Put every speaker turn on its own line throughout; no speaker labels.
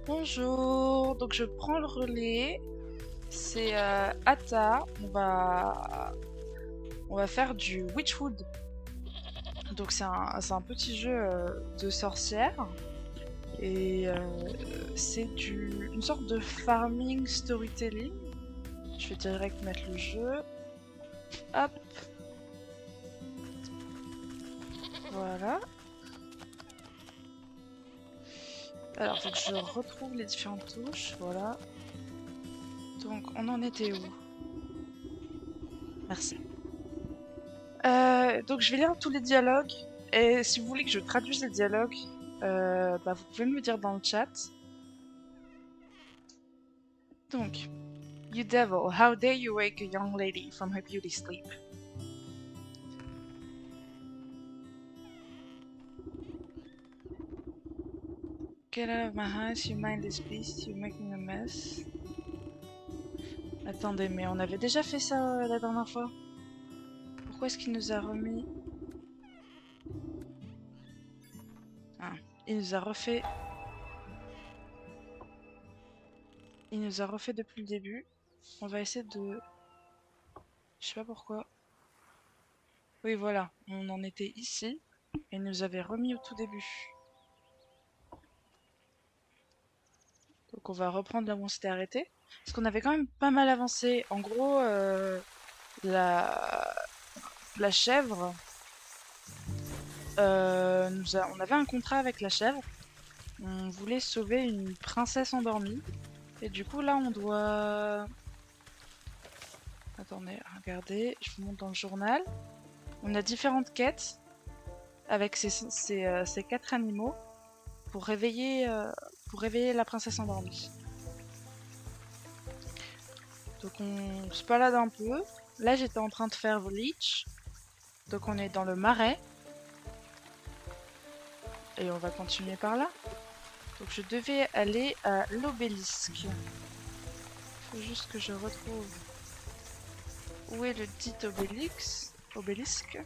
Bonjour, donc je prends le relais. C'est Ata. On va faire du Wytchwood. Donc c'est un petit jeu de sorcière. Et c'est une sorte de farming storytelling. Je vais direct mettre le jeu. Hop. Voilà. Alors, faut que je retrouve les différentes touches. Voilà. Donc, on en était où? Merci. Donc, je vais lire tous les dialogues. Et si vous voulez que je traduise les dialogues, vous pouvez me le dire dans le chat. Donc, You devil, how dare you wake a young lady from her beauty sleep? Get out of my house, you mindless beast, you're making a mess. Attendez, mais on avait déjà fait ça la dernière fois. Pourquoi est-ce qu'il nous a remis... Ah, il nous a refait... Il nous a refait depuis le début. On va essayer de... Je sais pas pourquoi. Oui, voilà, on en était ici. Et il nous avait remis au tout début. Donc on va reprendre là où on s'était arrêté. Parce qu'on avait quand même pas mal avancé. En gros, la... la chèvre... on avait un contrat avec la chèvre. On voulait sauver une princesse endormie. Et du coup, là, on doit... Attendez, regardez, je vous montre dans le journal. On a différentes quêtes avec ces 4 animaux pour réveiller la princesse endormie. Donc on se balade un peu. Là, j'étais en train de faire Bleach. Donc on est dans le marais. Et on va continuer par là. Donc je devais aller à l'obélisque. Il faut juste que je retrouve où est le dit obélisque.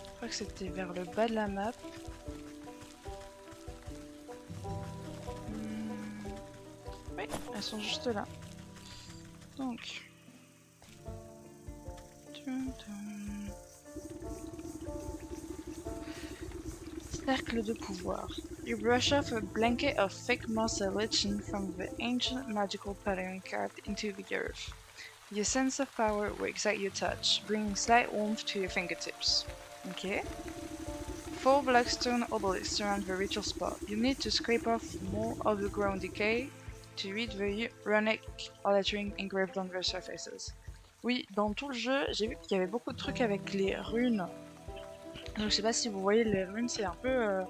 Je crois que c'était vers le bas de la map. Oui, elles sont juste là. Donc... Cercle de pouvoir. You brush off a blanket of thick moss and lichen from the ancient magical pattern carved into the earth. Your sense of power wakes at your touch, bringing slight warmth to your fingertips. Okay. 4 black stone obelisks surround the ritual spot. You need to scrape off more overgrown decay to read the runic lettering engraved on their surfaces. Oui, dans tout le jeu, j'ai vu qu'il y avait beaucoup de trucs avec les runes. Donc je sais pas si vous voyez, les runes, c'est un peu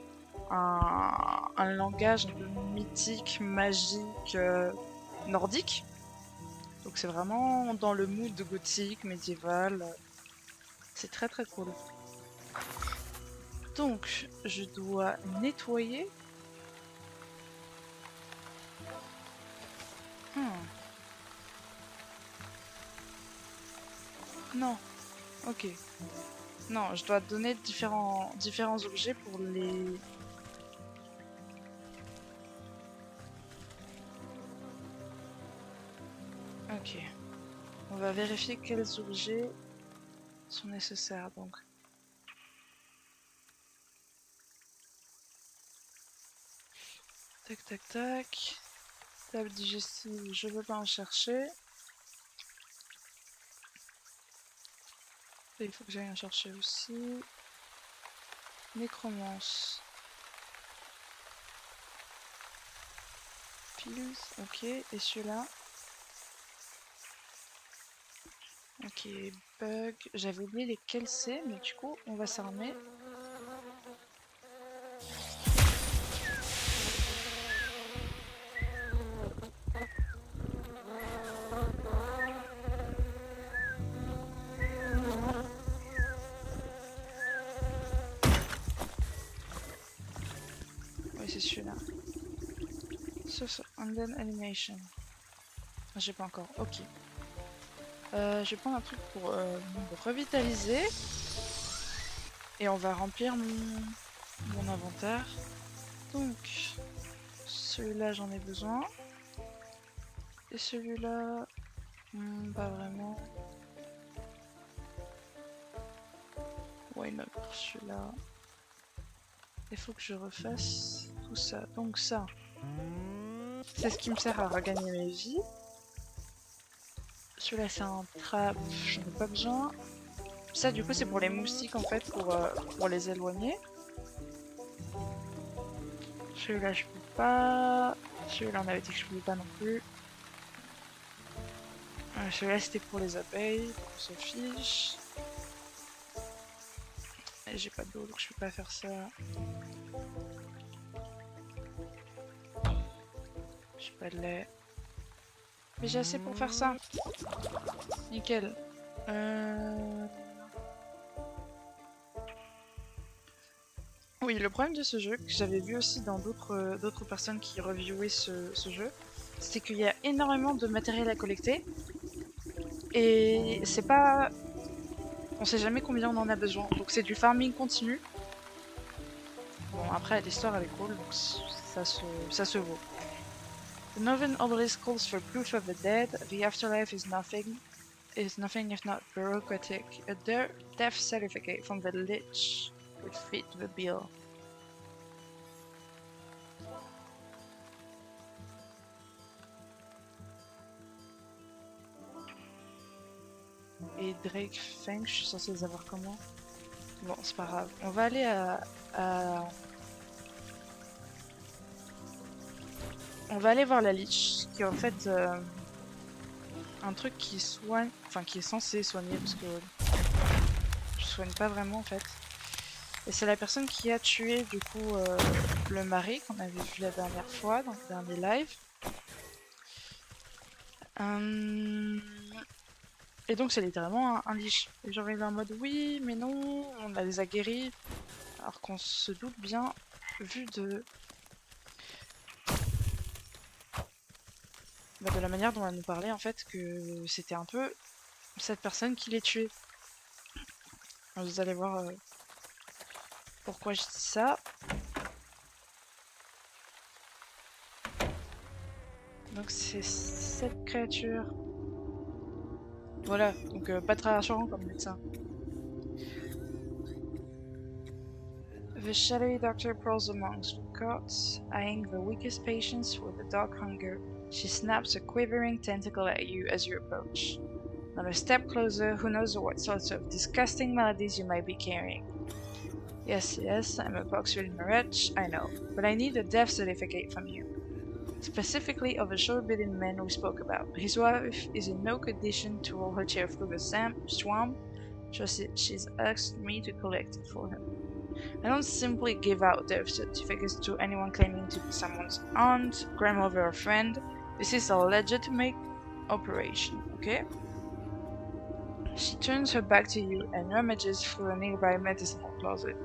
un langage un peu mythique, magique, nordique. Donc c'est vraiment dans le mood gothique, médiéval. C'est très très cool. Donc je dois nettoyer. Non, ok. Non, je dois donner différents objets pour les... Ok. On va vérifier quels objets sont nécessaires, donc. Tac, tac, tac. Table digestive, je veux pas en chercher. Il faut que j'aille en chercher aussi. Nécromance. Pills, ok. Et celui-là. Ok, bug. J'avais oublié lesquels c'est, mais du coup, on va s'armer. Oui, c'est celui-là. Source Undead Animation. J'ai pas encore, ok. Je vais prendre un truc pour revitaliser. Et on va remplir mon inventaire. Donc, celui-là j'en ai besoin. Et celui-là, pas vraiment. Why not pour celui-là. Il faut que je refasse tout ça. Donc ça, c'est ce qui me sert à regagner mes vies. Celui-là c'est un trap, j'en ai pas besoin. Ça du coup c'est pour les moustiques en fait, pour les éloigner. Celui-là je peux pas. Celui-là on avait dit que je pouvais pas non plus. Celui-là c'était pour les abeilles, on se fiche. Et j'ai pas d'eau donc je peux pas faire ça. J'ai pas de lait. Mais j'ai assez pour faire ça. Nickel. Oui, le problème de ce jeu, que j'avais vu aussi dans d'autres personnes qui reviewaient ce jeu, c'est qu'il y a énormément de matériel à collecter. Et c'est pas... On sait jamais combien on en a besoin. Donc c'est du farming continu. Bon, après l'histoire elle est cool, donc ça se vaut. The novel always calls for proof of the dead. The afterlife is nothing if not bureaucratic. A death certificate from the lich would fit the bill. Et Drake Feng, je suis censée les avoir comment? Bon, c'est pas grave. On va aller On va aller voir la lich, qui est en fait un truc qui soigne, enfin qui est censé soigner, parce que je soigne pas vraiment en fait. Et c'est la personne qui a tué du coup le mari qu'on avait vu la dernière fois, dans le dernier live. Et donc c'est littéralement un lich. Et j'arrive en mode oui, mais non, on les a guéris. Alors qu'on se doute bien, vu de la manière dont elle nous parlait en fait, que c'était un peu cette personne qui les tuait. Alors, vous allez voir pourquoi je dis ça. Donc c'est cette créature. Voilà, donc pas très rassurant comme médecin. The shadowy doctor prowls amongst cots, eyeing the weakest patients with a dark hunger. She snaps a quivering tentacle at you as you approach. Not a step closer, who knows what sorts of disgusting maladies you might be carrying. Yes, I'm a pox-ridden wretch, I know, but I need a death certificate from you. Specifically of the short-bitten man we spoke about. His wife is in no condition to roll her chair through the swamp, so she's asked me to collect it for him. I don't simply give out death certificates to anyone claiming to be someone's aunt, grandmother, or friend. This is a legitimate operation, okay? She turns her back to you and rummages through a nearby medicinal closet.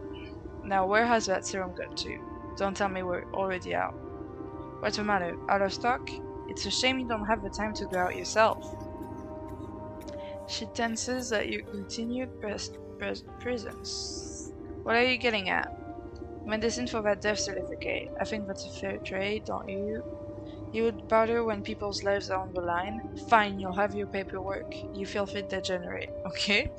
Now, where has that serum got to? Don't tell me we're already out. What's the matter? Out of stock? It's a shame you don't have the time to go out yourself. She tenses at your continued presence. What are you getting at? Medicine for that death certificate. I think that's a fair trade, don't you? You would bother when people's lives are on the line? Fine, you'll have your paperwork. You filthy degenerate, okay?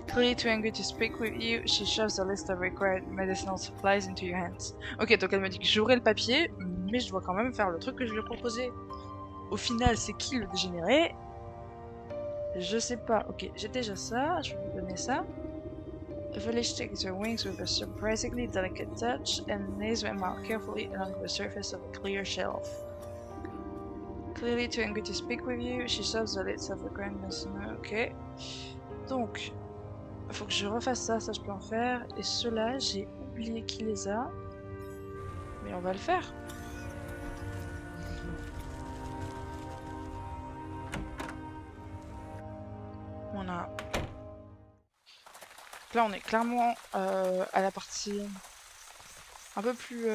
Clearly too angry to speak with you, she shoves a list of required medicinal supplies into your hands. Ok, donc elle me dit que j'aurai le papier, mais je dois quand même faire le truc que je lui ai proposé. Au final, c'est qui le dégénéré? Je sais pas. Ok, j'ai déjà ça, je vais lui donner ça. The village takes her wings with a surprisingly delicate touch and lays them out carefully along the surface of a clear shelf. Clearly too angry to speak with you, she shoves the lids of the grand messenger. Ok. Donc, il faut que je refasse ça, ça je peux en faire. Et ceux-là, j'ai oublié qui les a. Mais on va le faire. On a... Là, on est clairement à la partie un peu plus...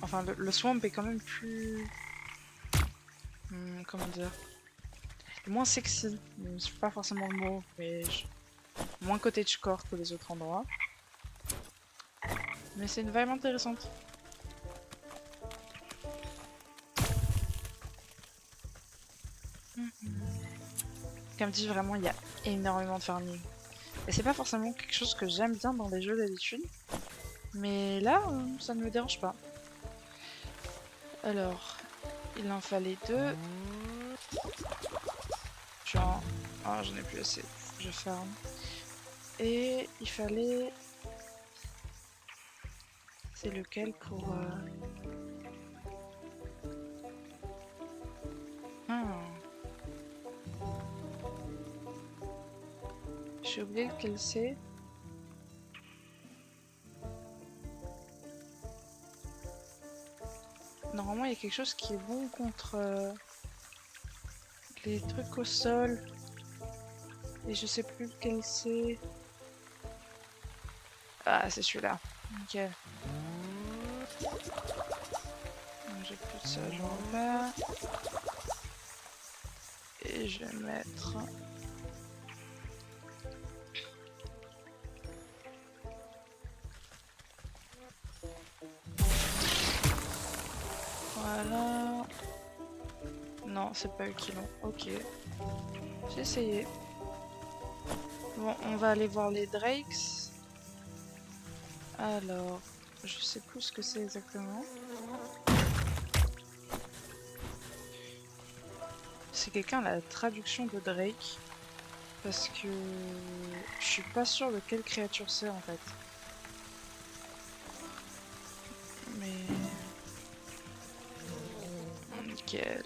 Enfin, le swamp est quand même plus... comment dire? Moins sexy. C'est pas forcément le mot, mais... Moins cottage core que les autres endroits. Mais c'est une vibe intéressante. Comme dit, vraiment, il y a énormément de farming. Et c'est pas forcément quelque chose que j'aime bien dans les jeux d'habitude. Mais là, ça ne me dérange pas. Alors, il en fallait 2. Genre... Oh, j'en ai plus assez. Faut que je farme. Et il fallait... C'est lequel pour... J'ai oublié lequel c'est. Normalement, il y a quelque chose qui est bon contre les trucs au sol. Et je sais plus lequel c'est. Ah, c'est celui-là. Nickel. J'ai plus de ça, genre là. Et je vais mettre... Voilà. Non, c'est pas eux qui l'ont. Ok. J'ai essayé. Bon, on va aller voir les Drakes. Alors, je sais plus ce que c'est exactement. Si quelqu'un a la traduction de Drake, parce que je suis pas sûre de quelle créature c'est en fait. Mais... Nickel.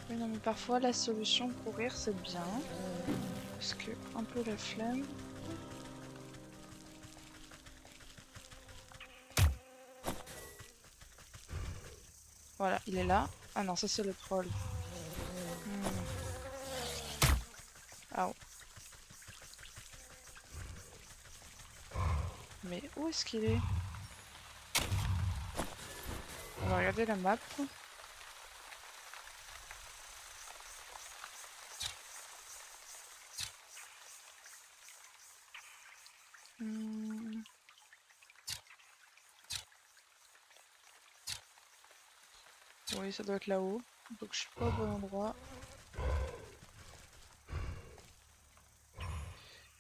Oui, non, mais parfois la solution pour rire c'est bien. Parce que un peu la flemme. Voilà, il est là. Ah non, ça c'est le troll. Ah. Mais où est-ce qu'il est? On va regarder la map. Oui, ça doit être là-haut. Donc je suis pas au bon endroit.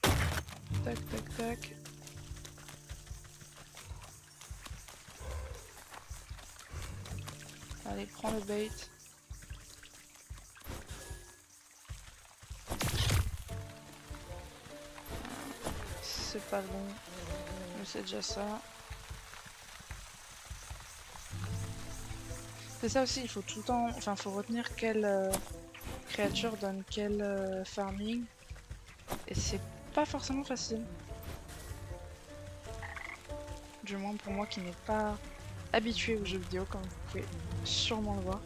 Tac, tac, tac. Allez, prends le bait. C'est pas bon. Mais c'est déjà ça. C'est ça aussi, il faut tout le temps... Enfin, faut retenir quelle créature donne quel farming. Et c'est pas forcément facile. Du moins pour moi qui n'ai pas habitué aux jeux vidéo, comme vous pouvez sûrement le voir.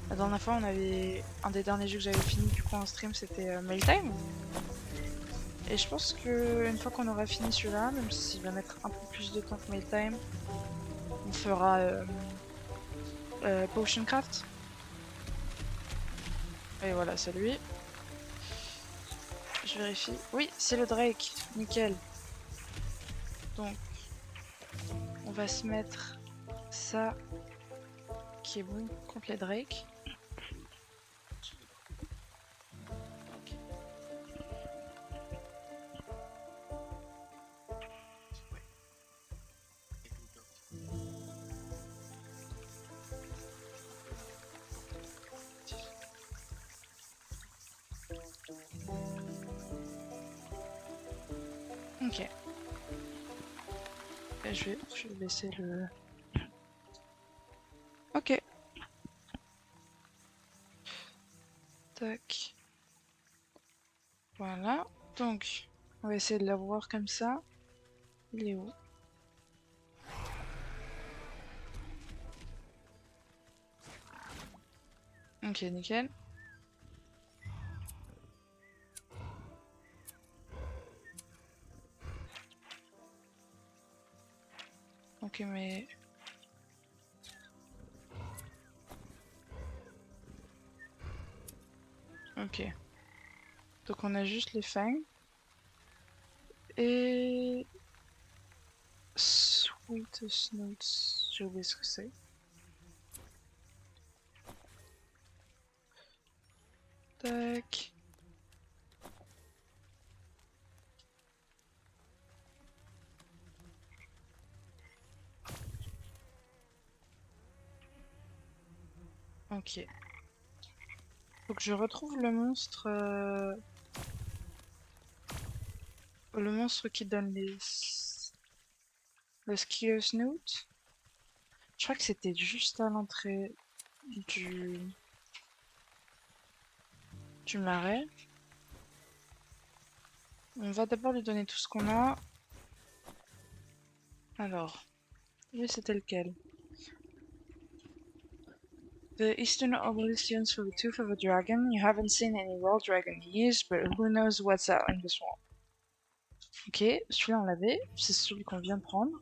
La dernière fois, on avait... Un des derniers jeux que j'avais fini du coup en stream, c'était Mailtime. Et je pense qu'une fois qu'on aura fini celui-là, même s'il va mettre un peu plus de temps que Mailtime, on fera Potion Craft. Et voilà, c'est lui. Je vérifie. Oui, c'est le Drake. Nickel. Donc, on va se mettre ça qui est bon contre les Drake. Ok. Et je vais laisser le... Ok. Tac. Voilà. Donc, on va essayer de l'avoir comme ça. Il est où? Ok, nickel. Ok, mais... Ok. Donc on a juste les fangs. Et... Sweetest Notes, j'ai oublié ce que c'est. Tac. Ok. Faut que je retrouve le monstre... Le monstre qui donne les... Le Skier Snoot. Je crois que c'était juste à l'entrée du... du marais. On va d'abord lui donner tout ce qu'on a. Alors, lui c'était lequel? The Eastern Obolitions for the Tooth of a Dragon. You haven't seen any wild dragon years, but who knows what's out in the swamp. Ok, celui-là on l'avait, c'est celui qu'on vient de prendre.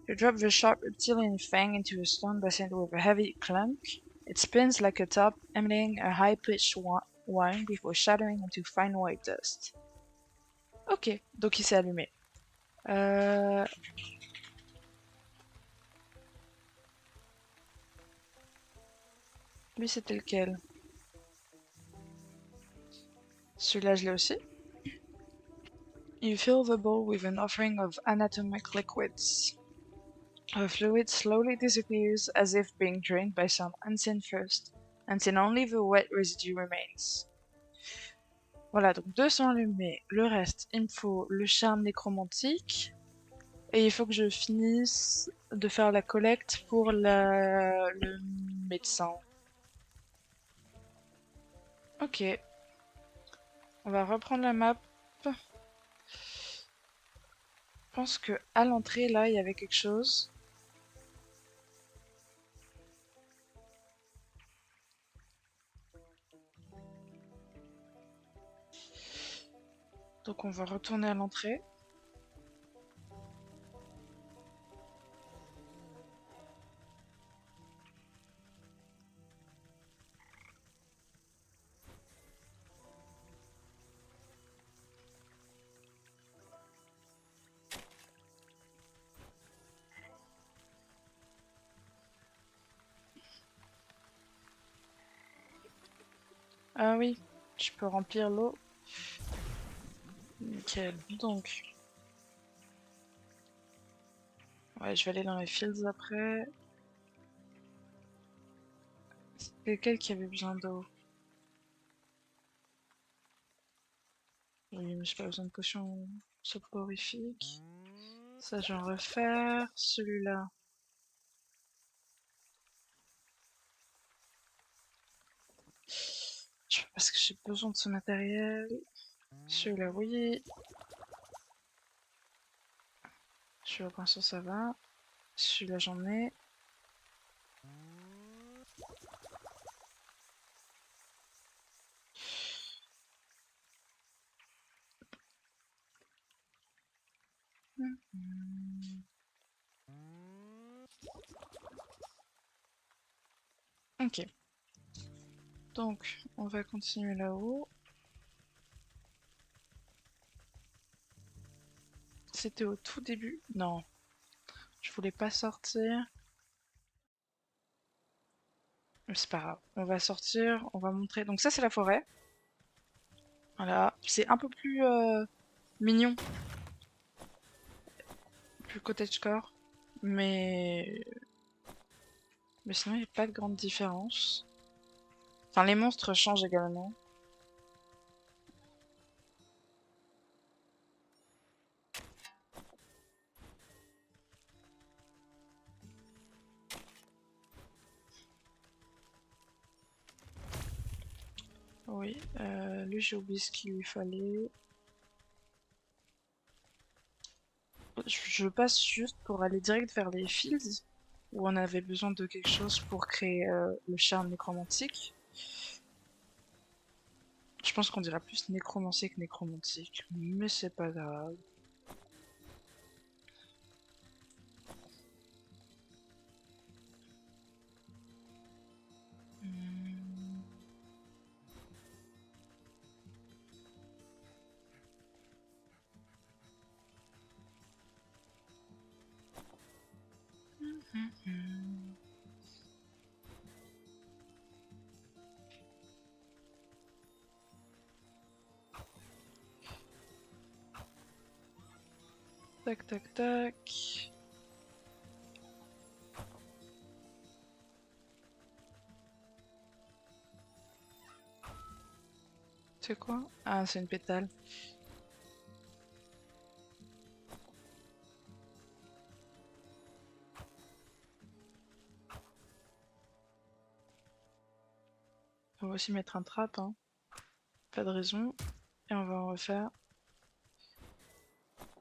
You drop the sharp reptilian fang into a stone basin with a heavy clunk. It spins like a top, emitting a high-pitched whine before shattering into fine white dust. Ok, donc il s'est allumé. Lui c'était lequel? Celui-là je l'ai aussi. You fill the bowl with an offering of anatomic liquids. The fluid slowly disappears as if being drained by some unseen thirst, until only the wet residue remains. Voilà, donc 2 sont allumés. Le reste, il me faut le charme nécromantique. Et il faut que je finisse de faire la collecte pour le médecin. Ok. On va reprendre la map. Je pense que à l'entrée, là, il y avait quelque chose. Donc on va retourner à l'entrée. Ah oui, je peux remplir l'eau. Nickel. Donc, ouais, je vais aller dans les fields après. C'est lequel qui avait besoin d'eau? Oui, mais j'ai pas besoin de potion soporifique. Ça, je vais en refaire. Celui-là. Parce que j'ai besoin de ce matériel. Celui-là, oui. Celui-là, pour l'instant, ça va. Celui-là, j'en ai. Ok. Donc, on va continuer là-haut. C'était au tout début. Non, je voulais pas sortir. Mais c'est pas grave. On va sortir, on va montrer. Donc ça, c'est la forêt. Voilà. C'est un peu plus mignon. Plus cottagecore. Mais... Mais sinon, il n'y a pas de grande différence. Enfin, les monstres changent également. Oui, lui j'ai oublié ce qu'il lui fallait. Je passe juste pour aller direct vers les fields, où on avait besoin de quelque chose pour créer le charme nécromantique. Je pense qu'on dirait plus nécromancien que nécromantique, mais c'est pas grave. Tac, tac, tac. C'est quoi? Ah, c'est une pétale. On va aussi mettre un trap, hein. Pas de raison. Et on va en refaire.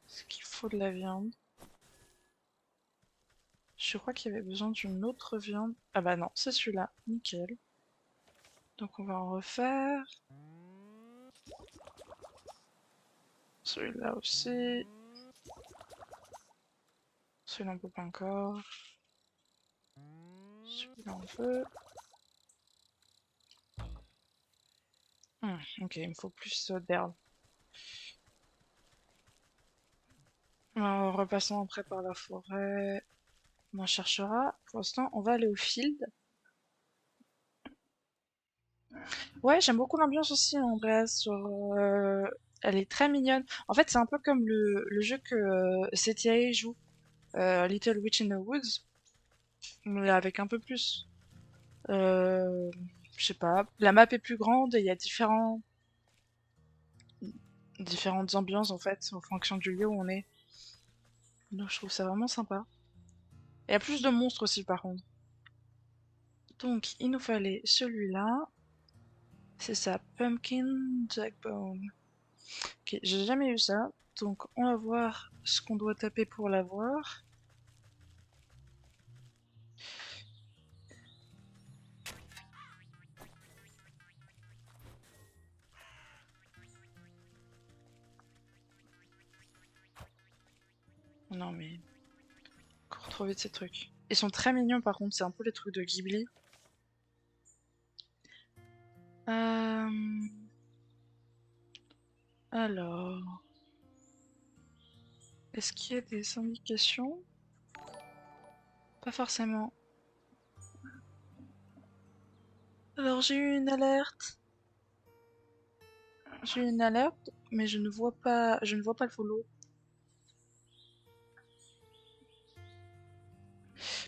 Parce qu'il faut de la viande. Je crois qu'il y avait besoin d'une autre viande. Ah bah non, c'est celui-là. Nickel. Donc on va en refaire. Celui-là aussi. Celui-là on peut pas encore. Celui-là on peut. Ok, il me faut plus d'herbe. En repassant après par la forêt, on en cherchera. Pour l'instant, on va aller au field. Ouais, j'aime beaucoup l'ambiance aussi, Andreas. Elle est très mignonne. En fait, c'est un peu comme le jeu que CTA joue, Little Witch in the Woods, mais avec un peu plus. Euh, je sais pas. La map est plus grande et il y a différentes ambiances en fait, en fonction du lieu où on est. Donc je trouve ça vraiment sympa. Il y a plus de monstres aussi par contre. Donc il nous fallait celui-là. C'est ça, Pumpkin Jackbone. Ok, j'ai jamais eu ça. Donc on va voir ce qu'on doit taper pour l'avoir. Non mais, cours trop vite ces trucs. Ils sont très mignons par contre, c'est un peu les trucs de Ghibli. Euh... Alors... Est-ce qu'il y a des indications? Pas forcément. Alors j'ai eu une alerte. J'ai eu une alerte, mais je ne vois pas le follow.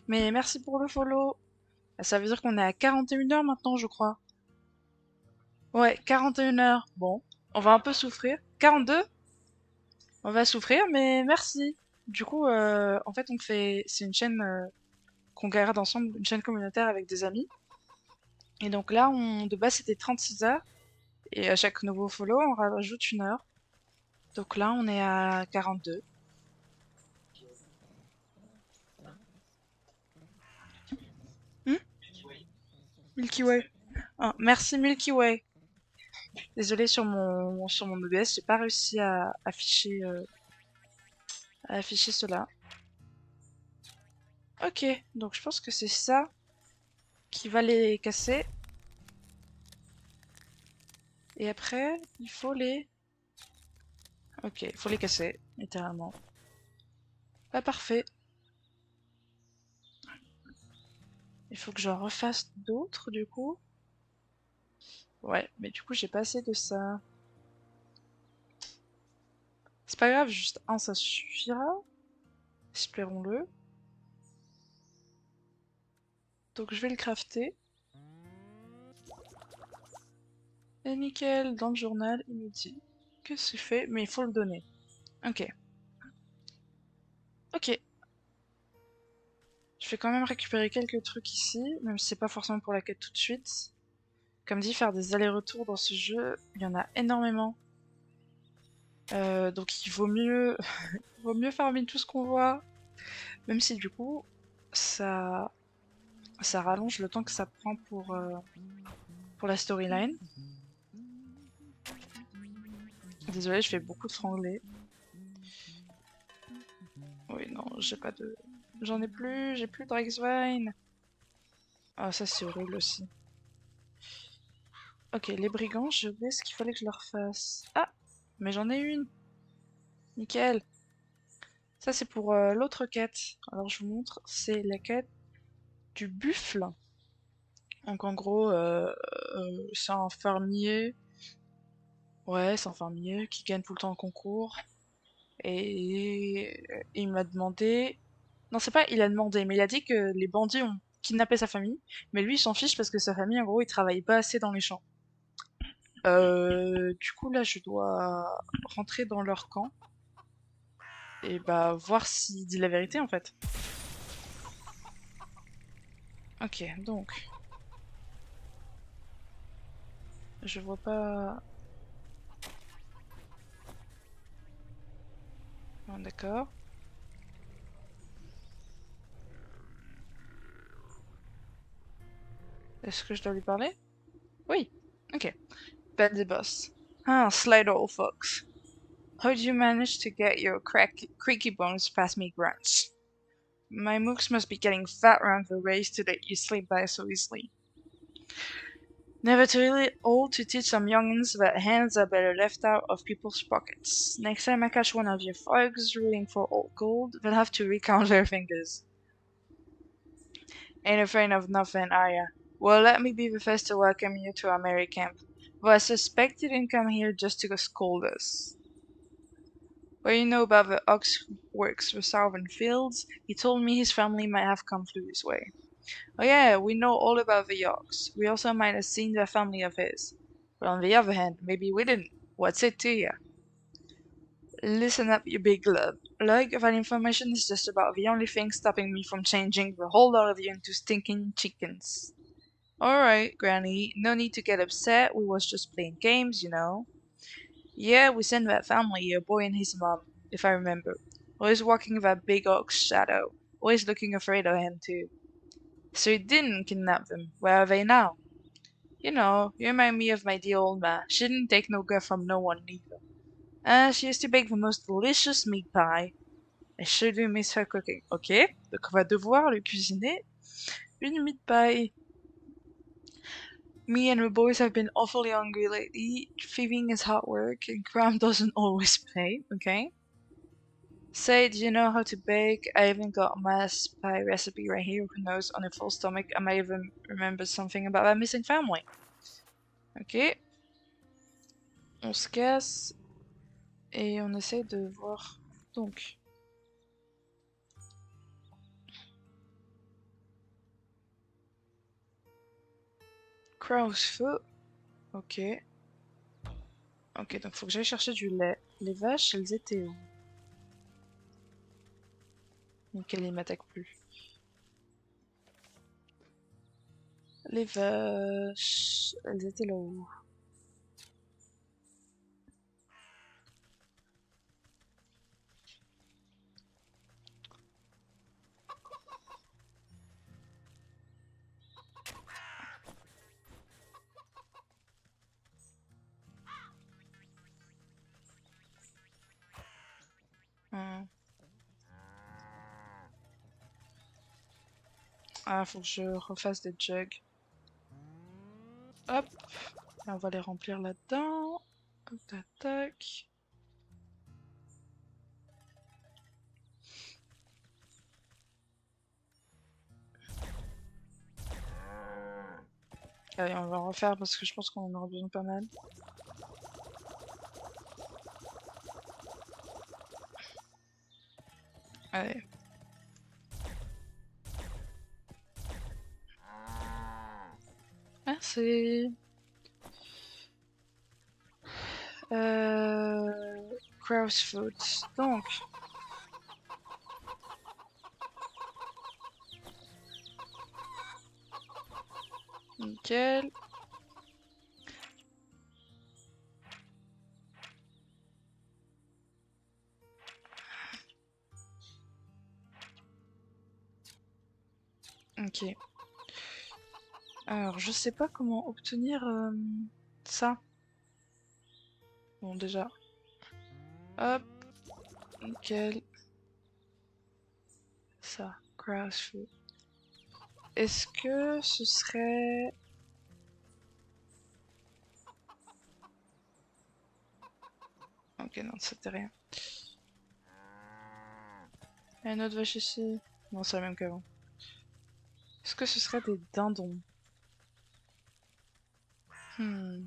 Mais merci pour le follow. Ça veut dire qu'on est à 41 heures maintenant, je crois. Ouais, 41 heures. Bon, on va un peu souffrir. 42? On va souffrir, mais merci. Du coup, en fait, c'est une chaîne qu'on garde ensemble, une chaîne communautaire avec des amis. Et donc là, de base, c'était 36 heures. Et à chaque nouveau follow, on rajoute une heure. Donc là, on est à 42. Hmm. Milky Way. Ah, merci Milky Way. Désolée sur mon OBS, j'ai pas réussi à afficher cela. Ok, donc je pense que c'est ça qui va les casser. Et après, il faut les... Ok, il faut les casser, littéralement. Pas parfait. Il faut que j'en refasse d'autres, du coup. Ouais, mais du coup, j'ai pas assez de ça. C'est pas grave, juste un, ça suffira. Espérons-le. Donc je vais le crafter. Et nickel, dans le journal, il nous dit que c'est fait, mais il faut le donner. Ok. Ok. Je vais quand même récupérer quelques trucs ici, même si c'est pas forcément pour la quête tout de suite. Comme dit, faire des allers-retours dans ce jeu, il y en a énormément. Donc il vaut mieux, il vaut mieux farmer tout ce qu'on voit, même si du coup, ça, ça rallonge le temps que ça prend pour la storyline. Désolée, je fais beaucoup de franglais. Oui, non, j'ai pas de... J'en ai plus, j'ai plus de Drexvine. Ah, ça c'est horrible aussi. Ok, les brigands, je vais ce qu'il fallait que je leur fasse. Ah, mais j'en ai une. Nickel. Ça c'est pour l'autre quête. Alors je vous montre, c'est la quête du buffle. Donc en gros, c'est un fermier. Ouais, c'est un fermier qui gagne tout le temps en concours. Et il m'a demandé... Non, c'est pas il a demandé, mais il a dit que les bandits ont kidnappé sa famille, mais lui il s'en fiche parce que sa famille, en gros, il travaille pas assez dans les champs. Du coup, là, je dois rentrer dans leur camp et bah voir s'il dit la vérité en fait. Ok, donc, je vois pas... Ah, d'accord. Est-ce que je dois lui parler? Oui. Ok. Ben the boss. Ah, sly old fox. How did you manage to get your creaky bones past me grunts? My mooks must be getting fat round the waist to let you slip by so easily. Never too really old to teach some youngins that hands are better left out of people's pockets. Next time I catch one of your fogs rooting for old gold, they'll have to recount their fingers. Ain't afraid of nothing, are ya? Well, let me be the first to welcome you to our merry camp. Though I suspect you didn't come here just to scold us. What you know about the ox who works the southern fields? He told me his family might have come through this way. Oh yeah, we know all about the Yorks. We also might have seen the family of his. But on the other hand, maybe we didn't. What's it to ya? Listen up, you big lug. That information is just about the only thing stopping me from changing the whole lot of you into stinking chickens. Alright, Granny, no need to get upset. We was just playing games, you know. Yeah, we sent that family, a boy and his mom, if I remember. Always walking that big ox shadow. Always looking afraid of him, too. So you didn't kidnap them. Where are they now? You know, you remind me of my dear old ma. She didn't take no guff from no one, neither. She used to bake the most delicious meat pie. I sure do miss her cooking. Ok, donc on va devoir lui cuisiner une meat pie. Me and the boys have been awfully hungry lately. Thieving is hard work, and crime doesn't always pay, okay? Say, do you know how to bake? I even got a mass pie recipe right here. Who knows, on a full stomach, I might even remember something about that missing family. Ok, on se casse et on essaie de voir. Donc, crow's foot. Ok. Ok, donc faut que j'aille chercher du lait. Les vaches, elles étaient où? Nickel, ils m'attaquent plus. Les vaches, elles étaient là-haut. Hmm. Ah, faut que je refasse des jugs. Hop, et on va les remplir là-dedans. Hop, tac, tac. Allez, on va en refaire parce que je pense qu'on en aura besoin pas mal. Allez. Merci. Crow's foot. Donc. Nickel. Ok. Alors, je sais pas comment obtenir ça. Bon, déjà. Hop. Nickel. Ça. Crow's foot. Est-ce que ce serait... Ok, non, c'était rien. Il y a une autre vache ici. Non, c'est la même qu'avant. Est-ce que ce serait des dindons? Hmm.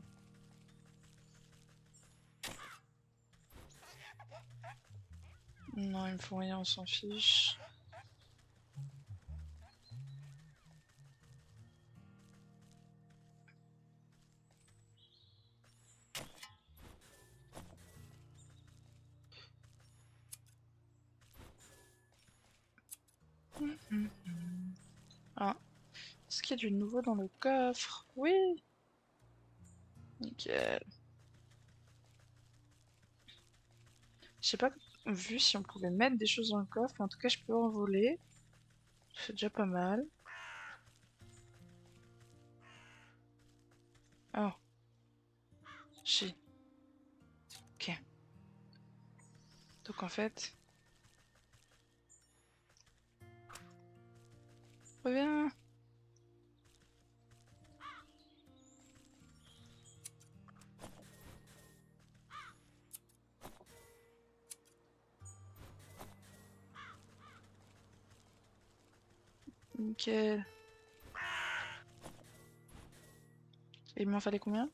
Non, il me faut rien, on s'en fiche. Ah, est-ce qu'il y a du nouveau dans le coffre? Oui! Nickel. J'ai pas vu si on pouvait mettre des choses dans le coffre, mais en tout cas, je peux en voler. C'est déjà pas mal. Oh, si. Ok. Donc en fait... Reviens! Nickel. Et il m'en fallait combien?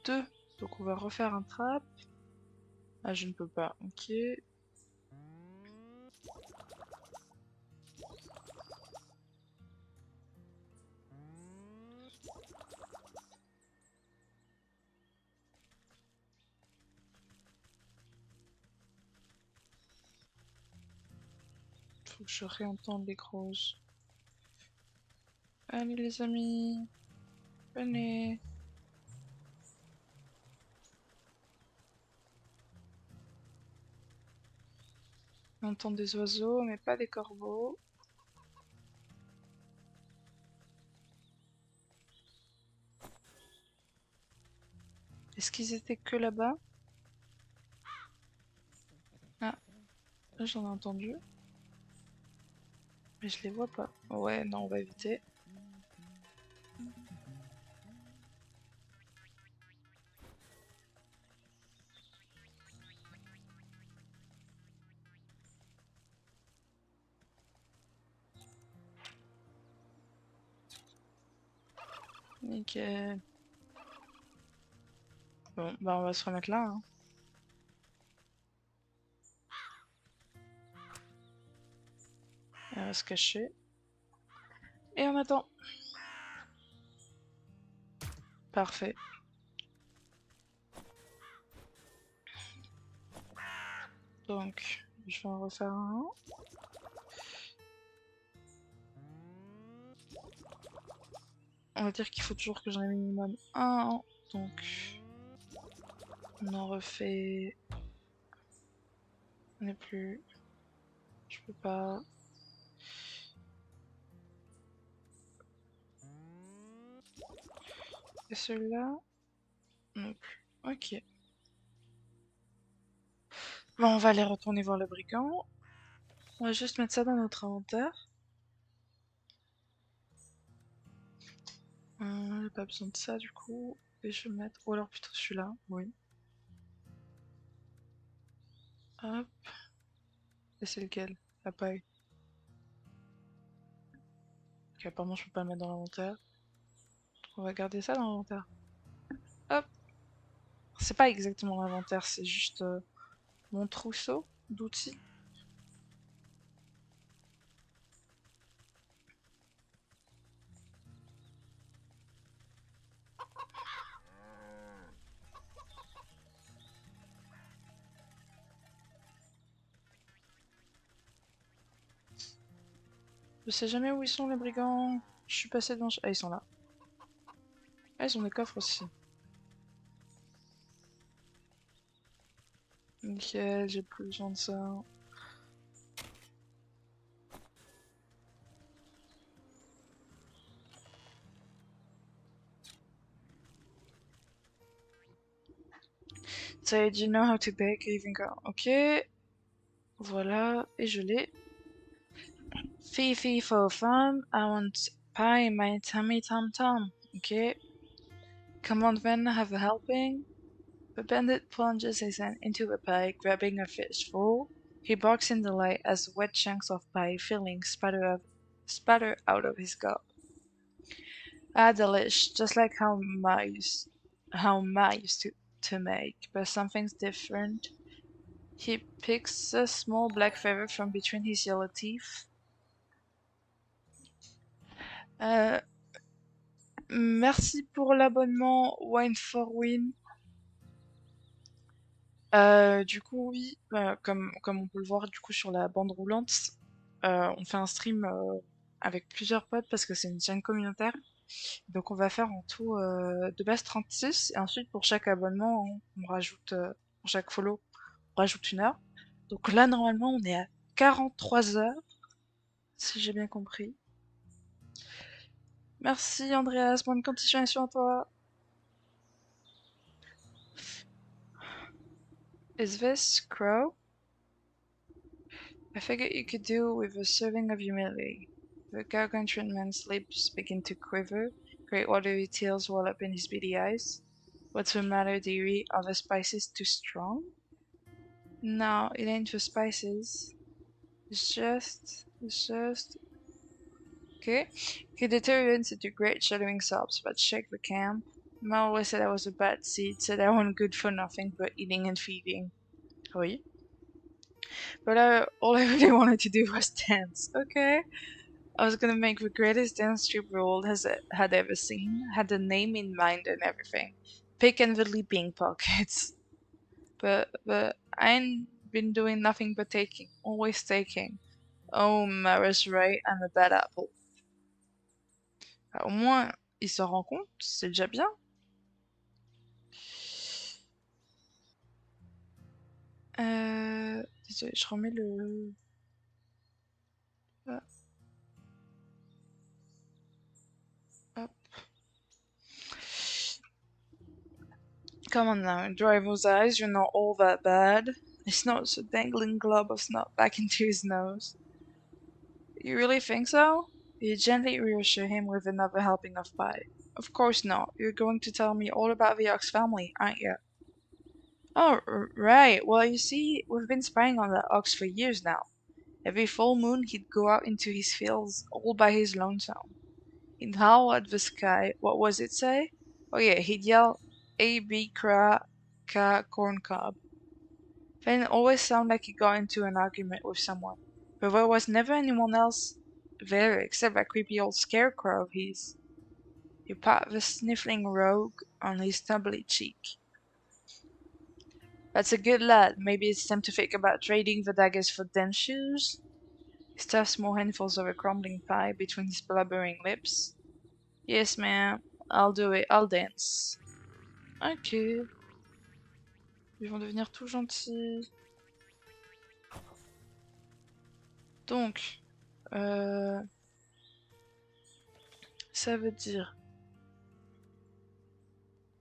2. Donc on va refaire un trap. Ah, je ne peux pas. Ok. Faut que je réentende les grosses. Allez les amis. Venez. On entend des oiseaux, mais pas des corbeaux. Est-ce qu'ils étaient que là-bas? Ah, là j'en ai entendu. Mais je les vois pas. Ouais, non, on va éviter. Nickel. Bon, bah on va se remettre là, hein. Elle va se cacher. Et on attend. Parfait. Donc, je vais en refaire un. On va dire qu'il faut toujours que j'en ai minimum un. Donc, on en refait. On n'est plus. Je peux pas. Et celui-là? Non plus. Ok. Bon, on va aller retourner voir le brigand. On va juste mettre ça dans notre inventaire. Pas besoin de ça du coup. Et je vais mettre. Ou alors plutôt celui-là. Oui. Hop. Et c'est lequel? La paille. Ok, apparemment je peux pas le mettre dans l'inventaire. On va garder ça dans l'inventaire. Hop. C'est pas exactement l'inventaire, c'est juste mon trousseau d'outils. Je sais jamais où ils sont les brigands. Je suis passé devant. Ah, ils sont là. Ah, ils ont des coffres aussi. Nickel, j'ai plus besoin de ça. Say, do you know how to bake even go? Ok. Voilà, et je l'ai. Fee for fun, I want pie in my tummy tom tom. Ok. Come on then, have a helping. The bandit plunges his hand into the pie, grabbing a fistful. He barks in delight as wet chunks of pie filling spatter out of his gob. Ah, delish, just like how Ma used to make, but something's different. He picks a small black feather from between his yellow teeth. Merci pour l'abonnement Wine for Win. Du coup, oui, comme on peut le voir du coup sur la bande roulante, on fait un stream avec plusieurs potes parce que c'est une chaîne communautaire. Donc on va faire en tout de base 36 et ensuite pour chaque abonnement, on rajoute, pour chaque follow, on rajoute une heure. Donc là, normalement, on est à 43 heures, si j'ai bien compris. Merci Andreas, bonne continuation à toi. Is this crow? I figured you could do with a serving of humility. The gargantuan man's lips begin to quiver, great watery tears well up in his beady eyes. What's the matter, dearie? Are the spices too strong? No, it ain't the spices. It's just... Okay. He deteriorates into great shuddering sobs that shake the camp. Ma always said I was a bad seed, said I wasn't good for nothing but eating and feeding. Oui. But all I really wanted to do was dance, okay? I was gonna make the greatest dance troupe the world had ever seen, had the name in mind and everything. Pick and the leaping pockets. But I ain't been doing nothing but taking, always taking. Oh, Mara's right, I'm a bad apple. Au moins, il s'en rend compte, c'est déjà bien. Désolé, je remets le... Ah, hop. Come on now, dry those eyes, you're not all that bad. He snorts a dangling glob of snot back into his nose. You really think so? You gently reassure him with another helping of pie. Of course not. You're going to tell me all about the Ox family, aren't you? Oh, right. Well, you see, we've been spying on that ox for years now. Every full moon, he'd go out into his fields all by his lonesome. He'd howl at the sky. What was it say? Oh yeah, he'd yell, A, B, cra, ca, corn cob. Then it always sounded like he got into an argument with someone. But there was never anyone else there except that creepy old scarecrow of his. He patted the sniffling rogue on his stubbly cheek. That's a good lad. Maybe it's time to think about trading the daggers for dance shoes? He stuffed small handfuls of a crumbling pie between his blubbering lips. Yes, ma'am. I'll do it. I'll dance. Ok. Ils vont devenir tout gentils. Donc, ça veut dire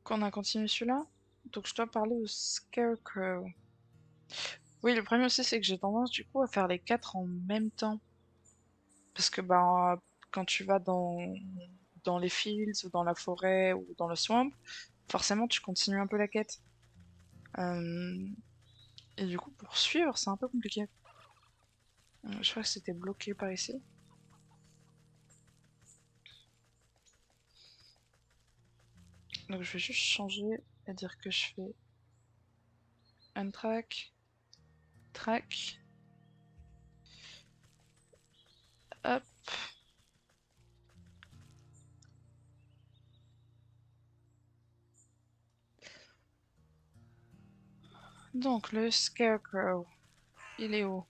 qu'on a continué celui-là. Donc je dois parler au Scarecrow. Oui, le problème aussi, c'est que j'ai tendance du coup à faire les quatre en même temps. Parce que ben, quand tu vas dans les fields, ou dans la forêt, ou dans le swamp, forcément tu continues un peu la quête. Et du coup, pour suivre, c'est un peu compliqué. Je crois que c'était bloqué par ici. Donc je vais juste changer et dire que je fais untrack, track, hop. Donc le Scarecrow, il est où?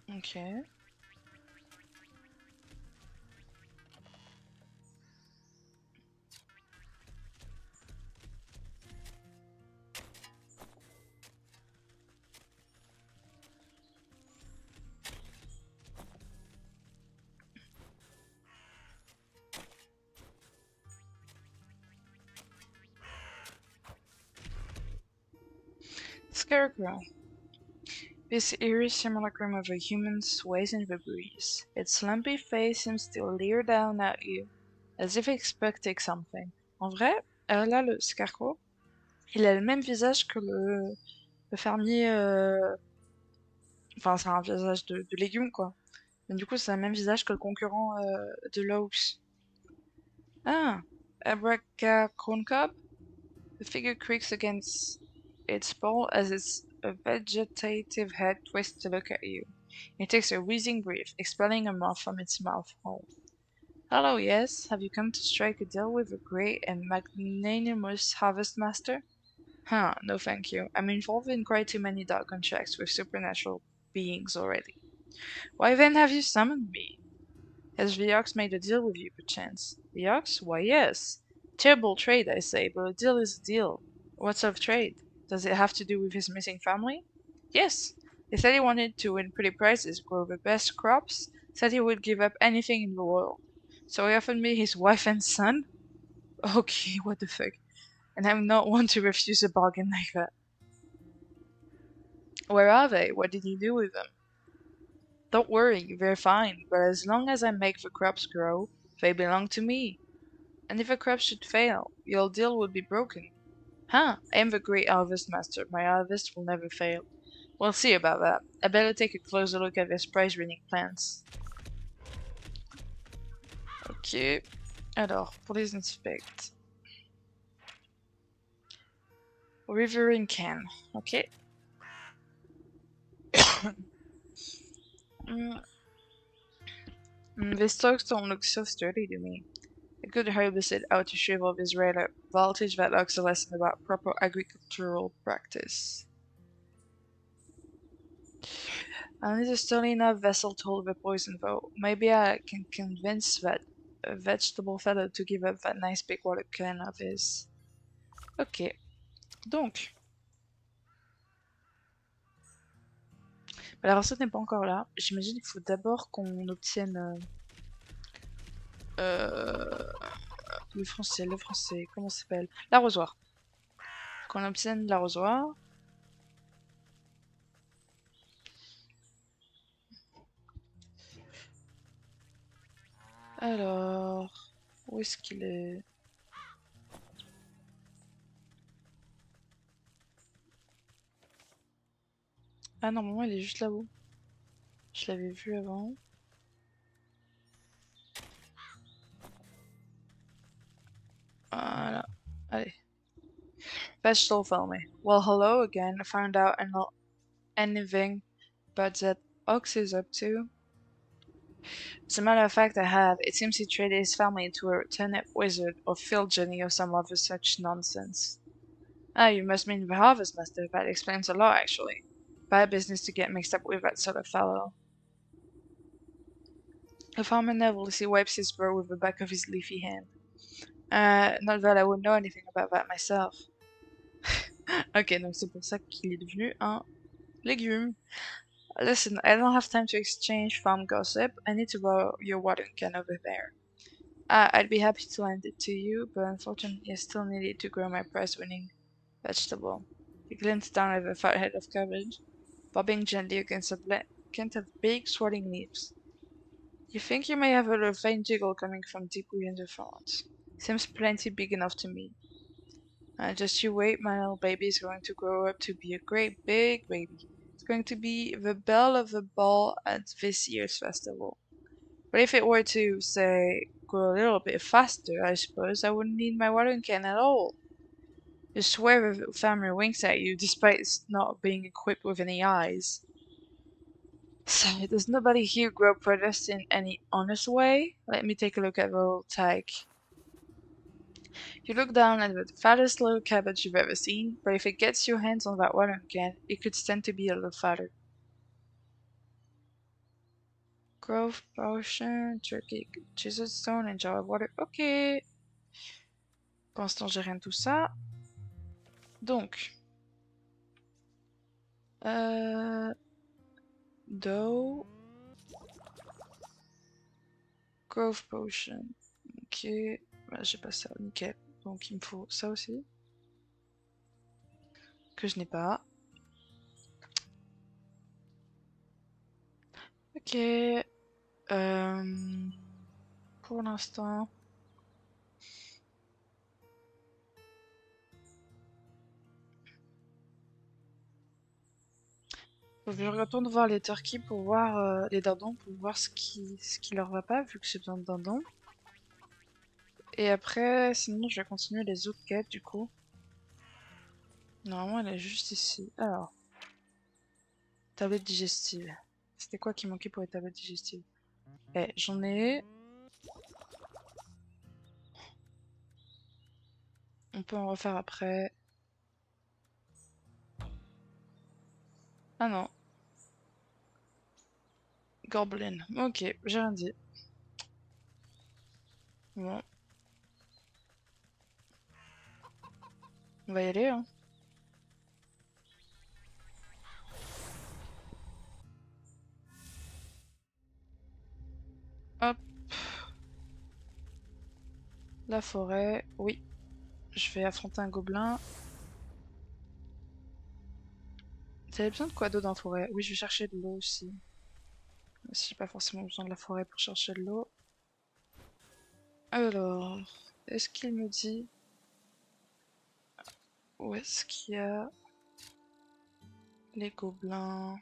Ok. Scarecrow. This eerie simulacrum of a human sways in the breeze. Its lumpy face seems to leer down at you, as if expecting something. En vrai, là, le Scarecrow, il a le même visage que Le fermier, enfin, c'est un visage de légumes, quoi. Mais du coup, c'est le même visage que le concurrent de Lowe's. Ah, Abraca Corn Cob? The figure creaks against its pole as its vegetative head twists to look at you. It takes a wheezing breath, expelling a moth from its mouth hole. Hello, yes. Have you come to strike a deal with a great and magnanimous harvest master? Huh, no thank you. I'm involved in quite too many dark contracts with supernatural beings already. Why then have you summoned me? Has the ox made a deal with you, perchance? The ox? Why, yes. Terrible trade, I say, but a deal is a deal. What sort of trade? Does it have to do with his missing family? Yes. He said he wanted to win pretty prizes, grow the best crops, said he would give up anything in the world. So he offered me his wife and son? Okay, what the fuck? And I'm not one to refuse a bargain like that. Where are they? What did you do with them? Don't worry, they're fine, but as long as I make the crops grow, they belong to me. And if a crop should fail, your deal would be broken. Huh, I am the great harvest master. My harvest will never fail. We'll see about that. I better take a closer look at these prize-winning plants. Ok. Alors, pour les inspect. Riverine can. Ok. These stalks don't look so sturdy to me. A good herbicide out to shrivel this rare up. Voltage that looks a lesson about proper agricultural practice. I need a sturdy enough vessel to hold the poison, though. Maybe I can convince that vegetable fellow to give up that nice big water can of his. Ok. Donc, la recette n'est pas encore là. J'imagine qu'il faut d'abord qu'on obtienne le français, comment ça s'appelle? L'arrosoir. Qu'on obtienne l'arrosoir. Alors, où est-ce qu'il est? Ah, normalement, il est juste là-haut. Je l'avais vu avant. Voilà. Allez. Vegetable family. Well, hello again. I found out anything but that Ox is up to. As a matter of fact, I have. It seems he traded his family into a turnip wizard or field genie or some other such nonsense. Ah, you must mean the harvest master. That explains a lot, actually. Bad business to get mixed up with that sort of fellow. The farmer nervously wipes his brow with the back of his leafy hand. Not that I would know anything about that myself. Ok, donc c'est pour ça qu'il est devenu un légume. Listen, I don't have time to exchange farm gossip. I need to borrow your watering can over there. I'd be happy to lend it to you, but unfortunately I still need it to grow my prize-winning vegetable. He glanced down at the fat head of cabbage, bobbing gently against a blanket of big swirling leaves. You think you may have heard a faint jiggle coming from deep within the front. Seems plenty big enough to me. Just you wait, my little baby is going to grow up to be a great big baby. It's going to be the belle of the ball at this year's festival. But if it were to, say, grow a little bit faster, I suppose I wouldn't need my watering can at all. You swear the farmer winks at you, despite its not being equipped with any eyes. So, does nobody here grow produce in any honest way? Let me take a look at the little tag. You look down at the fattest little cabbage you've ever seen, but if it gets your hands on that watering can, it could stand to be a little fatter. Growth potion, turkey, chisel stone, and jar of water. Ok. Pour l'instant, j'ai rien de tout ça. Donc. Dough. Growth potion. Ok. Bah, j'ai pas ça, nickel. Donc il me faut ça aussi. Que je n'ai pas. Ok. Pour l'instant. Faut que je retourne voir les turkeys pour voir les dindons pour voir ce qui leur va pas vu que j'ai besoin de dindons. Et après, sinon je vais continuer les autres quêtes du coup. Normalement elle est juste ici. Alors, tablette digestive. C'était quoi qui manquait pour les tablettes digestives? Eh, j'en ai. On peut en refaire après. Ah non. Goblin. Ok, j'ai rien dit. Bon, on va y aller, hein. Hop, la forêt. Oui, je vais affronter un gobelin. T'avais besoin de quoi d'eau dans la forêt? Oui, je vais chercher de l'eau aussi. Mais si j'ai pas forcément besoin de la forêt pour chercher de l'eau. Alors, est-ce qu'il me dit où est-ce qu'il y a les gobelins?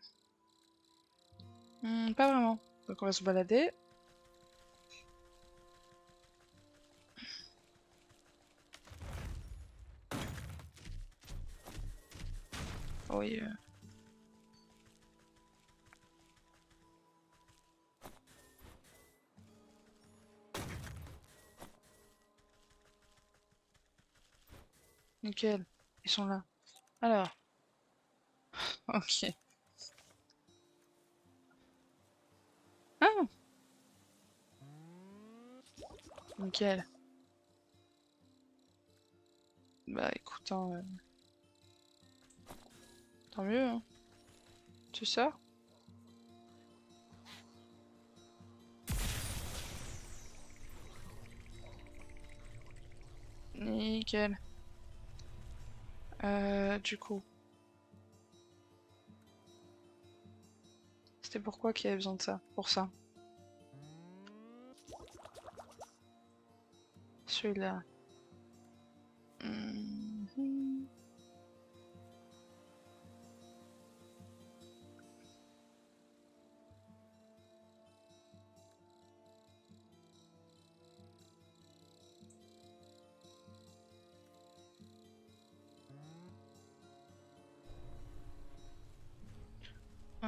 Pas vraiment. Donc on va se balader. Oui. Nickel. Ils sont là. Alors, ok. Ah, nickel. Bah écoute, hein, tant mieux, hein. Tu sors? Nickel. Du coup, c'était pourquoi qu'il y avait besoin de ça? Pour ça. Celui-là. Mhm.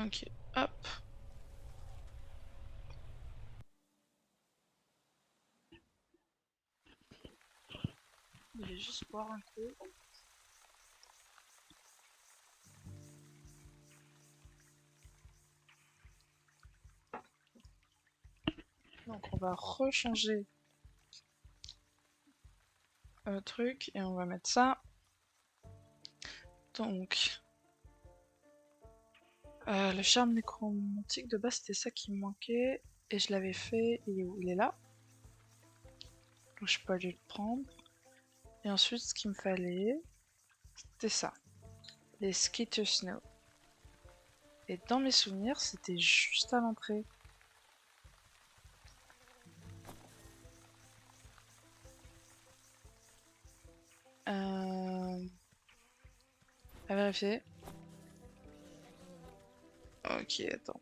Ok, hop. Je vais juste boire un coup. Donc on va rechanger le truc et on va mettre ça. Donc, le charme nécromantique de base c'était ça qui me manquait et je l'avais fait. Il est où? Il est là. Donc je peux aller le prendre. Et ensuite ce qu'il me fallait c'était ça. Les Skitter Snow. Et dans mes souvenirs c'était juste à l'entrée. À vérifier. Ok, attends.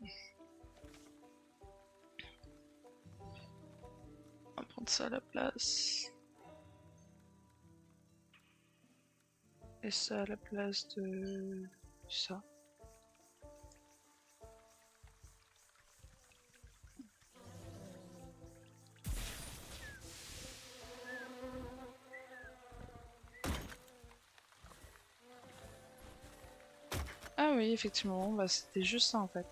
On va prendre ça à la place. Et ça à la place de ça. Ah oui, effectivement, bah c'était juste ça en fait.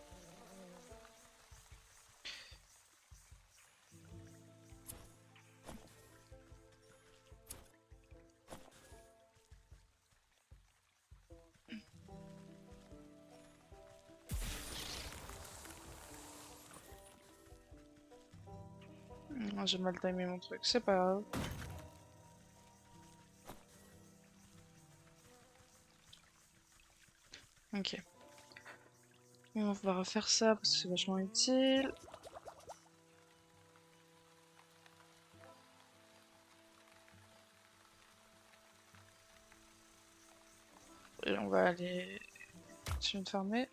J'ai mal timé mon truc, c'est pas grave. Ok. On va refaire ça parce que c'est vachement utile. Et on va aller continuer de farmer.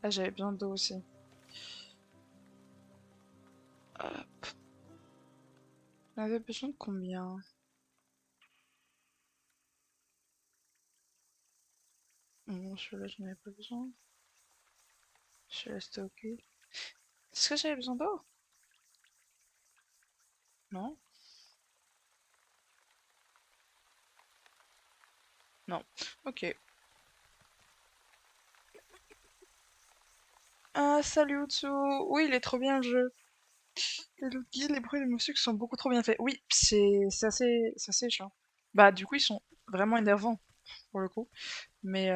Ah, j'avais besoin d'eau aussi. Hop. On avait besoin de combien? Non, celui-là, j'en avais pas besoin. Celui-là, c'était ok. Est-ce que j'avais besoin d'eau? Non? Non. Ok. Ah, salut Utsu! Oui, il est trop bien le jeu. Les bruits de musique sont beaucoup trop bien faits. Oui, c'est assez chiant. Bah, du coup, ils sont vraiment énervants, pour le coup. Mais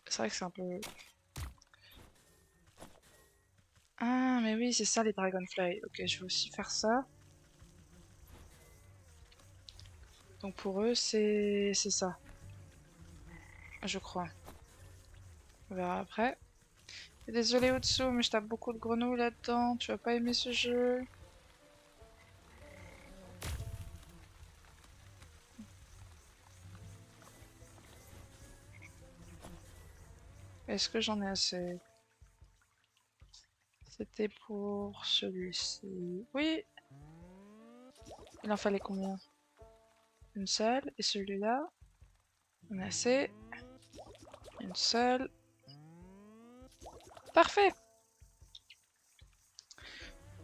c'est vrai que c'est un peu... Ah, mais oui, c'est ça les Dragonfly. Ok, je vais aussi faire ça. Donc pour eux, c'est ça, je crois. On verra après. Désolé Utsu, mais je tape beaucoup de grenouilles là-dedans. Tu vas pas aimer ce jeu. Est-ce que j'en ai assez? C'était pour celui-ci. Oui, il en fallait combien? Une seule. Et celui-là? On a assez. Une seule. Parfait!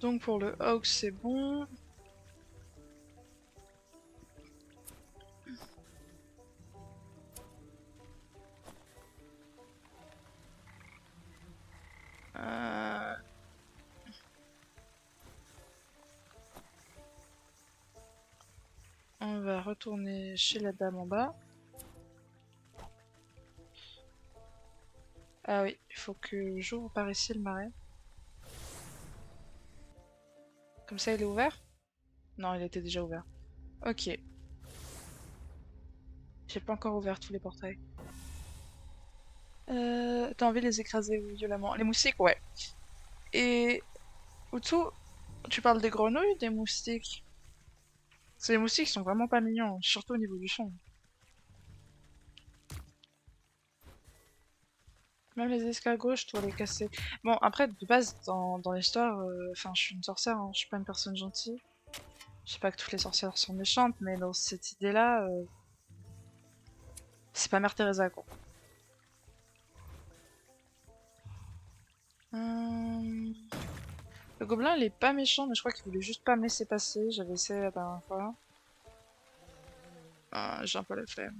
Donc pour le Hawk, c'est bon. Euh, On va retourner chez la dame en bas. Ah oui, il faut que j'ouvre par ici le marais. Comme ça, il est ouvert? Non, il était déjà ouvert. Ok. J'ai pas encore ouvert tous les portails. T'as envie de les écraser violemment. Les moustiques, ouais. Et Utsu, tu parles des grenouilles ou des moustiques? Parce que les moustiques sont vraiment pas mignons, surtout au niveau du son. Même les escargots, je dois les casser. Bon, après, de base, dans l'histoire, enfin, je suis une sorcière, hein, je suis pas une personne gentille. Je sais pas que toutes les sorcières sont méchantes, mais dans cette idée-là, c'est pas Mère Teresa, quoi. Hum, Le gobelin, il est pas méchant, mais je crois qu'il voulait juste pas me laisser passer. J'avais essayé la dernière fois. Ah, j'ai un peu la flemme.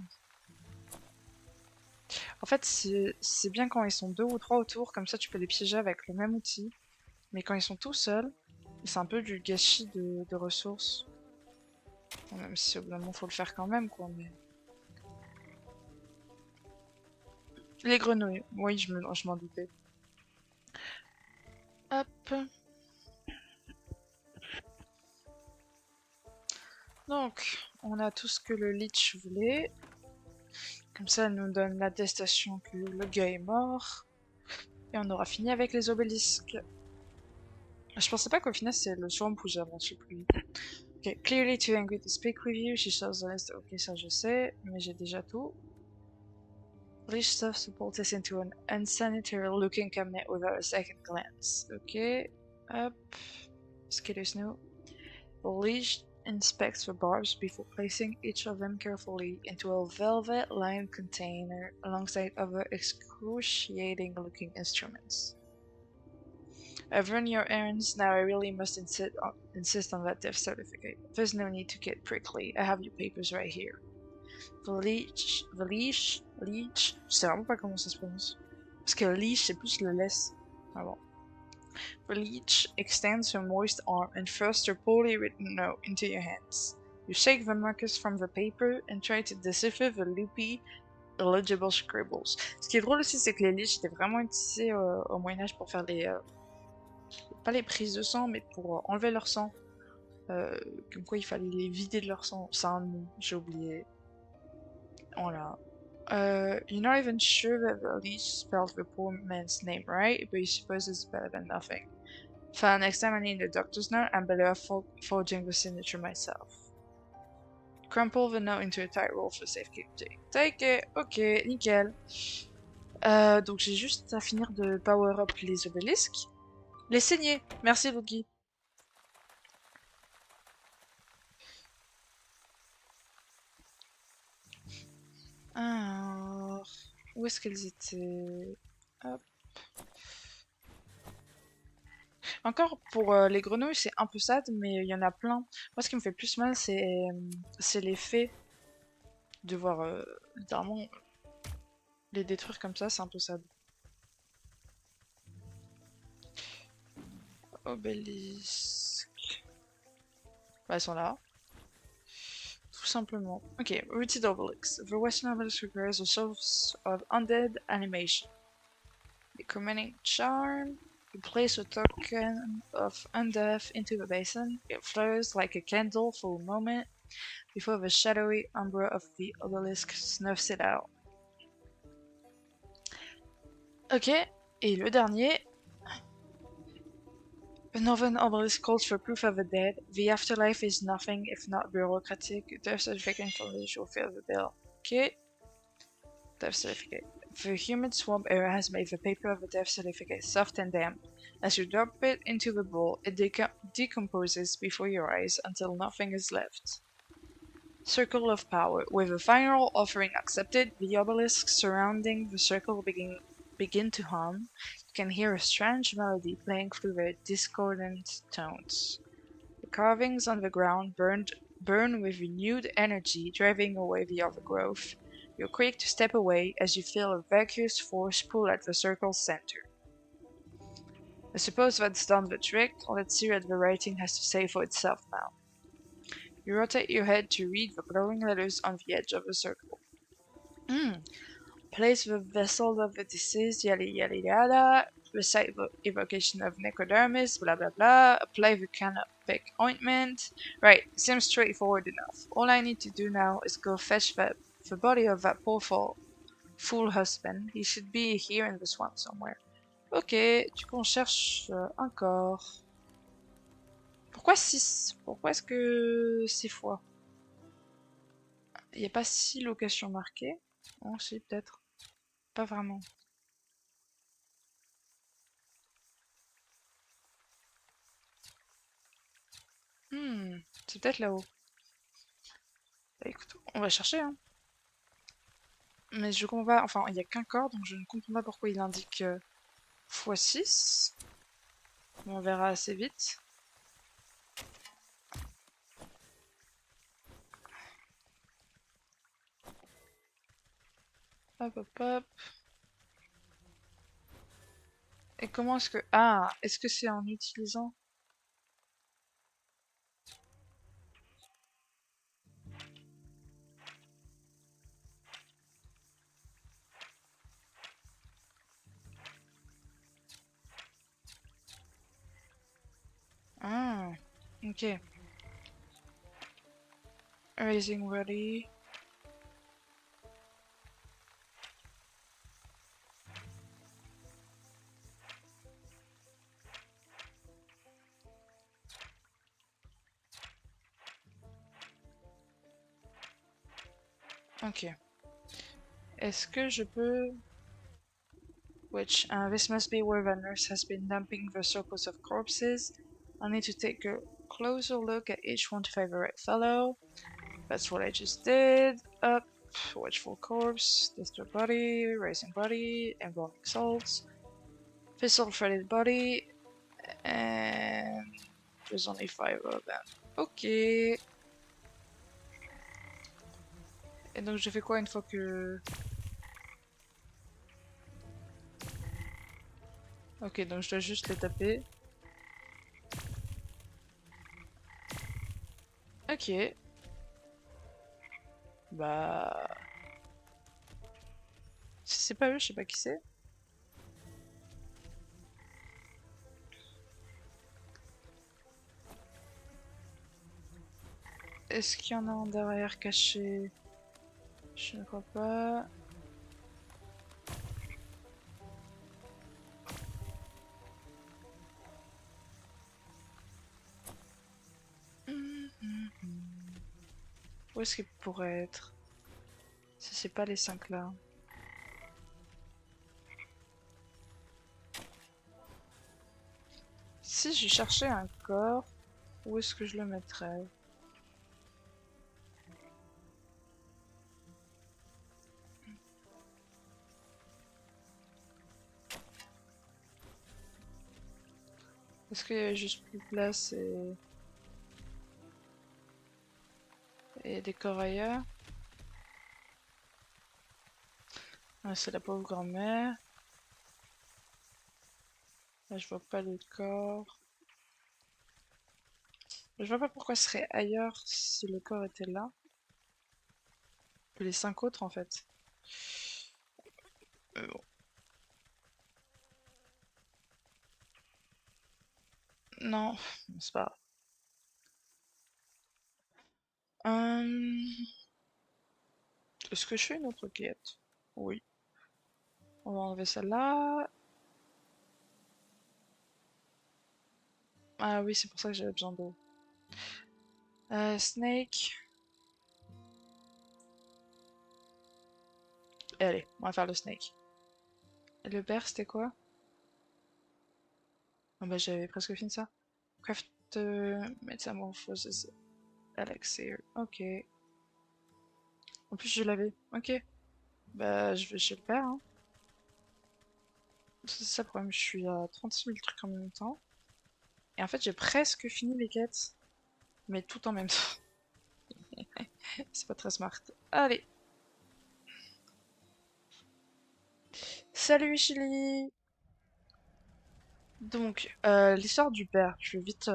En fait, c'est bien quand ils sont deux ou trois autour, comme ça tu peux les piéger avec le même outil. Mais quand ils sont tout seuls, c'est un peu du gâchis de ressources. Bon, même si au bout d'un moment faut le faire quand même, quoi. Mais... Les grenouilles, oui, je m'en doutais. Hop. Donc, on a tout ce que le Lich voulait. Comme ça, elle nous donne l'attestation que le gars est mort. Et on aura fini avec les obélisques. Je pensais pas qu'au final c'est le swamp où j'avançais plus vite. Ok, clearly too angry to speak with you. She shows the list. Ok, ça je sais, mais j'ai déjà tout. Leash stuffs the poultice into an unsanitary looking cabinet without a second glance. Ok, hop. Skitter's new. The leash inspects the barbs before placing each of them carefully into a velvet-lined container alongside other excruciating looking instruments. I've run your errands, now I really must insist on that death certificate. There's no need to get prickly, I have your papers right here. The leash, je sais vraiment pas comment ça se prononce. Parce que leash, c'est plus le laisse. Ah bon. The leech extends her moist arm and thrusts her poorly written note into your hands. You shake the mucus from the paper and try to decipher the loopy, illegible scribbles. Ce qui est drôle aussi, c'est que les leeches étaient vraiment utilisés au Moyen-Âge pour faire les... pas les prises de sang, mais pour enlever leur sang. Comme quoi il fallait les vider de leur sang. C'est un nom, j'ai oublié. Voilà. You're not even sure that the leech spelled the poor man's name right, but you suppose it's better than nothing. Next time I need a doctor's note, I'm better off forging the signature myself. Crumple the note into a tight roll for safekeeping. Take it. Ok, nickel. Donc j'ai juste à finir de power up les obélisques. Les saigner. Merci Loki. Alors, où est-ce qu'elles étaient? Hop. Encore pour les grenouilles, c'est un peu sad, mais il y en a plein. Moi, ce qui me fait plus mal, c'est l'effet de voir littéralement les détruire comme ça, c'est un peu sad. Obélisque. Bah, elles sont là, tout simplement. Ok, Rooted Obelisk. The Western Obelisk requires a source of undead animation. The commanding charm. You place a token of undeath into the basin. It flares like a candle for a moment before the shadowy umber of the obelisk snuffs it out. Ok, et le dernier. The Northern Obelisk calls for proof of the dead. The afterlife is nothing if not bureaucratic. Death certificate from the will fill the bill. Ok, death certificate. The humid swamp era has made the paper of the death certificate soft and damp. As you drop it into the bowl, it decomposes before your eyes until nothing is left. Circle of Power. With the final offering accepted, the obelisks surrounding the circle begin to hum. You can hear a strange melody playing through their discordant tones. The carvings on the ground burn with renewed energy, driving away the overgrowth. You're quick to step away as you feel a vacuous force pull at the circle's center. I suppose that's done the trick. Let's see what the writing has to say for itself now. You rotate your head to read the glowing letters on the edge of the circle. Place the vessel of the deceased, yada yada yada. Recite the evocation of necrodermis, blah blah blah. Apply the canopic ointment. Right, seems straightforward enough. All I need to do now is go fetch the body of that poor fool husband. He should be here in the swamp somewhere. Ok, du coup on cherche un corps. Pourquoi 6? Pourquoi est-ce que 6 fois? Il n'y a pas 6 locations marquées? Oh si, peut-être. Pas vraiment. C'est peut-être là-haut. Bah écoute, on va chercher, hein. Mais je comprends pas, enfin, il n'y a qu'un corps, donc je ne comprends pas pourquoi il indique x6. On verra assez vite. Hop, hop, hop. Et comment est-ce que... Ah, est-ce que c'est en utilisant... Ah, ok. Raising ready. Ok. Est-ce que je peux... Which, this must be where the nurse has been dumping the circles of corpses. I need to take a closer look at each one to find the right fellow. That's what I just did. Up, watchful corpse, destroyed body, rising body, embalming salts, pistol threaded body, and there's only 5 of them. Ok. Et donc je fais quoi une fois que... Ok, donc je dois juste les taper. Ok. Bah... Si c'est pas eux, je sais pas qui c'est. Est-ce qu'il y en a un derrière caché? Je ne crois pas. Où est-ce qu'il pourrait être? Si c'est pas les 5 là. Si je cherchais un corps, où est-ce que je le mettrais? Est-ce qu'il y a juste plus de place et des corps ailleurs? Ah, c'est la pauvre grand-mère. Là, je vois pas d'autres corps. Je vois pas pourquoi ce serait ailleurs si le corps était là. Que les 5 autres, en fait. Bon. Non, c'est pas grave. Est-ce que je fais une autre quête? Oui. On va enlever celle-là. Ah oui, c'est pour ça que j'avais besoin d'eau. Snake. Et allez, on va faire le snake. Et le bear, c'était quoi? Ah bah j'avais presque fini ça. Craft Metamorphosis Elixir. Ok. En plus, je l'avais. Ok. Bah, je vais chez le père, hein. C'est ça le problème, je suis à 36 000 trucs en même temps. Et en fait, j'ai presque fini les quêtes. Mais tout en même temps. C'est pas très smart. Allez. Salut Chili. Donc, l'histoire du père. Je vais vite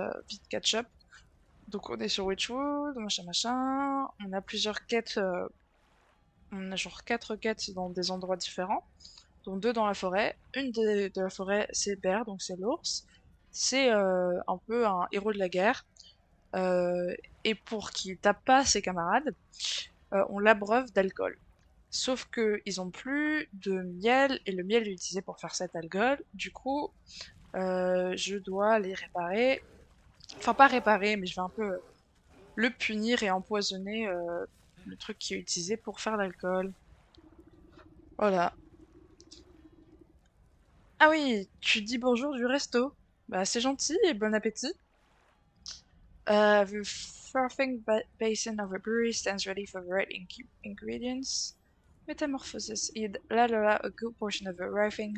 catch up. Donc, on est sur Wytchwood, machin machin. On a plusieurs quêtes. On a genre 4 quêtes dans des endroits différents. Donc 2 dans la forêt. Une de la forêt, c'est Bear, donc c'est l'ours. C'est un peu un héros de la guerre. Euh, et pour qu'il tape pas ses camarades, on l'abreuve d'alcool. Sauf que ils ont plus de miel et le miel est utilisé pour faire cet alcool. Du coup, je dois les réparer. Enfin, pas réparer, mais je vais un peu le punir et empoisonner le truc qui est utilisé pour faire l'alcool. Voilà. Ah oui, tu dis bonjour du resto. Bah, c'est gentil et bon appétit. The frothing basin of a brewery stands ready for the right ingredients. Metamorphosis. You'd ladle a good portion of a writhing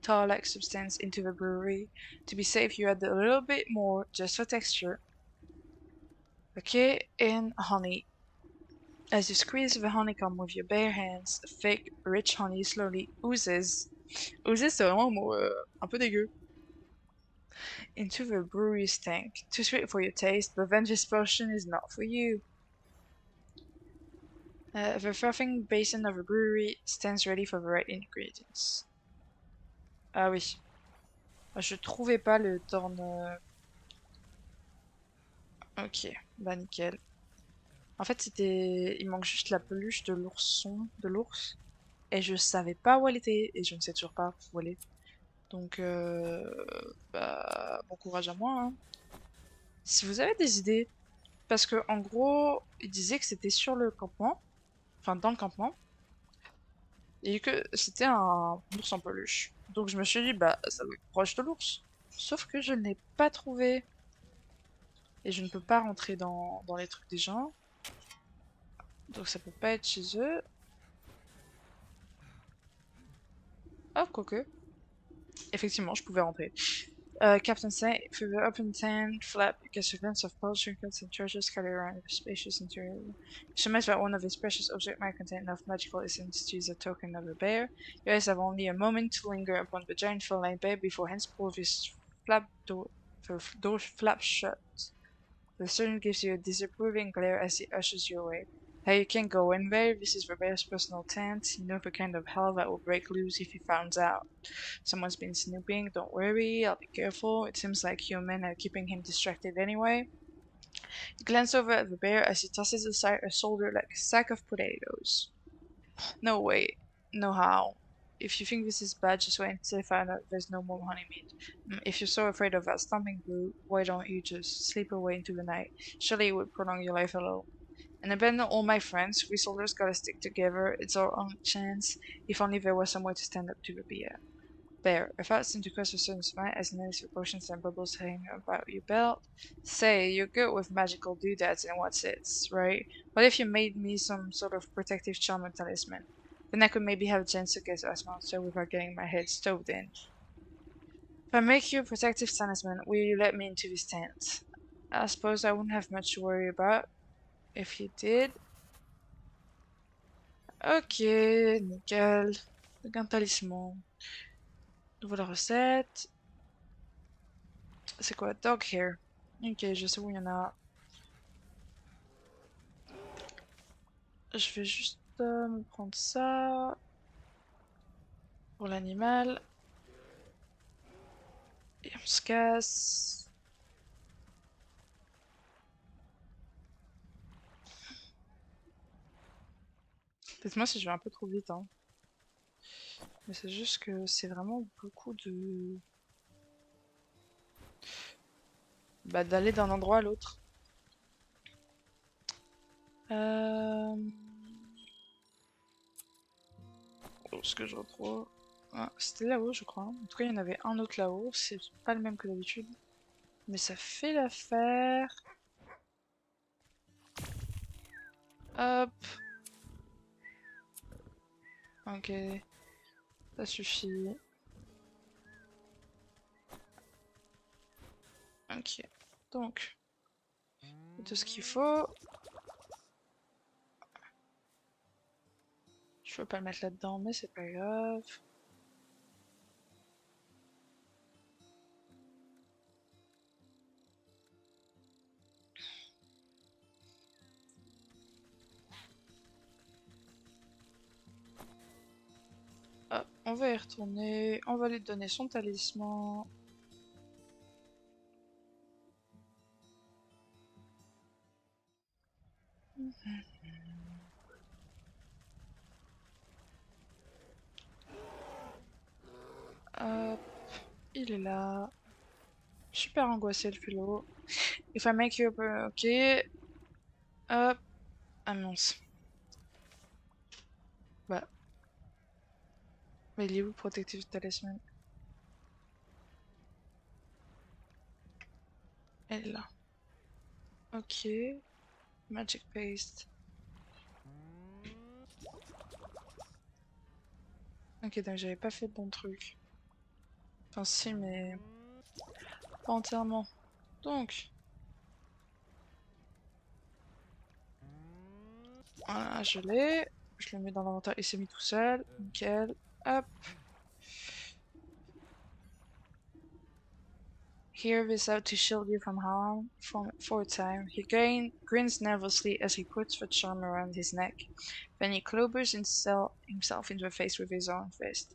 tar-like substance into the brewery. To be safe, you add a little bit more, just for texture. Okay, and honey. As you squeeze the honeycomb with your bare hands, thick, rich honey slowly oozes. Oozes, c'est vraiment un mot un peu dégueu. Into the brewery's tank. Too sweet for your taste, but then this potion is not for you. The frothing basin of a brewery stands ready for the right ingredients. Ah oui. Je trouvais pas le torn. Ok, bah nickel. En fait, c'était. Il manque juste la peluche de l'ourson, de l'ours. Et je savais pas où elle était. Et je ne sais toujours pas où elle est. Donc, bah, bon courage à moi, hein. Si vous avez des idées. Parce que, en gros, il disait que c'était sur le campement. Enfin, dans le campement. Et que c'était un ours en peluche. Donc je me suis dit, bah, ça doit être proche de l'ours. Sauf que je ne l'ai pas trouvé. Et je ne peux pas rentrer dans les trucs des gens. Donc ça peut pas être chez eux. Oh, quoique. Effectivement, je pouvais rentrer. Captain said, through the open tent flap, you catch a glimpse of pearls, trinkets, and treasures scattered around the spacious interior. Surmised that one of his precious objects might contain enough magical essence to use a token of a bear. You guys have only a moment to linger upon the giant feline bear before henceforth his flap door, the door flaps shut. The servant gives you a disapproving glare as he ushers you away. Hey, you can't go in there. This is the bear's personal tent. You know the kind of hell that will break loose if he finds out. Someone's been snooping. Don't worry, I'll be careful. It seems like humans are keeping him distracted anyway. You glance over at the bear as he tosses aside a shoulder like a sack of potatoes. No way. No how. If you think this is bad, just wait until I find out there's no more honey meat. If you're so afraid of that stomping blue, why don't you just sleep away into the night? Surely it would prolong your life alone. And abandon all my friends, we soldiers gotta stick together. It's our only chance. If only there was some way to stand up to the bear. Bear, a fat seemed to cross a certain smile as you noticed the potions and bubbles hanging about your belt. Say, you're good with magical doodads and what's its, right? What if you made me some sort of protective charm or talisman? Then I could maybe have a chance to get us monster without getting my head stoved in. If I make you a protective talisman, will you let me into this tent? I suppose I wouldn't have much to worry about if you did. Ok, nickel. Donc un talisman. Nouvelle recette. C'est quoi? Dog hair. Ok, je sais où il y en a. Je vais juste me prendre ça pour l'animal. Et on se casse. Dites-moi si je vais un peu trop vite, hein. Mais c'est juste que c'est vraiment beaucoup de... Bah, d'aller d'un endroit à l'autre. Où est-ce que je retrouve? Ah, c'était là-haut, je crois. En tout cas, il y en avait un autre là-haut. C'est pas le même que d'habitude. Mais ça fait l'affaire. Hop. Ok. Ça suffit. Ok. Donc, tout ce qu'il faut. Je peux pas le mettre là-dedans, mais c'est pas grave. Hop, on va y retourner. On va lui donner son talisman. Hop, il est là. Super angoissé le philo. If I make you a... Ok. Hop. Ah mince. Bah. Mais il est où le protective talisman? Elle est là. Ok. Magic paste. Ok, donc j'avais pas fait le bon truc. Enfin si, mais... pas entièrement. Donc... Voilà, je l'ai. Je le mets dans l'inventaire. Il s'est mis tout seul. Nickel. Hop. Here is out to shield you from harm for a time. He grins nervously as he puts the charm around his neck. Then he clobbers himself into the face with his own fist.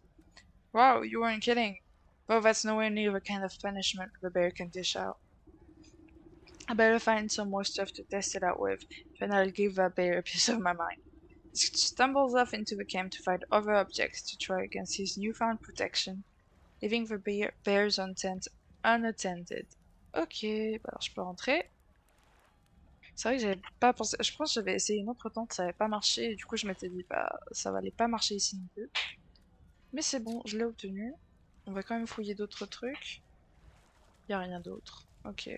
Wow, you weren't kidding. Well, that's nowhere near the kind of punishment the bear can dish out. I better find some more stuff to test it out with, then I'll give that bear a piece of my mind. He stumbles off into the camp to find other objects to try against his newfound protection, leaving the bear's own tent unattended. Ok, bah alors je peux rentrer. C'est vrai que j'avais pas pensé. Je pense que j'avais essayé une autre tente, ça avait pas marché. Et du coup, je m'étais dit, bah, ça allait pas marcher ici non plus. Mais c'est bon, je l'ai obtenu. On va quand même fouiller d'autres trucs. Y a rien d'autre. Ok.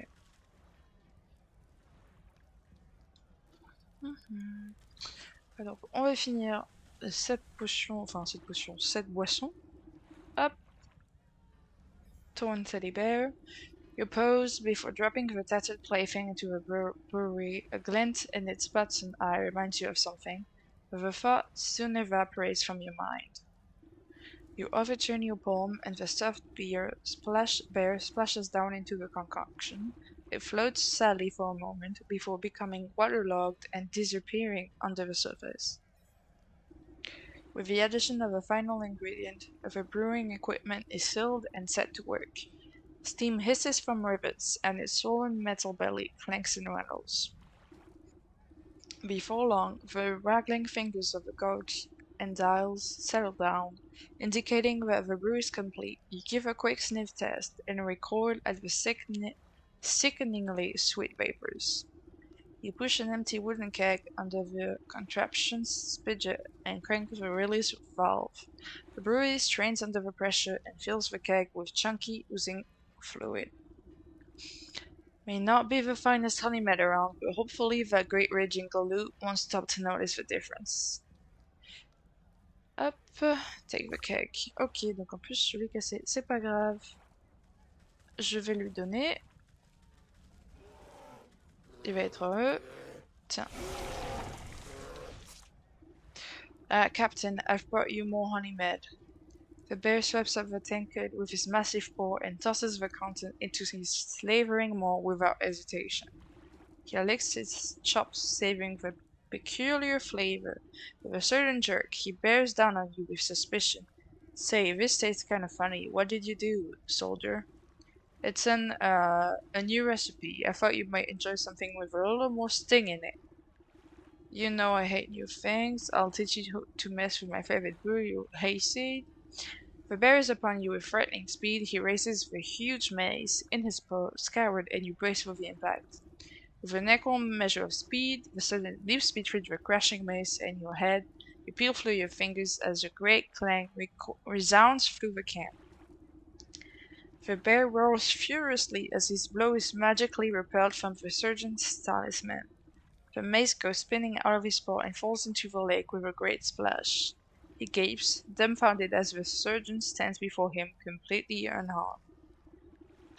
Alors, on va finir cette potion, cette boisson. Hop. Torn teddy bear. You pose before dropping the tattered plaything into the brewery. A glint in its button eye reminds you of something, but the thought soon evaporates from your mind. You overturn your palm, and the stuffed bear splashes down into the concoction. It floats sadly for a moment before becoming waterlogged and disappearing under the surface. With the addition of a final ingredient, the brewing equipment is filled and set to work. Steam hisses from rivets, and its swollen metal belly clanks and rattles. Before long, the waggling fingers of the cogs and dials settle down, indicating that the brew is complete. You give a quick sniff test and record at the sickeningly sweet vapors. You push an empty wooden keg under the contraption's spigot and crank the release valve. The brewery strains under the pressure and fills the keg with chunky, oozing fluid. May not be the finest honey made around, but hopefully that great raging glue won't stop to notice the difference. Hop, take the keg. Ok, donc en plus je l'ai cassé, c'est pas grave. Je vais lui donner. Il va être heureux. Tiens. Captain, I've brought you more honey made. The bear sweeps up the tankard with his massive paw and tosses the content into his slavering maw without hesitation. He licks his chops, saving the peculiar flavor. With a certain jerk, he bears down on you with suspicion. Say, this tastes kind of funny. What did you do, soldier? It's a new recipe. I thought you might enjoy something with a little more sting in it. You know I hate new things. I'll teach you to mess with my favorite brew, you hayseed. The bear is upon you with frightening speed. He raises the huge mace in his paw, skyward, and you brace for the impact. With an equal measure of speed, the sudden leaps between the crashing mace and your head. You peel through your fingers as a great clang resounds through the camp. The bear roars furiously as his blow is magically repelled from the surgeon's talisman. The mace goes spinning out of his paw and falls into the lake with a great splash. He gapes, dumbfounded as the surgeon stands before him, completely unharmed.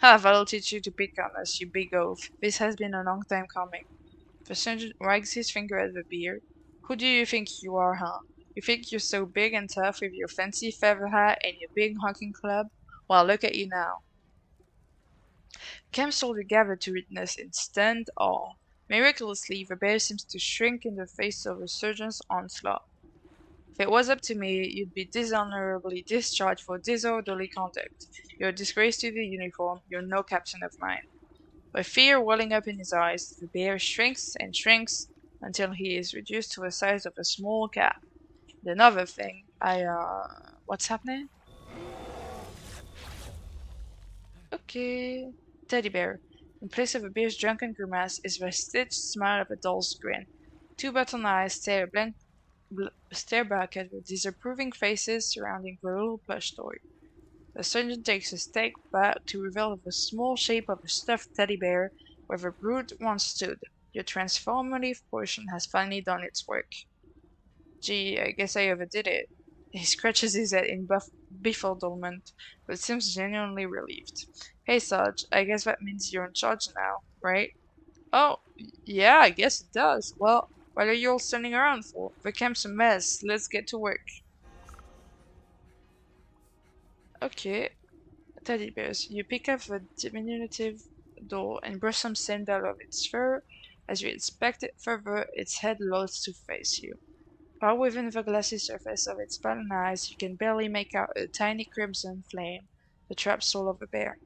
Ha, that'll teach you to pick on us, you big oaf. This has been a long time coming. The surgeon wags his finger at the bear. Who do you think you are, huh? You think you're so big and tough with your fancy feather hat and your big honking club? Well, look at you now. Camp soldiers gather to witness in stunned awe. Miraculously, the bear seems to shrink in the face of the surgeon's onslaught. If it was up to me, you'd be dishonorably discharged for disorderly conduct. You're a disgrace to the uniform. You're no captain of mine. With fear welling up in his eyes, the bear shrinks and shrinks until he is reduced to the size of a small cat. And another thing, what's happening? Okay. Teddy bear. In place of a bear's drunken grimace is the stitched smile of a doll's grin. Two button eyes stare back at the disapproving faces surrounding the little plush toy. The surgeon takes a step back to reveal the small shape of a stuffed teddy bear where the brute once stood. Your transformative potion has finally done its work. Gee, I guess I overdid it. He scratches his head in befuddlement, but seems genuinely relieved. Hey, Sarge, I guess that means you're in charge now, right? Oh, yeah, I guess it does. Well, what are you all standing around for? The camp's a mess. Let's get to work. Okay. Teddy bears. You pick up the diminutive door and brush some sand out of its fur. As you inspect it further, its head lolls to face you. Far within the glassy surface of its button eyes, you can barely make out a tiny crimson flame, the trapped soul of a bear.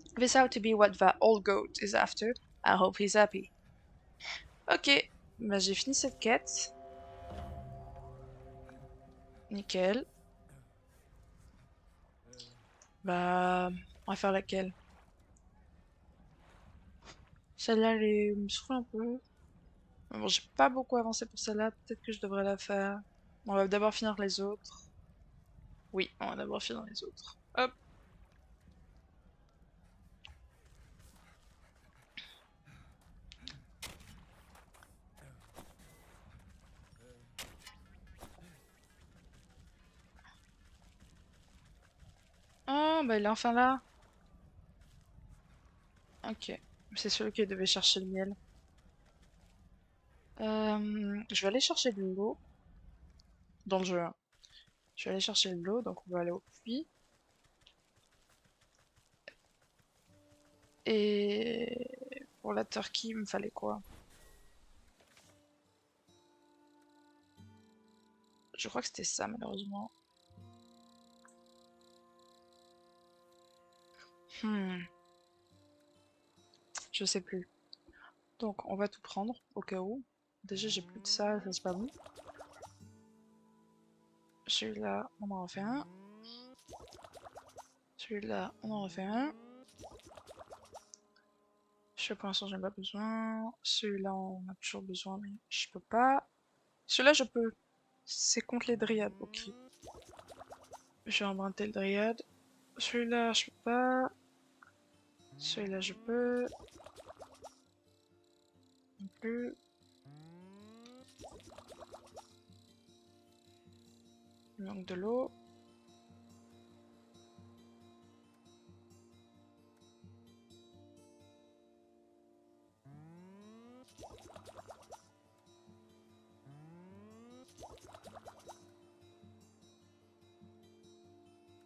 If this ought to be what that old goat is after, I hope he's happy. Ok, bah j'ai fini cette quête. Nickel. Bah, on va faire laquelle? Celle-là, elle me souffle un peu. Bon, j'ai pas beaucoup avancé pour celle-là, peut-être que je devrais la faire. On va d'abord finir les autres. Oui, on va d'abord finir les autres. Hop. Ah, bah il est enfin là. Ok. C'est celui qui devait chercher le miel. Je vais aller chercher de l'eau dans le jeu, hein. Je vais aller chercher de l'eau, donc on va aller au puits. Et pour la turkey, il me fallait quoi? Je crois que c'était ça, malheureusement. Je sais plus. Donc, on va tout prendre, au cas où. Déjà, j'ai plus de ça c'est pas bon. Celui-là, on en refait un. Celui-là, on en refait un. Celui-là pour l'instant j'en ai pas besoin. Celui-là on a toujours besoin mais je peux pas. Celui-là je peux. C'est contre les dryades, ok. Je vais emprunter le dryade. Celui-là je peux pas. Celui-là je peux. Non plus. Il manque de l'eau.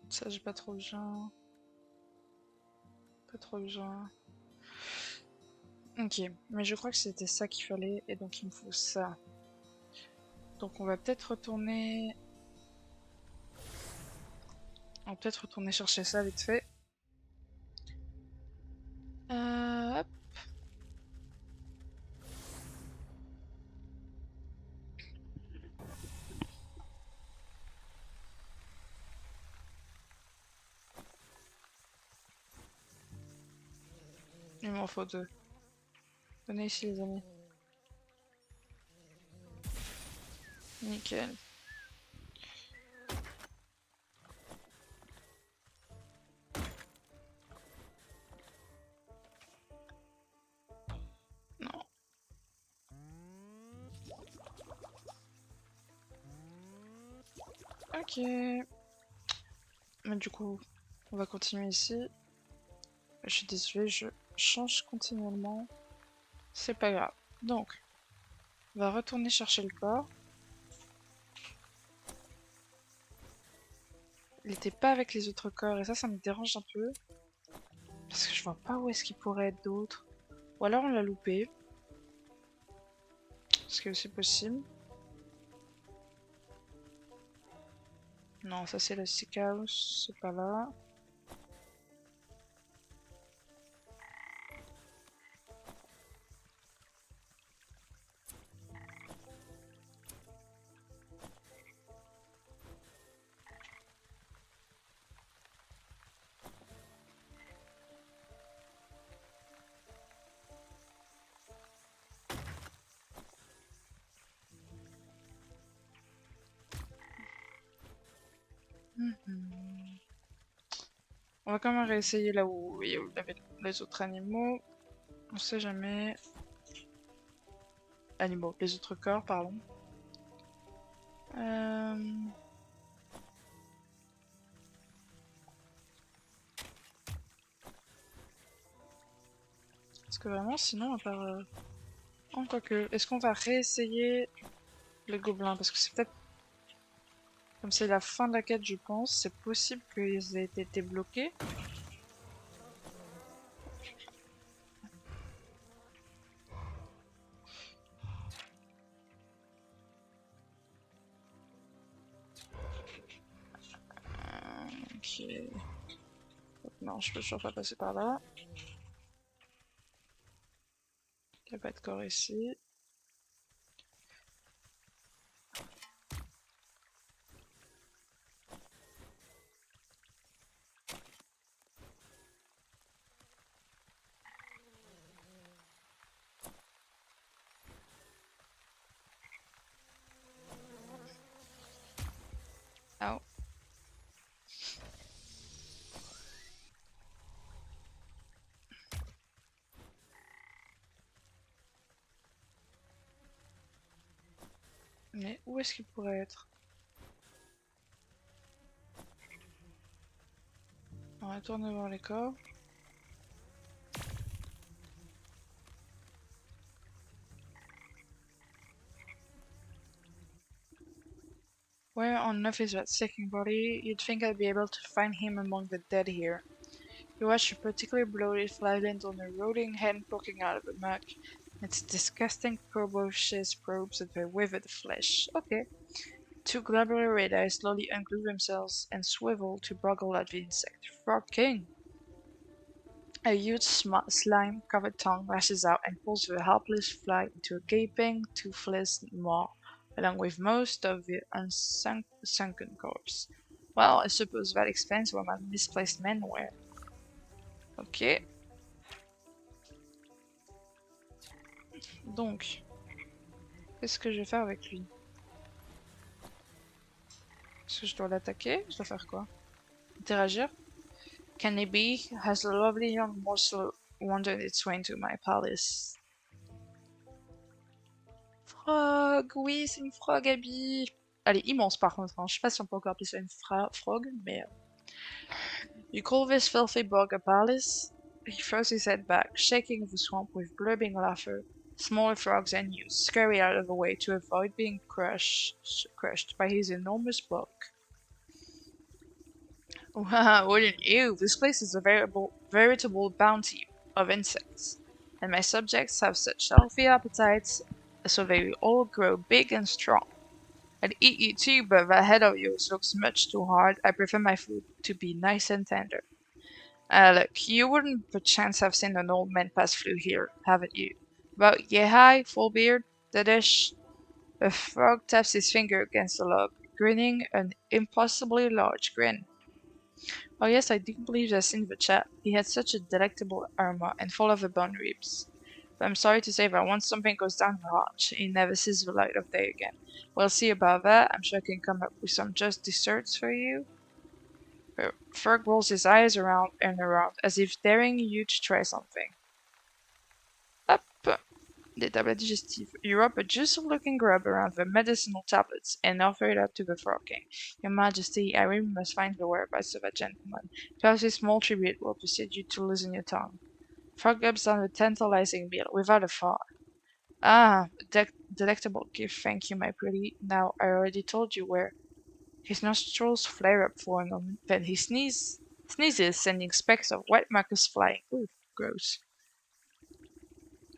Ça j'ai pas trop besoin. Pas trop besoin. Ok, mais je crois que c'était ça qu'il fallait et donc il me faut ça. Donc on va peut-être retourner... On va peut-être retourner chercher ça vite fait. Hop. Il m'en faut deux. Venez ici les amis. Nickel. Non. Ok. Mais du coup, on va continuer ici. Je suis désolée, je change continuellement. C'est pas grave. Donc, on va retourner chercher le corps. Il était pas avec les autres corps et ça me dérange un peu. Parce que je vois pas où est-ce qu'il pourrait être d'autres. Ou alors on l'a loupé. Est-ce que c'est possible? Non, ça c'est la stick house, c'est pas là. On va quand même réessayer là où il y avait les autres animaux. On sait jamais. Animaux, les autres corps, pardon. Est-ce que vraiment, sinon, à part... Oh, quoique, est-ce qu'on va réessayer le gobelin? Parce que c'est peut-être... Comme c'est la fin de la quête, je pense, c'est possible qu'ils aient été bloqués. Ok. Non, je peux toujours pas passer par là. Il n'y a pas de corps ici. Ah. Mais où est-ce qu'il pourrait être? On retourne voir les corps. Where on earth is that second body? You'd think I'd be able to find him among the dead here. You watch a particularly bloated flatland on a rotting hand poking out of the muck. Its disgusting proboscis probes at the withered flesh. Okay. Two globular red eyes slowly unglue themselves and swivel to boggle at the insect. Frog King! A huge slime-covered tongue lashes out and pulls the helpless fly into a gaping, toothless maw, along with most of the sunken corpse. Well, I suppose that explains where my misplaced men were. Ok. Donc, qu'est-ce que je vais faire avec lui? Est-ce que je dois l'attaquer? Je dois faire quoi? Interagir? Can it be? Has a lovely young morsel wandered its way into my palace? Frog! Oui, c'est une frog, Abby! Elle est immense par contre, hein. Je sais pas si on peut encore appeler ça une frog, mais... You call this filthy bug a palace? He throws his head back, shaking the swamp with blubbing laughter. Smaller frogs and you scurry out of the way to avoid being crushed by his enormous bulk. Wow, wouldn't you? This place is a veritable bounty of insects, and my subjects have such healthy appetites, so they will all grow big and strong. I'd eat you too, but that head of yours looks much too hard. I prefer my food to be nice and tender. Look, you wouldn't perchance have seen an old man pass through here, haven't you? About yea high, full beard, the dish. The frog taps his finger against the log, grinning an impossibly large grin. Oh yes, I do believe I've seen the chap. He had such a delectable aroma and full of the bone ribs. But I'm sorry to say that once something goes down the hatch, he never sees the light of day again. We'll see about that. I'm sure I can come up with some just desserts for you. Ferg rolls his eyes around and around, as if daring you to try something. Up! Des tablettes digestives. You wrap a juicy-looking grub around the medicinal tablets and offer it up to the Frog King. Your Majesty, I really must find the whereabouts of a gentleman. Perhaps this small tribute will persuade you to loosen your tongue. Frog gulps down the tantalizing meal without a thought. Ah, a delectable gift, thank you, my pretty. Now, I already told you where. His nostrils flare up for a moment, then he sneezes, sending specks of white mucus flying. Ooh, gross.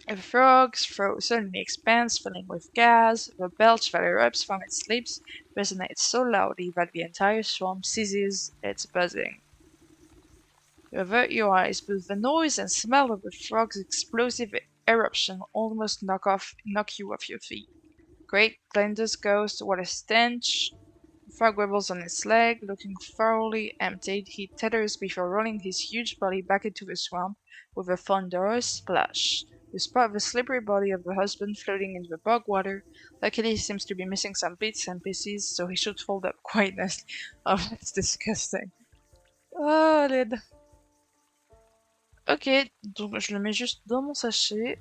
The frog's throat suddenly expands, filling with gas. The belch that erupts from its lips resonates so loudly that the entire swamp ceases its buzzing. You avert your eyes, but the noise and smell of the frog's explosive eruption almost knock you off your feet. Great Glinda's ghost, what a stench! The frog wibbles on its leg, looking thoroughly emptied. He tethers before rolling his huge body back into the swamp with a thunderous splash. You spot the slippery body of the husband floating in the bog water. Luckily, he seems to be missing some bits and pieces, so he should fold up quite nicely. Oh, that's disgusting. Oh, Lyd. Ok, donc je le mets juste dans mon sachet.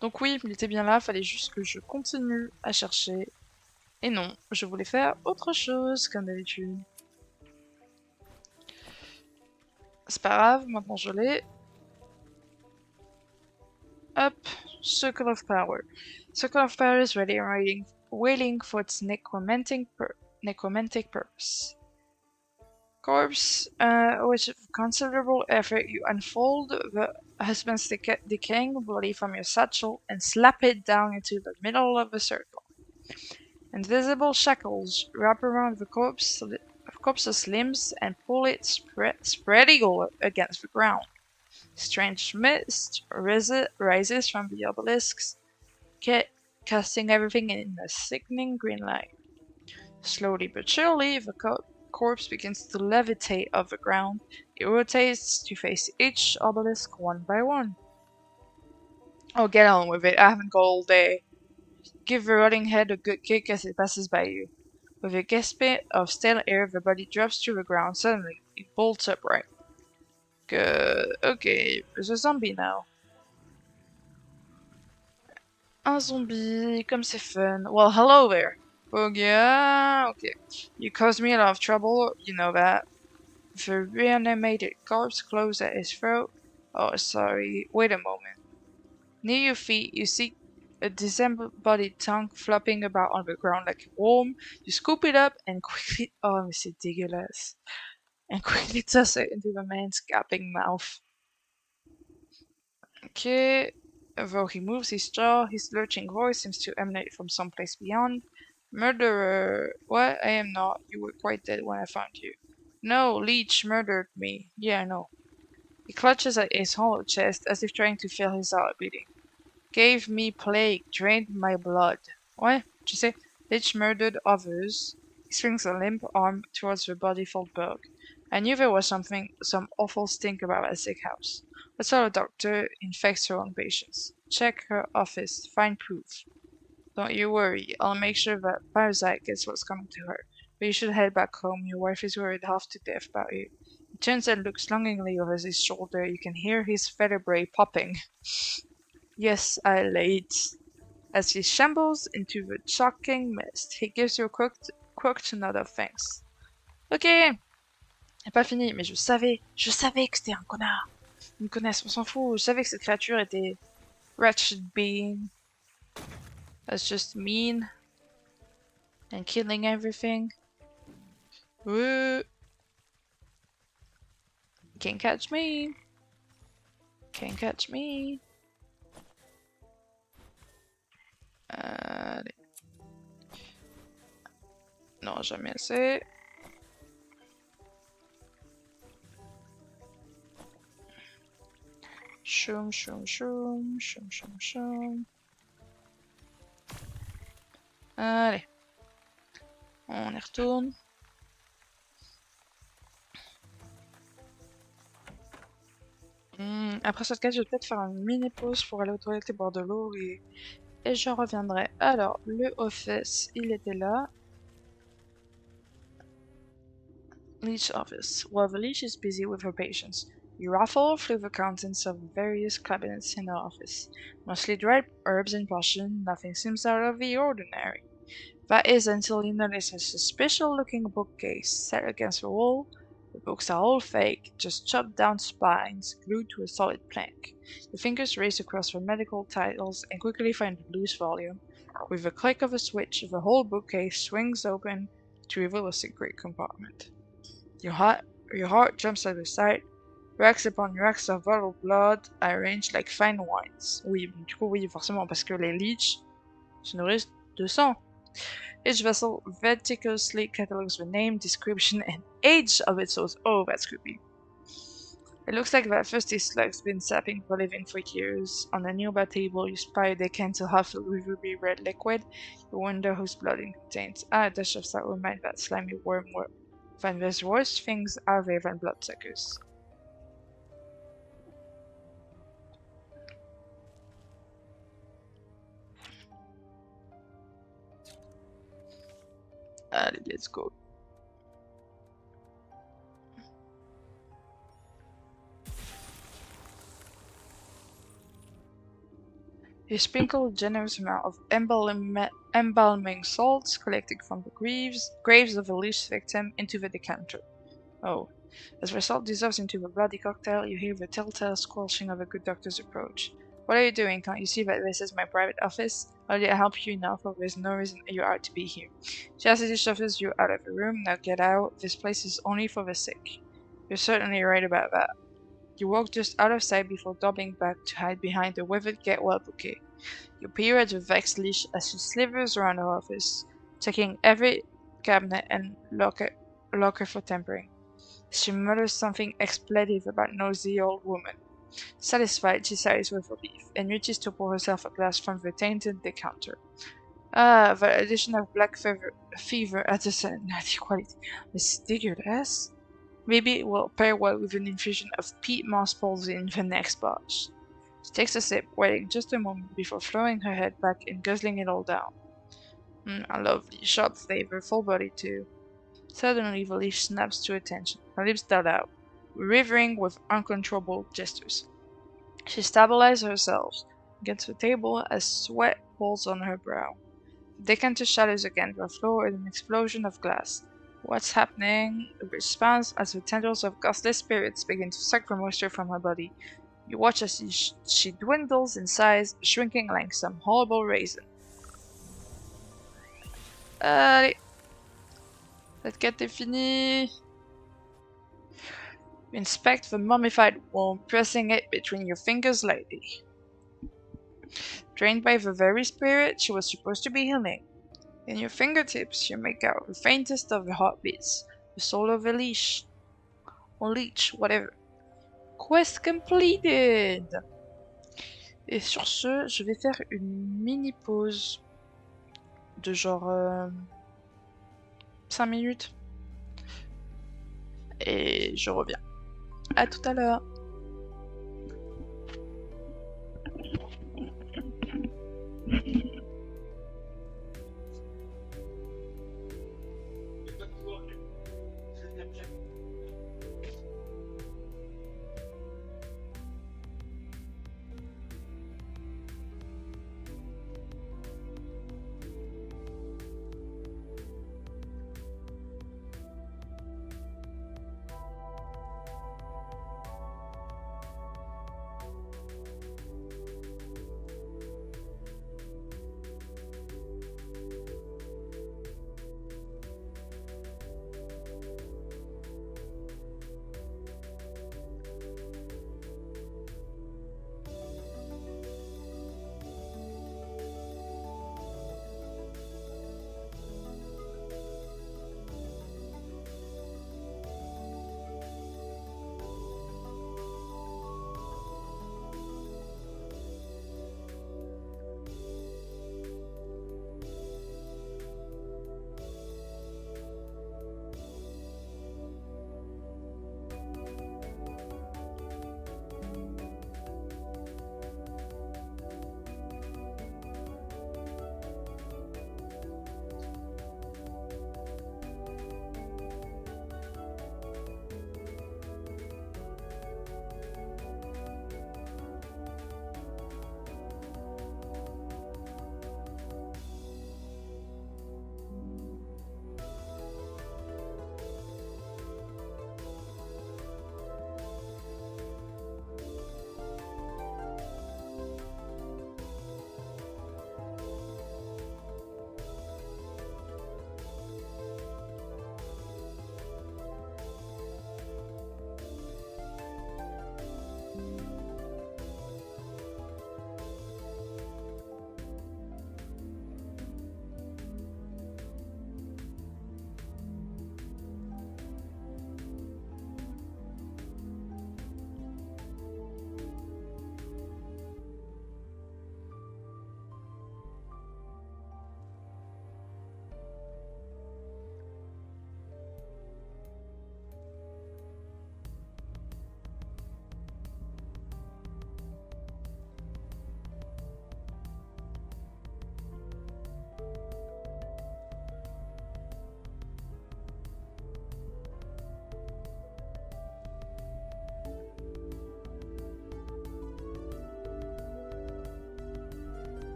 Donc oui, il était bien là, fallait juste que je continue à chercher. Et non, je voulais faire autre chose, comme d'habitude. C'est pas grave, maintenant je l'ai. Hop, Circle of Power. Circle of Power is ready and waiting for its necromantic purpose. Corpse, with considerable effort you unfold the husband's decaying body from your satchel and slap it down into the middle of the circle. Invisible shackles wrap around the corpse's limbs and pull it spread eagle against the ground. Strange mist rises from the obelisks, casting everything in a sickening green light. Slowly but surely, the corpse begins to levitate off the ground. It rotates to face each obelisk one by one. Oh, get on with it, I haven't got all day. Give the rotting head a good kick as it passes by you. With a gasp of stale air, the body drops to the ground. Suddenly, it bolts upright. Good. Okay, there's a zombie now. Un zombie, comme c'est fun. Well, hello there. Oh yeah, okay. You caused me a lot of trouble, you know that. The reanimated corpse closed at his throat. Oh, sorry. Wait a moment. Near your feet, you see a disembodied tongue flopping about on the ground like a worm. You scoop it up and quickly... Oh, mais c'est dégueulasse. And quickly toss it into the man's gaping mouth. Okay. Though he moves his jaw, his lurching voice seems to emanate from someplace beyond. Murderer! What? I am not. You were quite dead when I found you. No, Leech murdered me. Yeah, I know. He clutches at his hollow chest as if trying to feel his heart beating. Gave me plague, drained my blood. What? Did you say? Leech murdered others. He swings a limp arm towards the body-filled bug. I knew there was some awful stink about a sick house. Let's tell a doctor infects her own patients. Check her office, find proof. Don't you worry, I'll make sure that Parasite gets what's coming to her. But you should head back home, your wife is worried half to death about you. He turns and looks longingly over his shoulder, you can hear his vertebrae popping. Yes, I laid. As he shambles into the choking mist, he gives you a crooked nod of thanks. Ok, c'est pas fini, mais je savais que c'était un connard. Ils me connaissent, on s'en fout, je savais que cette créature était wretched being. That's just mean. And killing everything. Woo! Can't catch me. Can't catch me. Allez. Non, jamais assez. Choum, choum, choum, choum, choum, choum. Allez. On y retourne. Après cette quête, je vais peut-être faire une mini pause pour aller aux toilettes et boire de l'eau et je reviendrai. Alors, le office, il était là. Leech office. While the leech is busy with her patients, you raffle through the contents of various cabinets in her office. Mostly dried herbs and potions, nothing seems out of the ordinary. That is until you notice a suspicious-looking bookcase set against the wall. The books are all fake, just chopped-down spines glued to a solid plank. Your fingers race across the medical titles and quickly find a loose volume. With a click of a switch, the whole bookcase swings open to reveal a secret compartment. Your heart jumps at the sight. Racks upon racks of bottled blood arranged like fine wines. Oui, du coup, oui, forcément, parce que les leeches se nourrissent de sang. Each vessel meticulously catalogues the name, description, and age of its source. Oh, that's creepy. It looks like that thirsty slug's been sapping the living for years. On a nearby table, you spy a decanter half filled with ruby red liquid. You wonder whose blood it contains. Ah, a dash of sour remind that slimy wormwood. Find there's worse things out there than bloodsuckers. Allez, let's go. He sprinkled a generous amount of embalming salts collected from the graves of a leech victim into the decanter. Oh. As the salt dissolves into the bloody cocktail, you hear the telltale squelching of a good doctor's approach. What are you doing? Can't you see that this is my private office? I'll help you now, for there's no reason you are to be here. Chastity shoves you out of the room. Now get out. This place is only for the sick. You're certainly right about that. You walk just out of sight before doubling back to hide behind the withered get-well bouquet. You peer at the vexed leash as she slithers around the office, checking every cabinet and locker for tampering. She mutters something expletive about nosy old woman. Satisfied, she sighs with relief, and reaches to pour herself a glass from the tainted decanter. Ah, the addition of black fever adds a certain quality. It's dégueulasse. Maybe it will pair well with an infusion of peat moss palsy in the next batch. She takes a sip, waiting just a moment before throwing her head back and guzzling it all down. A lovely, sharp flavor, full body too. Suddenly the leaf snaps to attention. Her lips dart out, wavering with uncontrollable gestures. She stabilizes herself against the table as sweat pools on her brow. The decanter shatters against the floor in an explosion of glass. What's happening? A response as the tendrils of ghostly spirits begin to suck the moisture from her body. You watch as she dwindles in size, shrinking like some horrible raisin. Allez, cette quête est finie. Inspect the mummified wound, pressing it between your fingers lightly. Trained by the very spirit she was supposed to be healing. In your fingertips, you make out the faintest of the heartbeats, the soul of a leech. Or leech, whatever. Quest completed! Et sur ce, je vais faire une mini pause de genre 5 minutes. et je reviens. À tout à l'heure.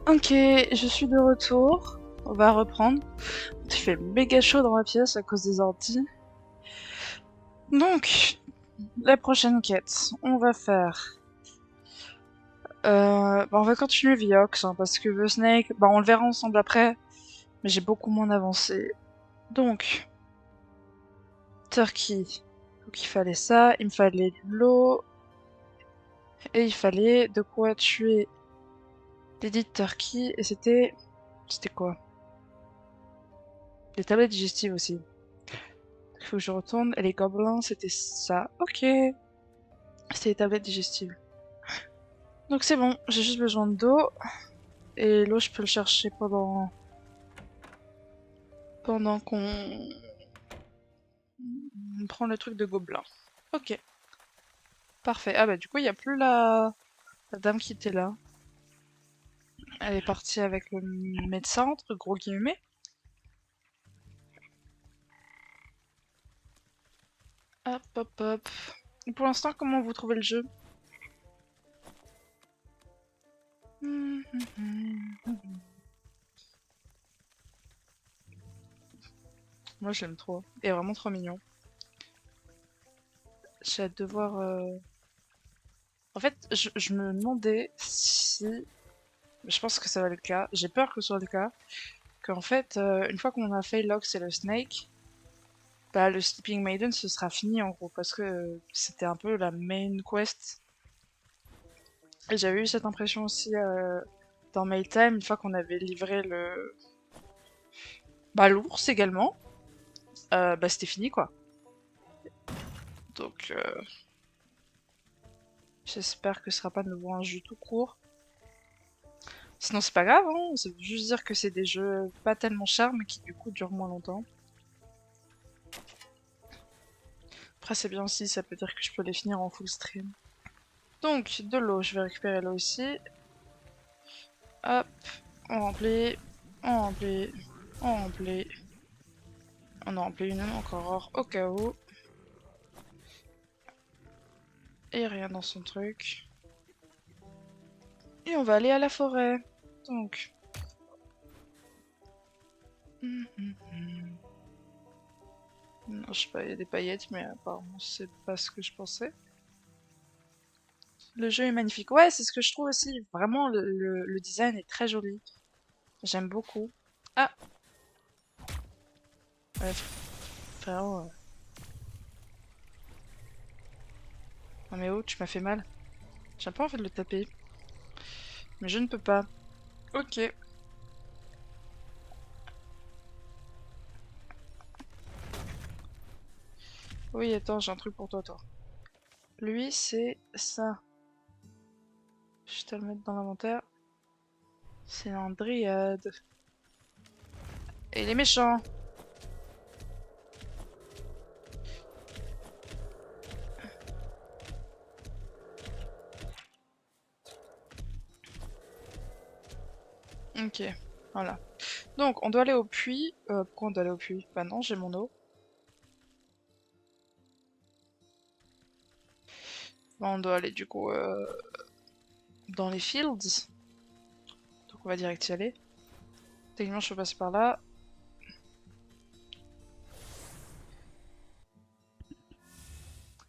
Ok, je suis de retour. On va reprendre. Il fait méga chaud dans la pièce à cause des ordi. Donc, la prochaine quête, on va faire... on va continuer Viox, hein, parce que The Snake, on le verra ensemble après, mais j'ai beaucoup moins avancé. Donc, Turkey. Donc il fallait ça, il me fallait de l'eau, et il fallait de quoi tuer Lady Turkey, et c'était... C'était quoi? Des tablettes digestives aussi. Il faut que je retourne, et les gobelins, c'était ça. Ok. C'était les tablettes digestives. Donc c'est bon, j'ai juste besoin d'eau. Et l'eau, je peux le chercher pendant qu'on prend le truc de gobelin. Ok. Parfait. Ah bah du coup, il n'y a plus la dame qui était là. Elle est partie avec le médecin, entre gros guillemets. Hop, hop, hop. Et pour l'instant, comment vous trouvez le jeu? Moi, j'aime trop. Il est vraiment trop mignon. J'ai hâte de voir... En fait, je me demandais si je pense que ça va être le cas. J'ai peur que ce soit le cas. Qu'en fait, une fois qu'on a fait l'Ox et le Snake, bah le Sleeping Maiden ce sera fini en gros. Parce que c'était un peu la main quest. Et j'avais eu cette impression aussi dans Maytime, une fois qu'on avait livré le... Bah l'ours également. Bah c'était fini quoi. Donc j'espère que ce sera pas de nouveau un jeu tout court. Sinon c'est pas grave, hein, ça veut juste dire que c'est des jeux pas tellement chers mais qui du coup durent moins longtemps. Après c'est bien aussi, ça peut dire que je peux les finir en full stream. Donc de l'eau, je vais récupérer l'eau aussi. Hop, on remplit, on remplit, on remplit. On en remplit une encore au cas où. Et rien dans son truc. Et on va aller à la forêt. Donc. Non, je sais pas, il y a des paillettes, mais apparemment c'est pas ce que je pensais. Le jeu est magnifique. Ouais, c'est ce que je trouve aussi. Vraiment, le design est très joli. J'aime beaucoup. Ah! Ouais, frérot. Non mais oh, tu m'as fait mal. J'ai pas envie de le taper. Mais je ne peux pas. Ok. Oui, attends, j'ai un truc pour toi, toi. Lui, c'est ça. Je vais te le mettre dans l'inventaire. C'est un dryade. Et il est méchant. Ok, voilà. Donc, on doit aller au puits. Pourquoi on doit aller au puits? Bah non, j'ai mon eau. Bah, on doit aller du coup dans les fields. Donc on va direct y aller. Techniquement, je peux passer par là.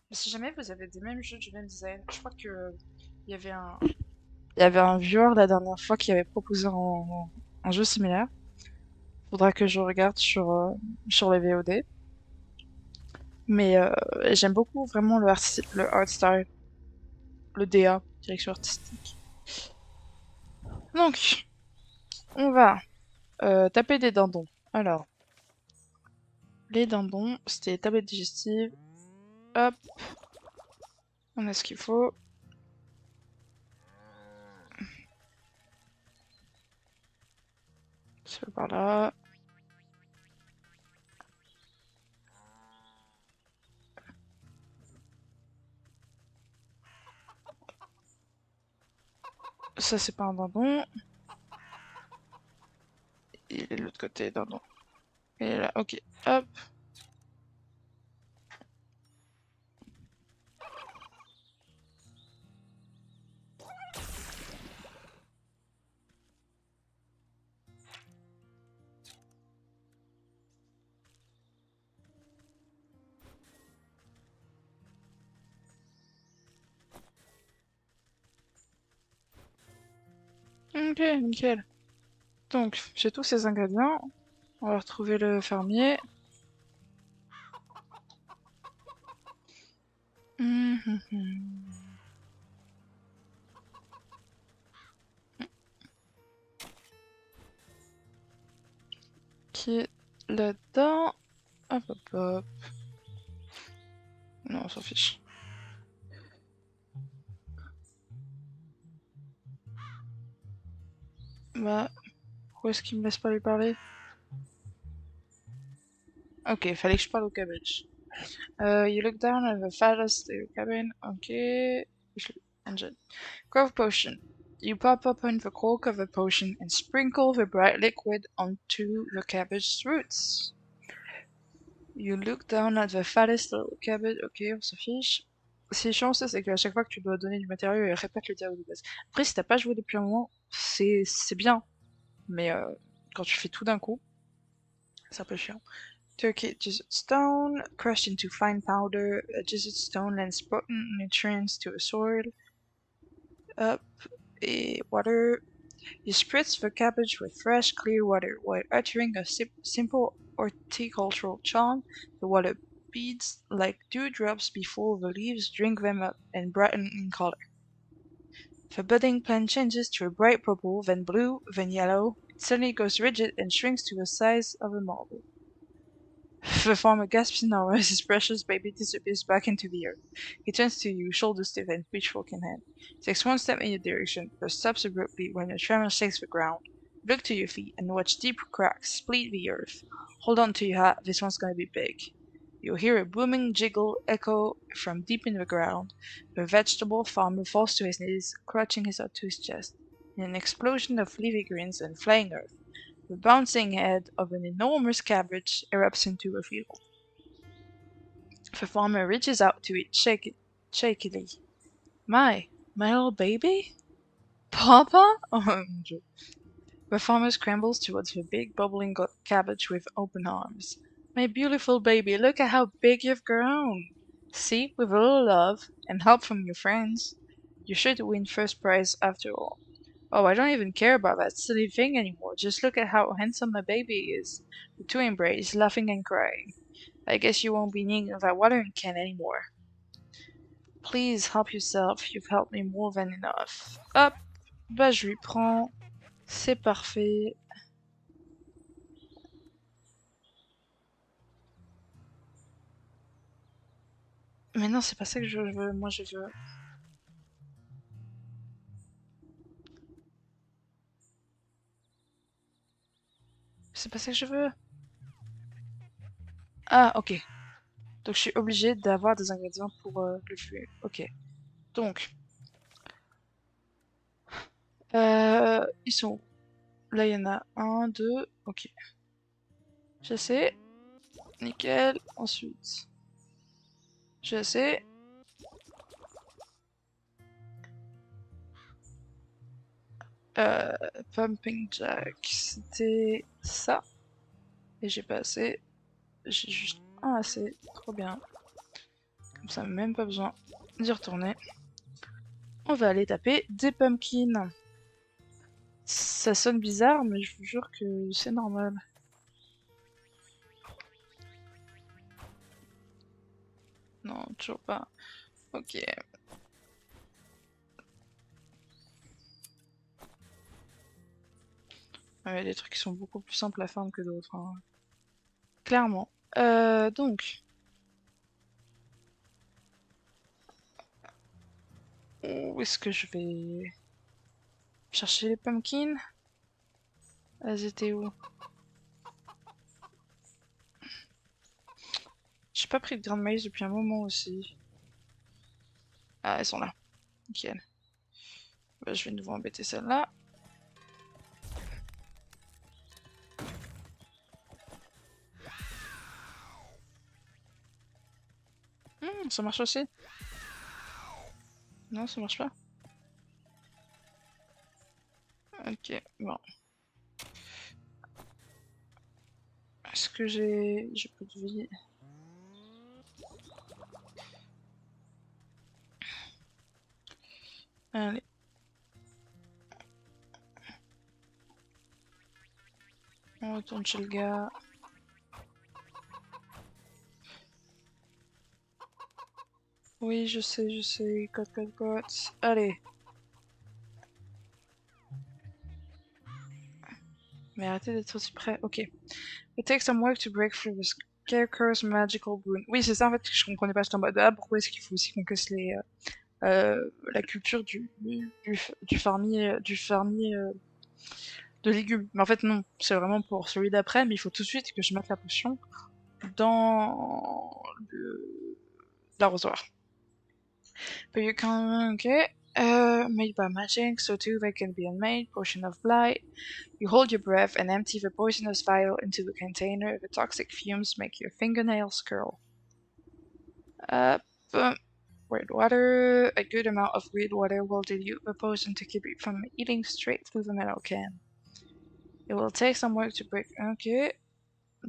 Mais si jamais vous avez des mêmes jeux du même design, je crois que il y avait un, il y avait un viewer la dernière fois qui avait proposé un jeu similaire. Faudra que je regarde sur les VOD. Mais j'aime beaucoup vraiment le art style, le DA, direction artistique. Donc, on va taper des dindons. Alors, les dindons, c'était tablette digestive. Hop, on a ce qu'il faut. C'est par là. Ça, c'est pas un dindon. Il est de l'autre côté, dindon. Il est là, ok. Hop. Ok, nickel. Donc, j'ai tous ces ingrédients. On va retrouver le fermier. Qui est là-dedans. Hop, hop, hop. Non, on s'en fiche. Bah, pourquoi est-ce qu'il me laisse pas lui parler? Ok, fallait que je parle au cabbage. You look down at the fattest little cabin. Ok. Engine. Growth potion. You pop open the cork of the potion and sprinkle the bright liquid onto the cabbage roots. You look down at the fattest little cabbage. Ok, on se fiche. Ce qui est chiant, c'est qu'à chaque fois que tu dois donner du matériau, il répète le dialogue de base. Après, si t'as pas joué depuis un moment, c'est bien. Mais quand tu fais tout d'un coup, c'est un peu chiant. Turkey Desert Stone, crushed into fine powder. Desert Stone lends potent nutrients to a soil. Up et water. You spritz the cabbage with fresh, clear water while uttering a simple horticultural chant. The water beads like dewdrops before the leaves drink them up and brighten in color. The budding plant changes to a bright purple, then blue, then yellow. It suddenly goes rigid and shrinks to the size of a marble. The farmer gasps in horror as his precious baby disappears back into the earth. He turns to you, shoulders stiff and pitchfork in hand. Takes one step in your direction, but stops abruptly when a tremor shakes the ground. Look to your feet and watch deep cracks split the earth. Hold on to your hat, this one's gonna be big. You'll hear a booming jiggle echo from deep in the ground. The vegetable farmer falls to his knees, clutching his head to his chest. In an explosion of leafy greens and flying earth, the bouncing head of an enormous cabbage erupts into a field. The farmer reaches out to it shakily. My little baby? Papa? Oh, the farmer scrambles towards the big bubbling cabbage with open arms. My beautiful baby, look at how big you've grown. See, with a little love and help from your friends, you're sure to win first prize after all. Oh, I don't even care about that silly thing anymore. Just look at how handsome my baby is. The two embrace, laughing and crying. I guess you won't be needing that watering can anymore. Please help yourself. You've helped me more than enough. Hop, bah je lui prends. C'est parfait. Mais non, c'est pas ça que je veux. Moi, je veux... C'est pas ça que je veux. Ah, ok. Donc, je suis obligée d'avoir des ingrédients pour le fluide. Ok. Donc... ils sont où? Là, il y en a un, deux... Ok. Je sais. Nickel. Ensuite... Je sais. Pumping Jack, c'était ça. Et j'ai pas assez. J'ai juste un assez. Trop bien. Comme ça, même pas besoin d'y retourner. On va aller taper des pumpkins. Ça sonne bizarre, mais je vous jure que c'est normal. Non, toujours pas. Ok. Il y a des trucs qui sont beaucoup plus simples à faire que d'autres. Hein. Clairement. Donc. Où est-ce que je vais chercher les pumpkins? Elles étaient où? J'ai pas pris de grain de maïs depuis un moment aussi. Ah, elles sont là. Nickel. Bah, je vais de nouveau embêter celle-là. Ça marche aussi? Non, ça marche pas? Ok, bon. Est-ce que j'ai peu de vie? Allez. On retourne chez le gars. Oui, je sais. Cote. Allez. Mais arrêtez d'être aussi près. Ok. It takes some work to break through the Scarecrow's magical boon. Oui, c'est ça en fait que je comprenais pas. J'étais en mode, ah, pourquoi est-ce qu'il faut aussi qu'on casse la culture du fermier, de légumes. Mais en fait, non. C'est vraiment pour celui d'après, mais il faut tout de suite que je mette la potion dans l'arrosoir. But you can, okay. Made by magic, so too they can be unmade. Potion of blight. You hold your breath and empty the poisonous vial into the container. The toxic fumes make your fingernails curl. Weird water. A good amount of weird water will dilute the poison to keep it from eating straight through the metal can. It will take some work to break. Okay.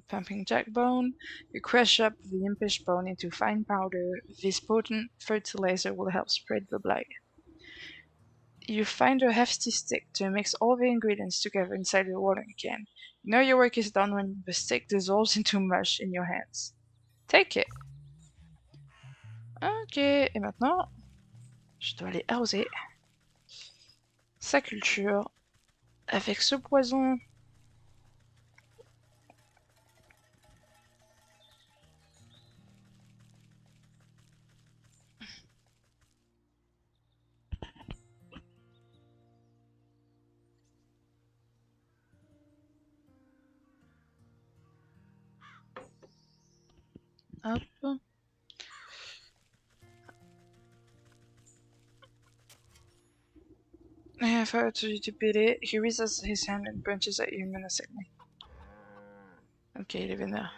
Pumping jack bone. You crush up the impish bone into fine powder. This potent fertilizer will help spread the blight. You find a hefty stick to mix all the ingredients together inside the watering can. You know your work is done when the stick dissolves into mush in your hands. Take it. Ok, et maintenant, je dois aller arroser sa culture avec ce poison. Hop. If I were to beat it, he raises his hand and punches at you menacingly. Ok, il est vénère.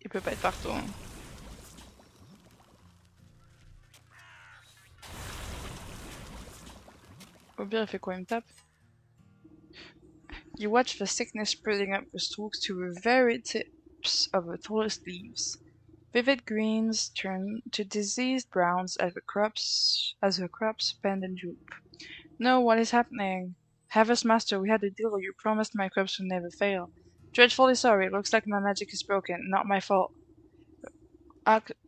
Il peut pas être partout. Hein. Au pire, il fait quoi? Il me tape? You watch the sickness spreading up the stalks to the very tips of the tallest leaves. Vivid greens turn to diseased browns as the crops bend and droop. No, what is happening? Harvest Master, we had a deal. You promised my crops would never fail. Dreadfully sorry. Looks like my magic is broken. Not my fault.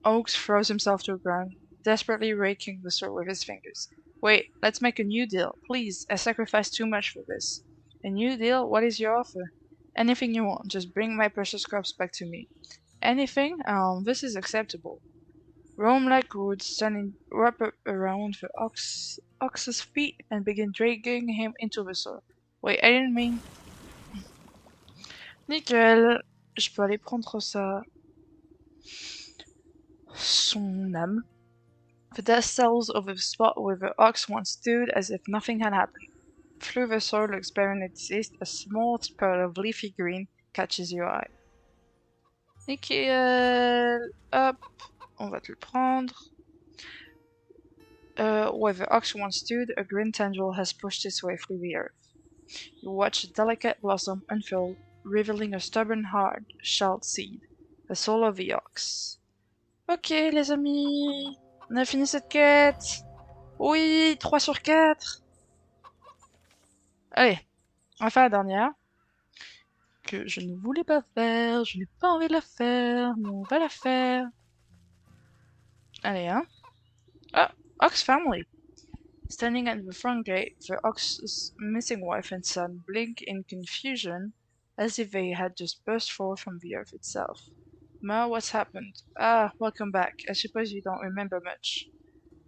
Oaks throws himself to the ground, desperately raking the soil with his fingers. Wait, let's make a new deal. Please, I sacrificed too much for this. A new deal? What is your offer? Anything you want. Just bring my precious crops back to me. Anything? This is acceptable. Roam like roots, standing wrap around the ox's feet and begin dragging him into the soil. Wait, I didn't mean... Nickel. Je peux aller prendre ça. Son âme. The dust settles over the spot where the ox once stood as if nothing had happened. Through the soil looks barren and diseased, a small spot of leafy green catches your eye. Nickel. Hop, on va te le prendre. Where the ox once stood, a green tendril has pushed its way through the earth. You watch a delicate blossom unfurl, revealing a stubborn, hard-shelled seed, the soul of the ox. Ok, les amis, on a fini cette quête. Oui, 3 sur 4. Allez, on va faire la dernière. Que je ne voulais pas faire, je n'ai pas envie de la faire, mais on va la faire. Allez, hein. Ah, Ox family. Standing at the front gate, the ox's missing wife and son blink in confusion as if they had just burst forth from the earth itself. Ma, what's happened? Ah, welcome back. I suppose you don't remember much.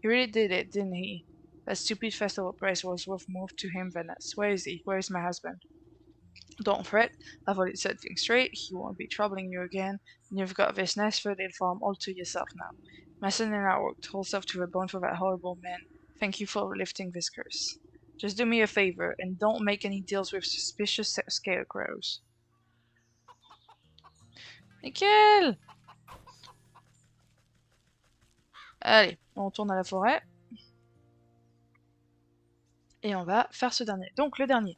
He really did it, didn't he? That stupid festival prize was worth more to him than us. Where is he? Where is my husband? Don't fret, I've already set things straight. He won't be troubling you again, and you've got this nice fertile farm all to yourself now. My son and I worked ourselves to the bone for that horrible man. Thank you for lifting this curse. Just do me a favor, and don't make any deals with suspicious scarecrows. Nickel! Allez, on retourne à la forêt. Et on va faire ce dernier. Donc le dernier,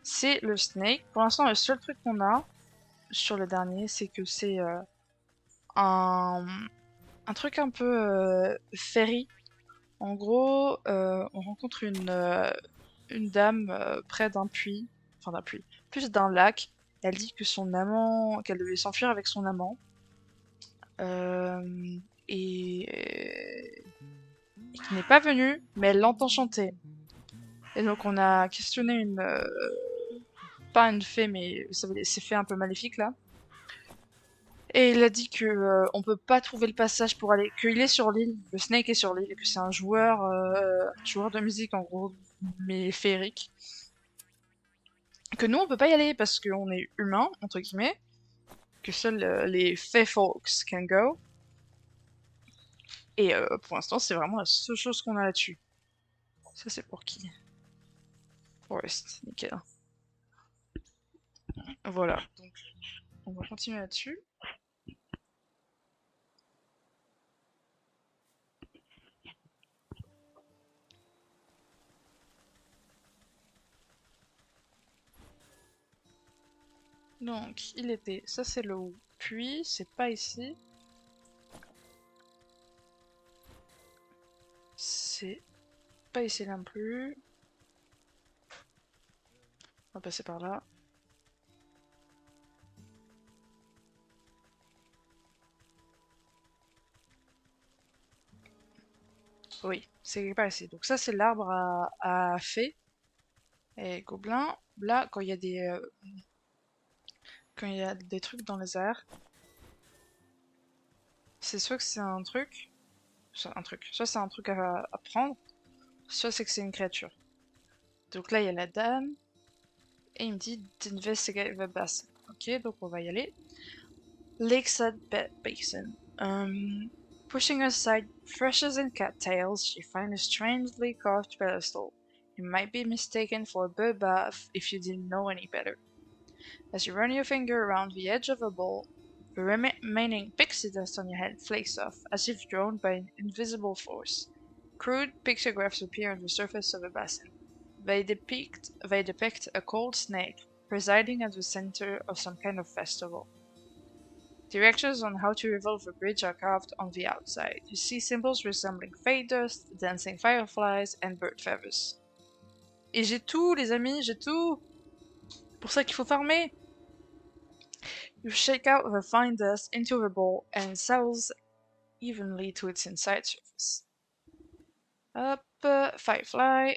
c'est le snake. Pour l'instant, le seul truc qu'on a sur le dernier, c'est que c'est un truc un peu fairy. En gros, on rencontre une dame près d'un puits, enfin d'un puits, plus d'un lac. Elle dit que son amant, qu'elle devait s'enfuir avec son amant. Et qui n'est pas venu, mais elle l'entend chanter. Et donc on a questionné pas une fée, mais ces fées un peu maléfiques là. Et il a dit que on peut pas trouver le passage pour aller, qu'il est sur l'île, le Snake est sur l'île, et que c'est un joueur de musique en gros, mais féerique. Que nous on peut pas y aller parce qu'on est humain, entre guillemets, que seuls les Fey Folks can go. Et pour l'instant c'est vraiment la seule chose qu'on a là-dessus. Ça c'est pour qui? Forest, nickel. Voilà, donc on va continuer là-dessus. Donc, il était, ça c'est le où. Puis, c'est pas ici. C'est pas ici non plus. On va passer par là. Oui, c'est pas ici. Donc ça c'est l'arbre à fées et gobelins. Là, quand il y a des trucs dans les airs, c'est soit que c'est un truc, soit c'est un truc à prendre, soit c'est que c'est une créature. Donc là, il y a la dame, et il me dit d'investigate the basin. Ok, donc on va y aller. Lakeside Basin. Pushing aside thrushes and cattails, she finds a strangely carved pedestal. It might be mistaken for a bird bath if you didn't know any better. As you run your finger around the edge of a bowl, the remaining pixie dust on your head flakes off, as if drawn by an invisible force. Crude pictographs appear on the surface of the basin. They depict a cold snake presiding at the center of some kind of festival. Directions on how to revolve the bridge are carved on the outside. You see symbols resembling fade dust, dancing fireflies, and bird feathers. Et j'ai tout, les amis, j'ai tout! Pour ça qu'il faut farmer! You shake out the fine dust into the bowl and it settles evenly to its inside surface. Up, firefly.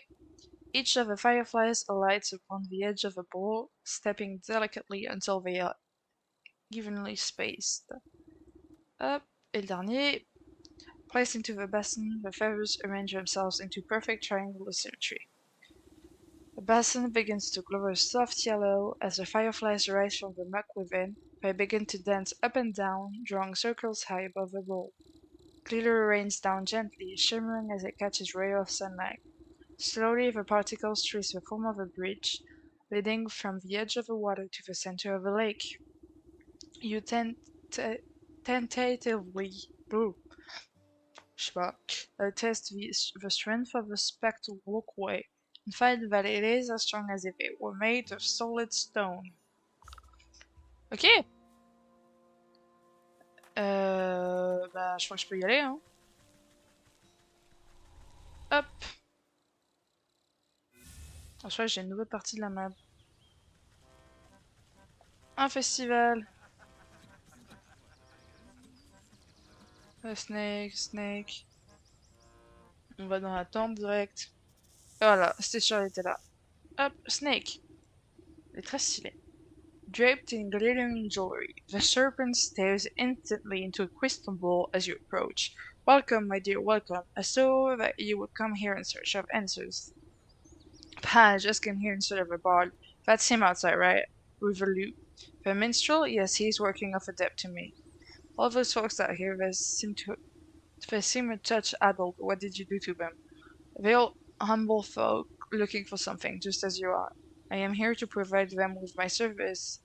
Each of the fireflies alights upon the edge of the bowl, stepping delicately until they are evenly spaced. Up, et le dernier. Placed into the basin, the feathers arrange themselves into perfect triangular symmetry. The basin begins to glow a soft yellow as the fireflies rise from the muck within. They begin to dance up and down, drawing circles high above the bowl. Glitter rains down gently, shimmering as it catches ray of sunlight. Slowly the particles trace the form of a bridge, leading from the edge of the water to the center of the lake. You tentatively test the strength of the spectral walkway and find that it is as strong as if it were made of solid stone. Ok. Bah, je crois que je peux y aller, hein. Hop. En soit, j'ai une nouvelle partie de la map. Un festival. Snake. On va dans la tente direct. Voilà, c'était sûr, elle était là. Hop, Snake. Elle est très stylée. Draped in glittering jewelry, the serpent stares instantly into a crystal ball as you approach. Welcome, my dear, welcome. I saw that you would come here in search of answers. Pah, I just came here instead of a bard. That's him outside, right? With a lute. The minstrel? Yes, he's working off a debt to me. All those folks out here, they seem a touch addled. What did you do to them? They're all humble folk looking for something, just as you are. I am here to provide them with my services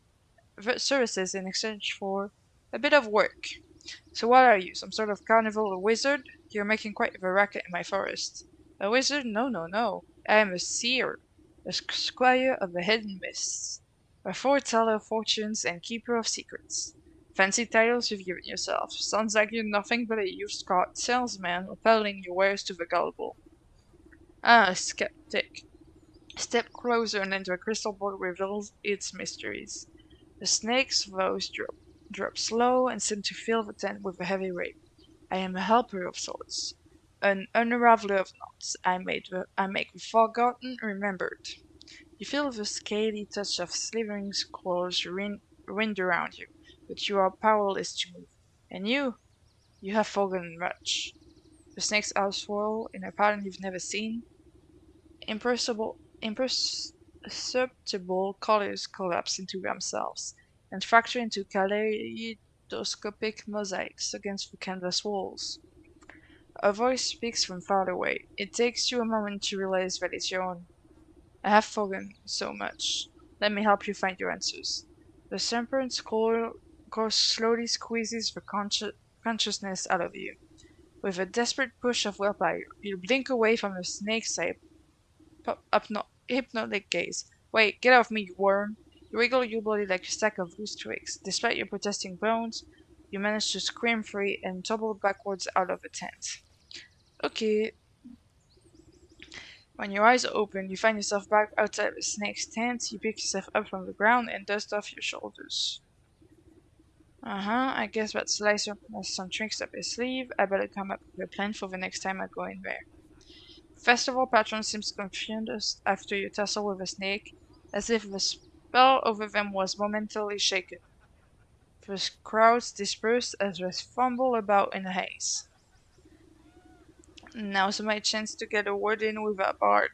in exchange for a bit of work. So what are you, some sort of carnival or wizard? You're making quite the racket in my forest. A wizard? No, no, no. I am a seer, a squire of the hidden mists, a foreteller of fortunes and keeper of secrets. Fancy titles you've given yourself. Sounds like you're nothing but a used car salesman peddling your wares to the gullible. Ah, a skeptic. Step closer and the crystal ball reveals its mysteries. The snake's voice drops low and seems to fill the tent with a heavy weight. I am a helper of sorts, an unraveler of knots. I make the forgotten remembered. You feel the scaly touch of slithering claws wind around you, but you are powerless to move. And you have forgotten much. The snake's eyes swirl in a pattern you've never seen. Imperceptible colors collapse into themselves and fracture into kaleidoscopic mosaics against the canvas walls. A voice speaks from far away. It takes you a moment to realize that it's your own. I have forgotten so much. Let me help you find your answers. The serpent's coil slowly squeezes the consciousness out of you. With a desperate push of willpower, you blink away from the snake's hypnotic gaze. Wait, get off me, you worm! You wiggle your body like a stack of loose twigs. Despite your protesting bones, you manage to scream free and tumble backwards out of the tent. Okay. When your eyes open, you find yourself back outside the snake's tent. You pick yourself up from the ground and dust off your shoulders. I guess that Slicer has some tricks up his sleeve. I better come up with a plan for the next time I go in there. Festival patron seems confused after you tussle with a snake, as if the spell over them was momentarily shaken. The crowds disperse as they fumble about in a haze. Now's my chance to get a word in with a bard.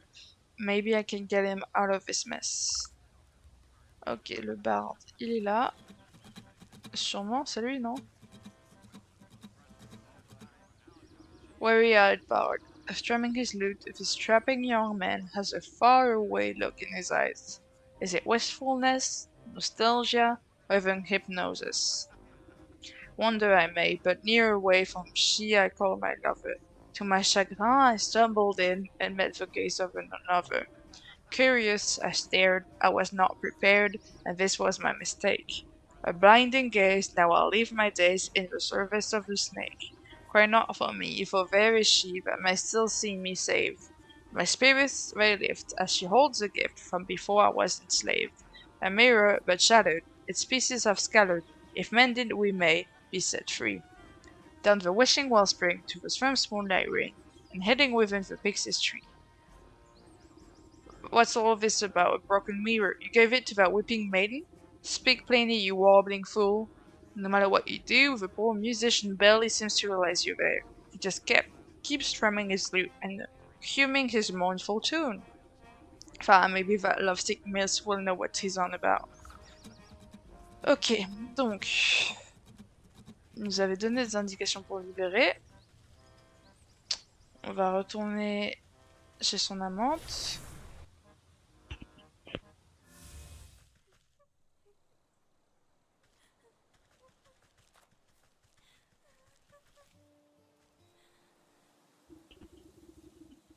Maybe I can get him out of this mess. Ok, le bard, il est là. Sûrement, c'est lui, non? Weary-eyed bard, strumming his lute, this strapping young man has a far-away look in his eyes. Is it wistfulness, nostalgia, or even hypnosis? Wonder I may, but near away from she I call my lover. To my chagrin I stumbled in and met the gaze of another. Curious, I stared, I was not prepared, and this was my mistake. A blinding gaze, now I'll leave my days in the service of the snake. Cry not for me, for there is she that may still see me saved. My spirits they lift, as she holds a gift from before I was enslaved. A mirror, but shattered, its pieces have scattered, if mended we may be set free. Down the wishing wellspring to the swift's moonlight ring, and hidden within the pixie's tree. What's all this about a broken mirror? You gave it to that weeping maiden? Speak plainly, you warbling fool. No matter what you do, the poor musician barely seems to realize you're there. He just keeps strumming his lute and humming his mournful tune. Enfin, maybe that lovesick miss will know what he's on about. Ok, donc, il nous avait donné des indications pour le libérer. On va retourner chez son amante.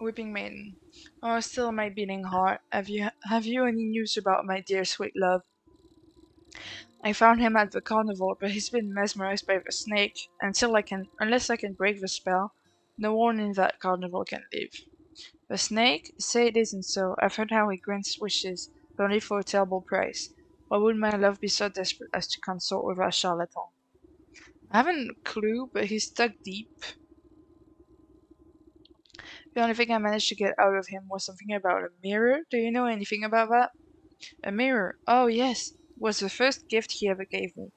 Weeping Maiden. Oh, still my beating heart. Have you any news about my dear sweet love? I found him at the carnival, but he's been mesmerized by the snake. Unless I can break the spell, no one in that carnival can live. The snake? Say it isn't so. I've heard how he grants wishes, but only for a terrible price. Why would my love be so desperate as to consort with a charlatan? I haven't a clue, but he's stuck deep. The only thing I managed to get out of him was something about a mirror. Do you know anything about that? A mirror. Oh, yes. It was the first gift he ever gave me.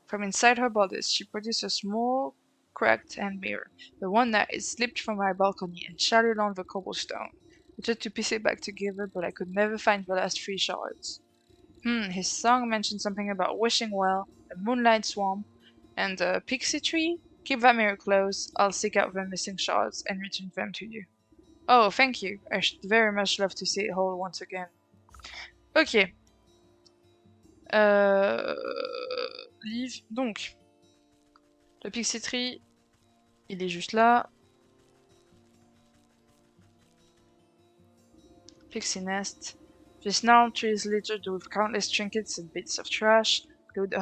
From inside her bodice, she produced a small, cracked hand mirror, the one that had slipped from my balcony and shattered on the cobblestone. I tried to piece it back together, but I could never find the last 3 shards. His song mentioned something about wishing well, a moonlight swamp, and a pixie tree? Keep that mirror close. I'll seek out the missing shards and return them to you. Oh, thank you. I should very much love to see it whole once again. Ok. Livre. Donc, le Pixie Tree, il est juste là. Pixie Nest. This gnarled tree is littered with countless trinkets and bits of trash, glued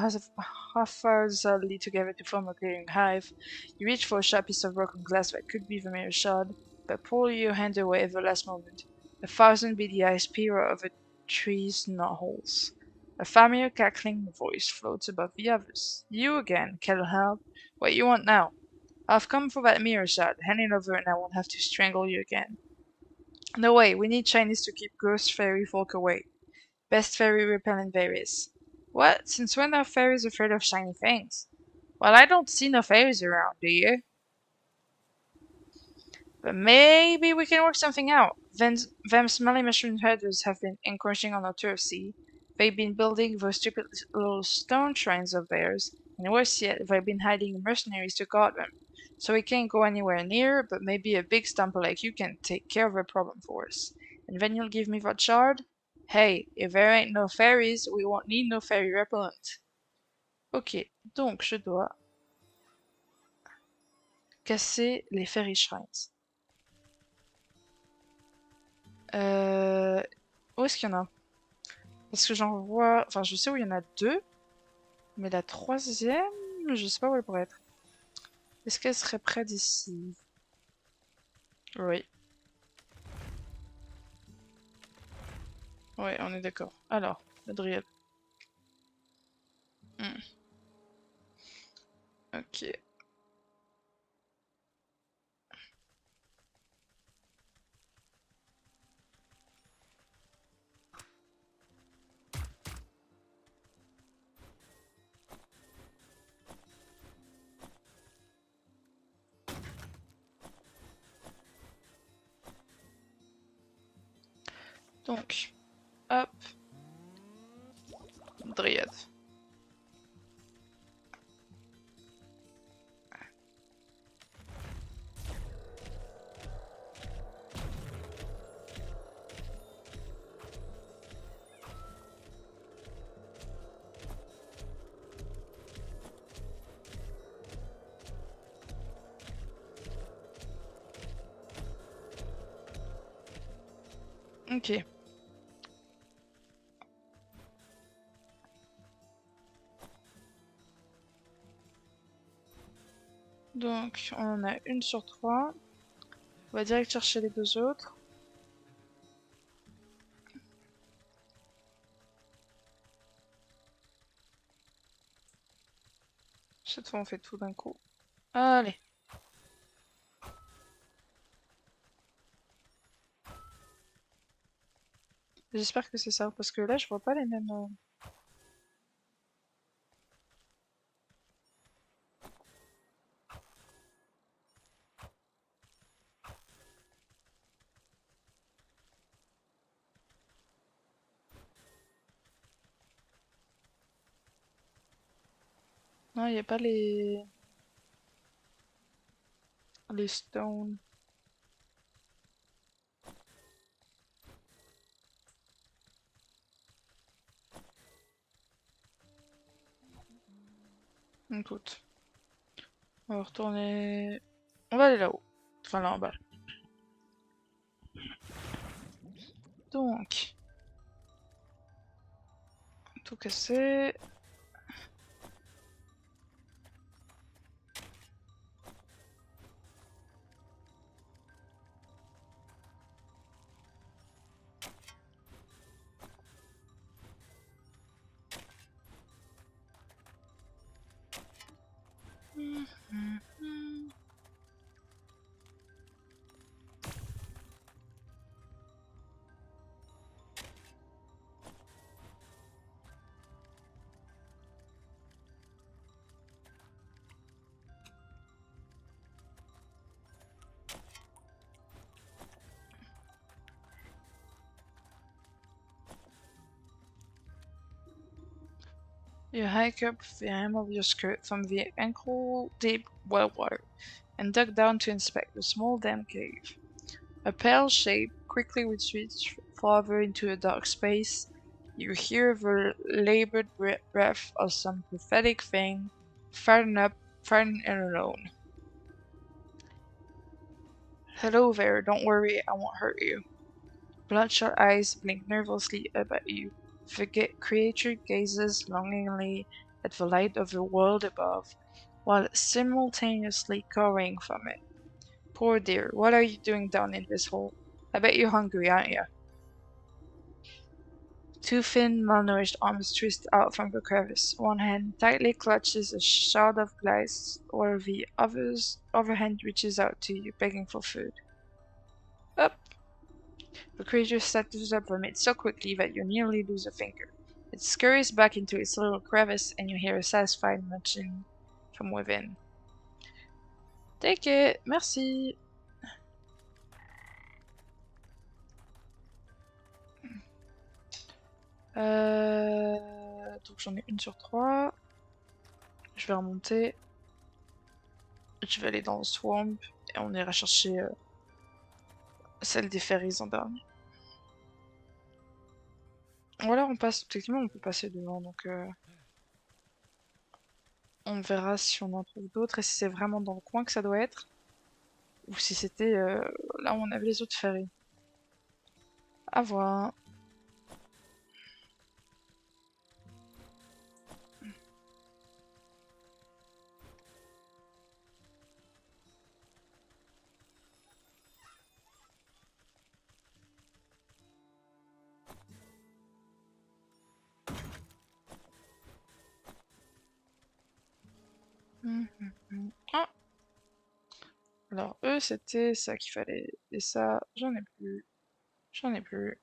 haphazardly together to form a clearing hive. You reach for a sharp piece of broken glass that could be the mirror shard, but pull your hand away at the last moment. 1,000 beady eyes peer out of the tree's knotholes. A familiar cackling voice floats above the others. You again, Kettle Help. What you want now? I've come for that mirror shard. Hand it over and I won't have to strangle you again. No way, we need Chinese to keep ghost fairy folk away. Best fairy repellent there is. What? Since when are fairies afraid of shiny things? Well, I don't see no fairies around, do you? But maybe we can work something out. Them smelly mushroom herders have been encroaching on our turf, see? They've been building those stupid little stone shrines of theirs, and worse yet, they've been hiding mercenaries to guard them. So we can't go anywhere near, but maybe a big stumper like you can take care of the problem for us. And then you'll give me that shard? Hey, if there ain't no fairies, we won't need no fairy repellent. Ok, donc je dois casser les fairy shrines. Où est-ce qu'il y en a? Parce que j'en vois... Enfin, je sais où il y en a deux, mais la troisième, je sais pas où elle pourrait être. Est-ce qu'elle serait près d'ici? Oui. Ouais, on est d'accord. Alors, le dryad. Ok. Donc, hop, dryad. Ok. Donc, on en a une sur trois. On va direct chercher les deux autres. Cette fois, on fait tout d'un coup. Allez. J'espère que c'est ça, parce que là, je vois pas les mêmes... Non, il n'y a pas les stones. Écoute, on va retourner... On va aller là-haut. Enfin, là en bas. Donc, tout casser. You hike up the hem of your skirt from the ankle-deep well water and duck down to inspect the small damp cave. A pale shape quickly retreats farther into a dark space. You hear the labored breath of some pathetic thing, frightened and alone. Hello there, don't worry, I won't hurt you. Bloodshot eyes blink nervously up at you. The creature gazes longingly at the light of the world above, while simultaneously cowering from it. Poor dear, what are you doing down in this hole? I bet you're hungry, aren't you? Two thin, malnourished arms twist out from the crevice. One hand tightly clutches a shard of glass, while the other hand reaches out to you, begging for food. Up! The creature snatches up from it so quickly that you nearly lose a finger. It scurries back into its little crevice, and you hear a satisfied munching from within. Take it, merci. Donc j'en ai une sur trois. Je vais remonter. Je vais aller dans le swamp et on ira chercher celle des fairies en dernier. Ou alors on passe, techniquement on peut passer devant, donc on verra si on en trouve d'autres et si c'est vraiment dans le coin que ça doit être, ou si c'était là où on avait les autres ferries. À voir. Ah, alors eux c'était ça qu'il fallait, et ça j'en ai plus, j'en ai plus.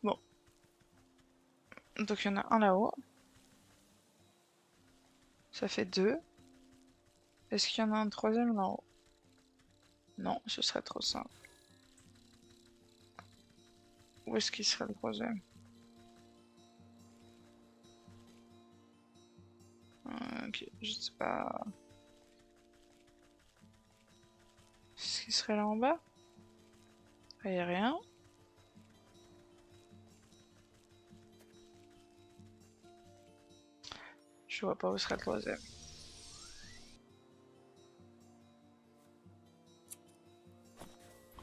Bon, donc il y en a un là-haut, ça fait deux. Est-ce qu'il y en a un troisième là-haut? Non, ce serait trop simple. Où est-ce qu'il serait le troisième? Ok, je sais pas. Est-ce qu'il serait là en bas? Il n'y a rien. Je vois pas où serait le troisième.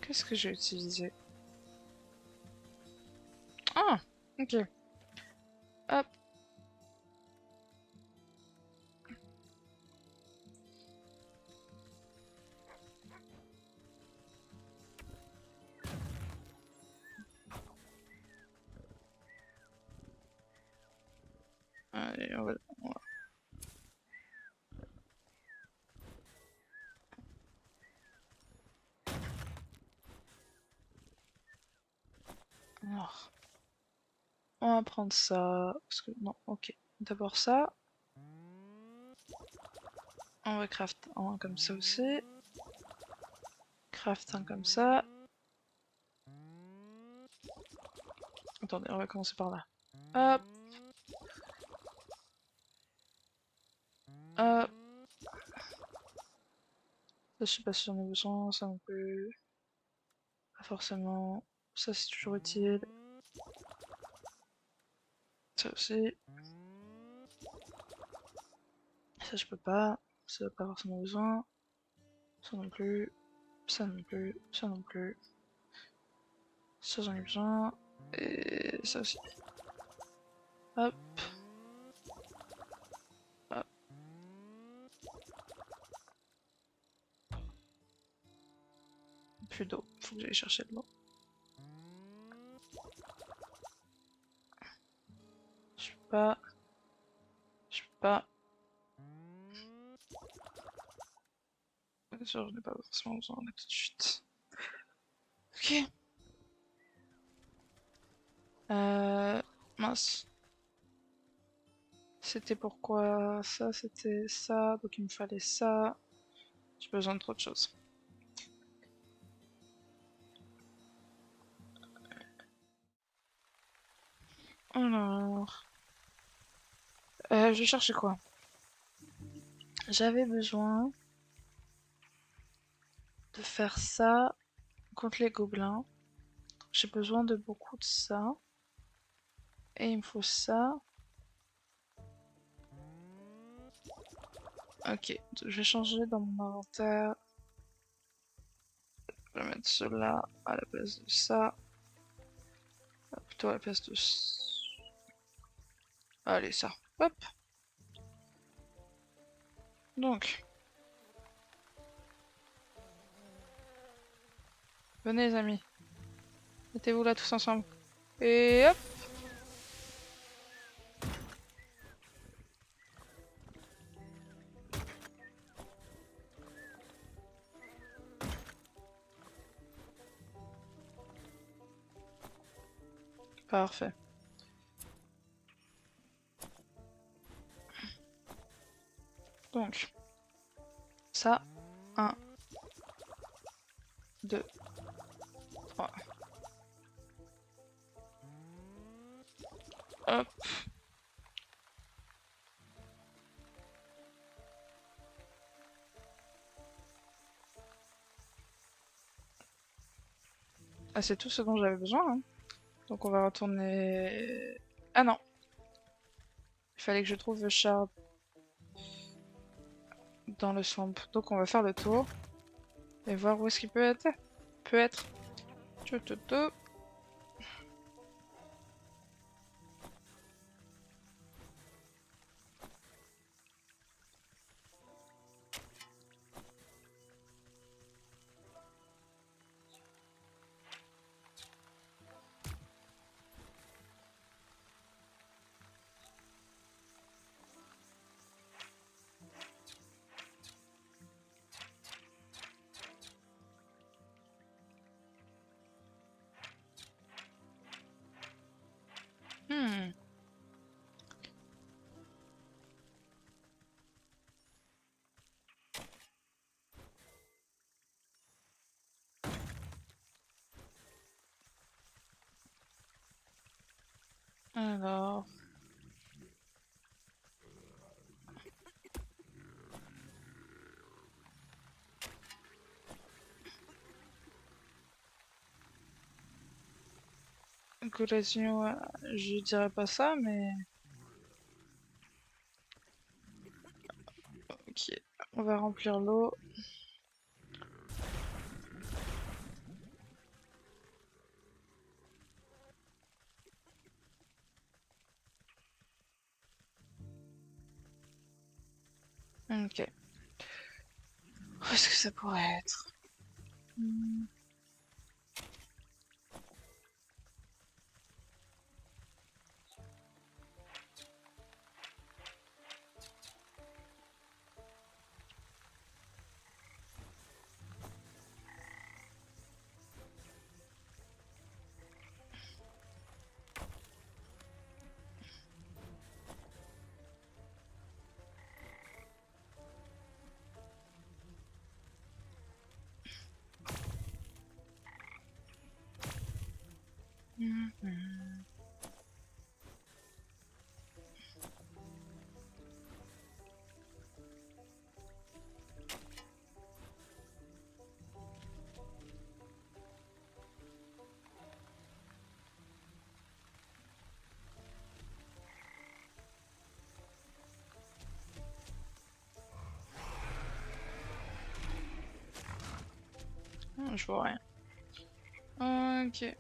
Qu'est-ce que j'ai utilisé? Ah, ok. Hop. Allez, alors, on va prendre ça. Parce que non, ok. D'abord ça. On va craft un comme ça aussi. Craft un comme ça. Attendez, on va commencer par là. Hop. Hop. Ça, je sais pas si j'en ai besoin, ça non plus. Pas forcément. Ça, c'est toujours utile. Ça aussi. Ça, je peux pas. Ça, pas forcément besoin. Ça non plus. Ça non plus. Ça non plus. Ça, j'en ai besoin. Et ça aussi. Hop. Hop. Plus d'eau. Faut que j'aille chercher de l'eau. Je peux pas. Je peux pas. Bien sûr, je n'ai pas forcément besoin là tout de suite. Ok. Mince. C'était pourquoi ça, c'était ça, donc il me fallait ça. J'ai besoin de trop de choses. Alors, je cherchais quoi? J'avais besoin de faire ça contre les gobelins. J'ai besoin de beaucoup de ça. Et il me faut ça. Ok, je vais changer dans mon inventaire. Je vais mettre cela à la place de ça. Plutôt à la place de... Allez, ça. Hop. Donc, venez les amis. Mettez-vous là tous ensemble. Et hop. Parfait. Donc, ça, 1, 2, 3. Hop. Ah, c'est tout ce dont j'avais besoin, hein. Donc on va retourner... Ah non! Il fallait que je trouve le shard dans le swamp. Donc on va faire le tour. Et voir où est-ce qu'il peut être. Tchou, tchou, tchou. Hmm. Alors... Collation, je dirais pas ça, mais... Ok, on va remplir l'eau. Ok. Où est-ce que ça pourrait être? Je vois rien. Ok.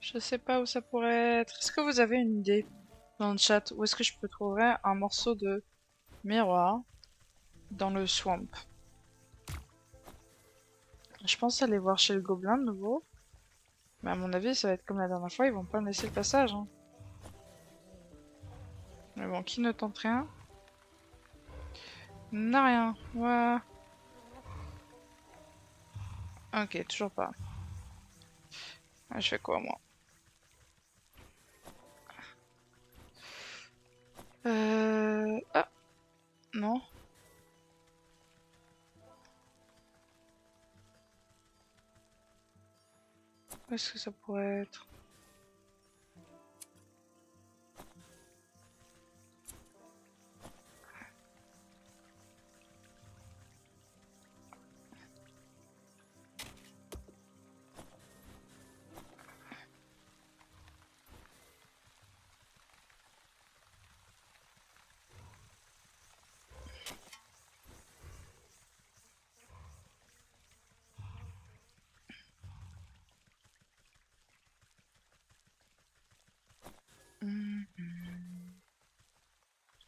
Je sais pas où ça pourrait être. Est-ce que vous avez une idée dans le chat? Où est-ce que je peux trouver un morceau de miroir dans le swamp? Je pense aller voir chez le gobelin de nouveau. Mais à mon avis, ça va être comme la dernière fois, ils vont pas me laisser le passage. Hein. Mais bon, qui ne tente rien n'a rien. Ouais. Ok, toujours pas. Ah, je fais quoi, moi? Ah, non. Où est-ce que ça pourrait être?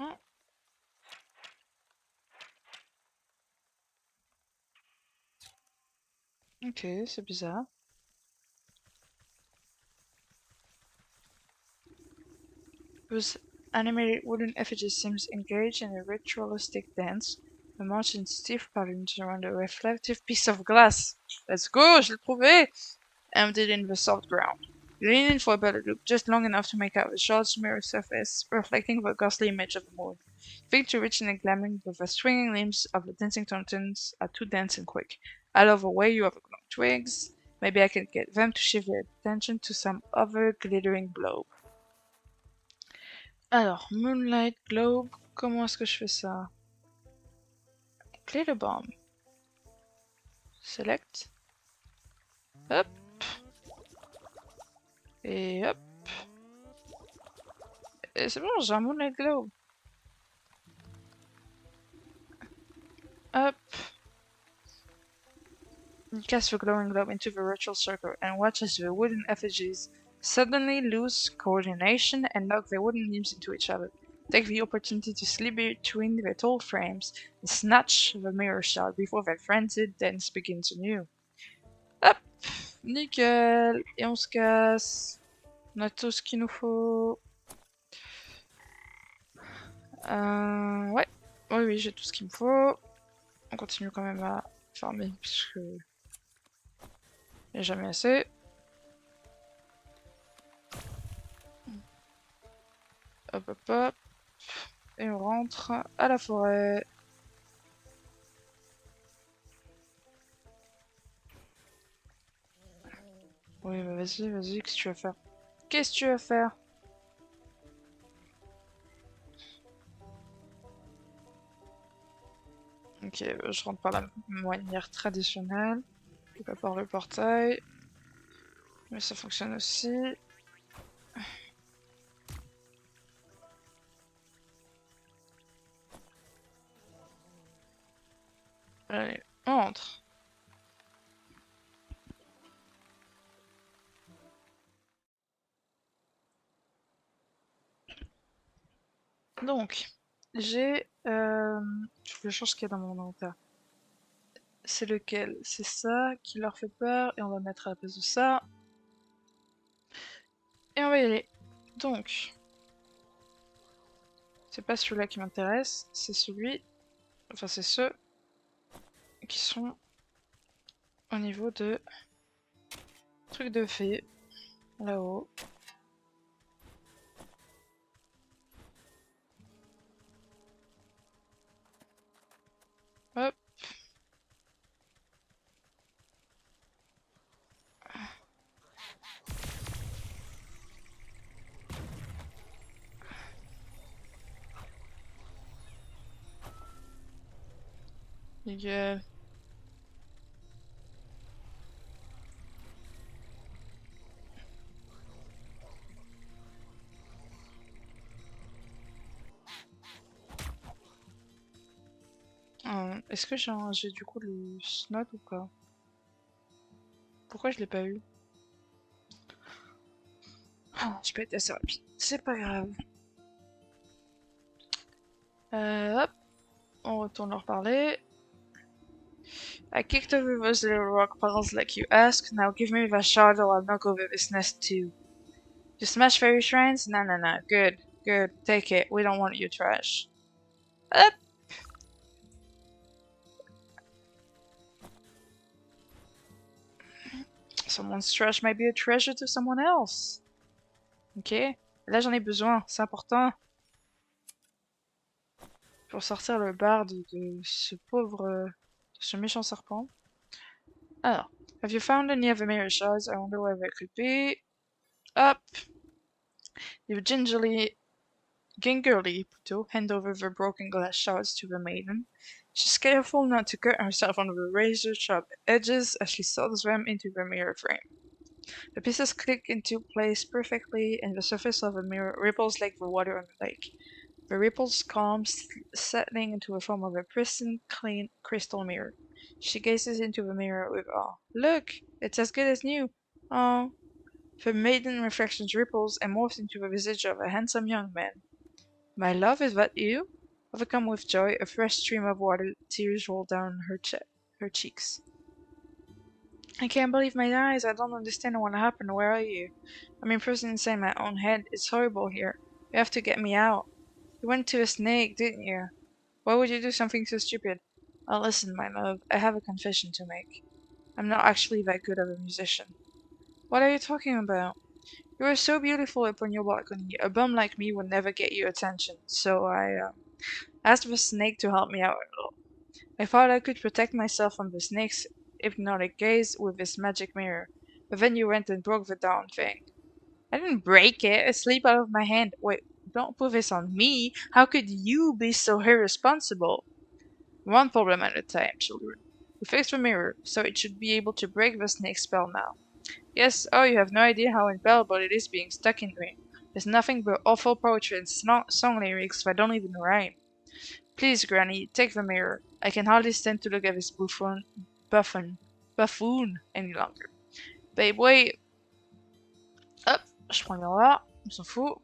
Ah, ok, c'est bizarre. Whose animated wooden effigy seems engaged in a ritualistic dance, a march in stiff patterns around a reflective piece of glass. Let's go, je l'ai trouvé! Embedded in the soft ground. You lean in for a better look, just long enough to make out the shard's mirror surface, reflecting the ghostly image of the moon. Think to reach in a glamming, but the swinging limbs of the dancing tontons are too dense and quick. I love the way you overgrown twigs. Maybe I can get them to shift their attention to some other glittering globe. Alors, Moonlight Globe, comment est-ce que je fais ça? Glitter Bomb. Select. Hop. Et hop. Et c'est bon, j'ai un Moonlight Globe. Hop. You cast the glowing globe into the ritual circle and watch as the wooden effigies suddenly lose coordination and knock their wooden limbs into each other. Take the opportunity to slip between the tall frames and snatch the mirror shard before their frenzied dance begins anew. Hop, nickel, et on se casse. On a tout ce qu'il nous faut. Ouais, oui, j'ai tout ce qu'il me faut. On continue quand même à farmer puisque il n'y a jamais assez. Hop, hop, hop. Et on rentre à la forêt. Oui, bah vas-y, vas-y, qu'est-ce que tu vas faire? Qu'est-ce que tu vas faire? Ok, je rentre par la manière traditionnelle. Pas par le portail. Mais ça fonctionne aussi. Allez, on entre. Donc, j'ai... Je vais changer ce qu'il y a dans mon inventaire. C'est lequel? C'est ça qui leur fait peur. Et on va mettre à la place de ça. Et on va y aller. Donc, c'est pas celui-là qui m'intéresse. C'est celui... Enfin, c'est ceux qui sont au niveau de... Truc de fée. Là-haut. Hop. Nickel. Est-ce que j'ai du coup le snot ou pas? Pourquoi je l'ai pas eu? Ah, j'ai pas été assez rapide. C'est pas grave. Hop, on retourne leur parler. I kicked over those little rock piles like you asked. Now give me the shard or I'll knock over this nest too. You smash fairy shrines? No, no, no. Good, good. Take it. We don't want your trash. Hop. Someone's trash might be a treasure to someone else. Ok. Là, j'en ai besoin. C'est important. Pour sortir le barde de ce pauvre... de ce méchant serpent. Alors. Have you found any of the mirror shards? I wonder where they could be. Up. You gingerly hand over the broken glass shards to the maiden. She's careful not to cut herself on the razor-sharp edges as she solds them into the mirror frame. The pieces click into place perfectly, and the surface of the mirror ripples like the water on the lake. The ripples calm, settling into the form of a pristine, clean crystal mirror. She gazes into the mirror with awe. Look! It's as good as new! Oh! The maiden reflections ripples and morphs into the visage of a handsome young man. My love, is that you? Overcome with joy, a fresh stream of water, tears roll down her cheeks. I can't believe my eyes. I don't understand what happened. Where are you? I'm imprisoned inside my own head. It's horrible here. You have to get me out. You went to a snake, didn't you? Why would you do something so stupid? Oh, listen, my love. I have a confession to make. I'm not actually that good of a musician. What are you talking about? You were so beautiful upon your balcony. A bum like me would never get your attention, so I asked the snake to help me out a little. I thought I could protect myself from the snake's hypnotic gaze with this magic mirror, but then you went and broke the darn thing. I didn't break it. It slipped out of my hand. Wait, don't put this on me. How could you be so irresponsible? One problem at a time, children. We fixed the mirror, so it should be able to break the snake spell now. Yes, oh, you have no idea how invaluable it is being stuck in here. There's nothing but awful poetry and song lyrics that don't even rhyme. Please, Granny, take the mirror. I can hardly stand to look at this buffoon any longer. Babe, wait. Hop, je prends le miroir, on s'en fout.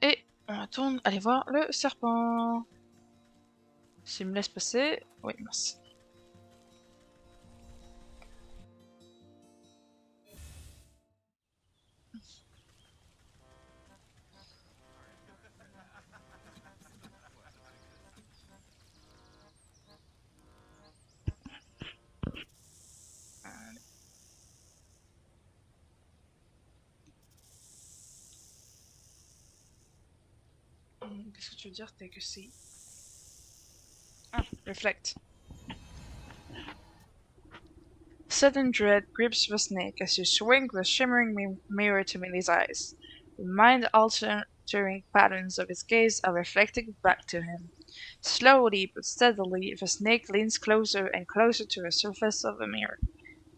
Et on retourne aller voir le serpent. S'il me laisse passer... Oui, merci. Qu'est-ce que tu veux dire? T'as que c'est... Ah, reflect. Sudden dread grips the snake as you swing the shimmering mirror to Millie's eyes. The mind-altering patterns of his gaze are reflected back to him. Slowly but steadily, the snake leans closer and closer to the surface of the mirror.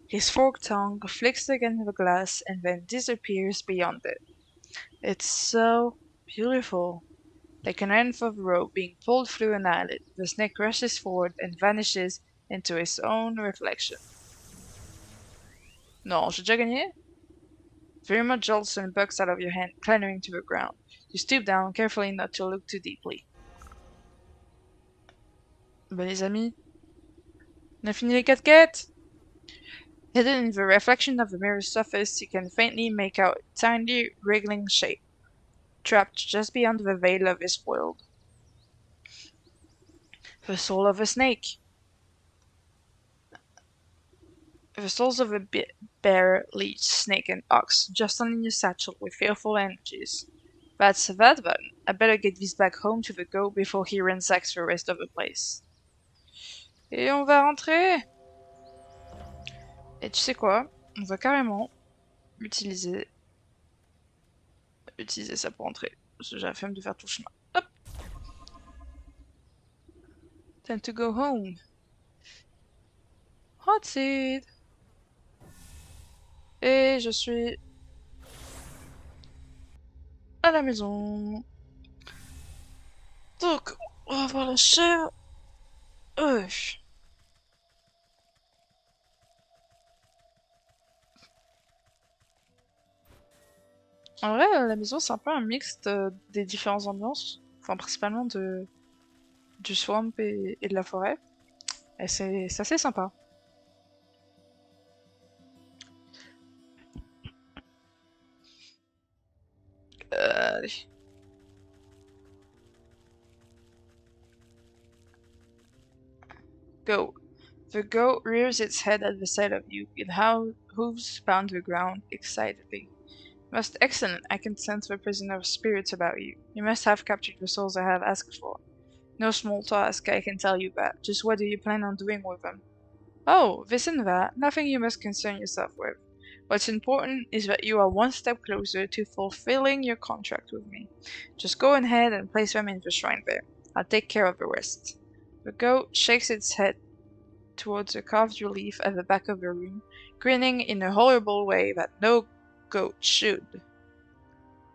His forked tongue flicks against the glass and then disappears beyond it. It's so beautiful. Like an end of rope being pulled through an eyelid, the snake rushes forward and vanishes into his own reflection. Non, j'ai déjà gagné? Virma jolts and bucks out of your hand, clattering to the ground. You stoop down, carefully not to look too deeply. Ben les amis, on a fini les 4 quêtes! Hidden in the reflection of the mirror's surface, you can faintly make out a tiny, wriggling shape, trapped just beyond the veil of his world. The soul of a snake. The souls of a bear, leech, snake, and ox, just in your satchel with fearful energies. That's that then. I better get these back home to the goat before he ransacks the rest of the place. Et on va rentrer! Et tu sais quoi? On va carrément utiliser ça pour entrer. Parce que j'ai la flemme de faire tout le chemin. Hop! Time to go home. Hot seat! Et je suis à la maison. Donc, on va voir la chèvre. En vrai, la maison, c'est un peu un mix des différentes ambiances. Enfin, principalement du swamp et de la forêt. Et c'est assez sympa. Allez. Go. The goat rears its head at the sight of you, its hooves pound the ground excitedly. Most excellent, I can sense the prisoner spirits about you. You must have captured the souls I have asked for. No small task, I can tell you that. Just what do you plan on doing with them? Oh, this and that, nothing you must concern yourself with. What's important is that you are one step closer to fulfilling your contract with me. Just go ahead and place them in the shrine there. I'll take care of the rest. The goat shakes its head towards a carved relief at the back of the room, grinning in a horrible way that no goat should.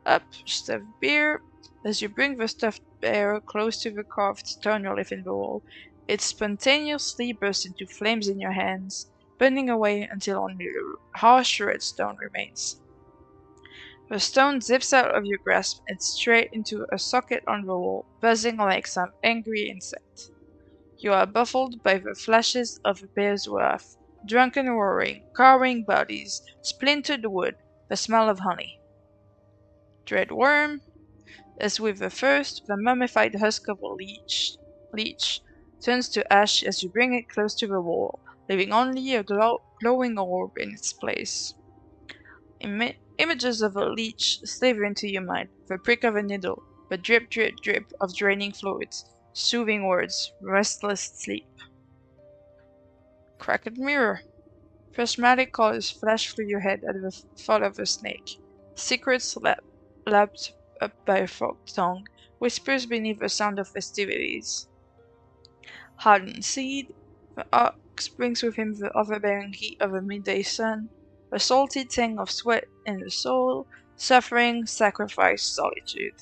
Up, stuffed bear. As you bring the stuffed bear close to the carved stone relief in the wall, it spontaneously bursts into flames in your hands, burning away until only the harsh red stone remains. The stone zips out of your grasp and straight into a socket on the wall, buzzing like some angry insect. You are baffled by the flashes of the bear's wrath, drunken roaring, cowering bodies, splintered wood, the smell of honey. Dread worm. As with the first, the mummified husk of a leech turns to ash as you bring it close to the wall, leaving only a glowing orb in its place. Images of a leech sliver into your mind, the prick of a needle, the drip drip drip of draining fluids, soothing words, restless sleep. Cracked mirror. Prismatic colors flash through your head at the thought of the snake. Secrets lapped up by a forked tongue, whispers beneath the sound of festivities. Hardened seed. box brings with him the overbearing heat of a midday sun, a salty tang of sweat in the soul, suffering, sacrifice, solitude.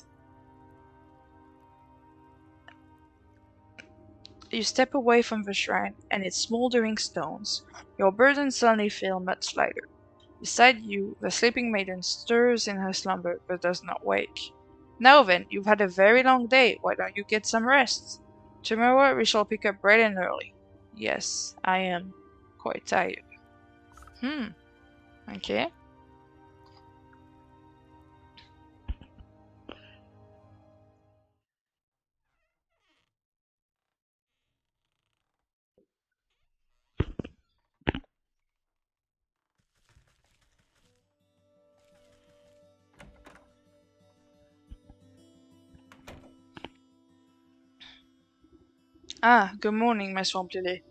You step away from the shrine and its smoldering stones. Your burden suddenly feel much lighter. Beside you, the sleeping maiden stirs in her slumber but does not wake. Now then, you've had a very long day. Why don't you get some rest? Tomorrow we shall pick up bright and early. Yes, I am quite tired. Okay. Ah, good morning, my swamp lily.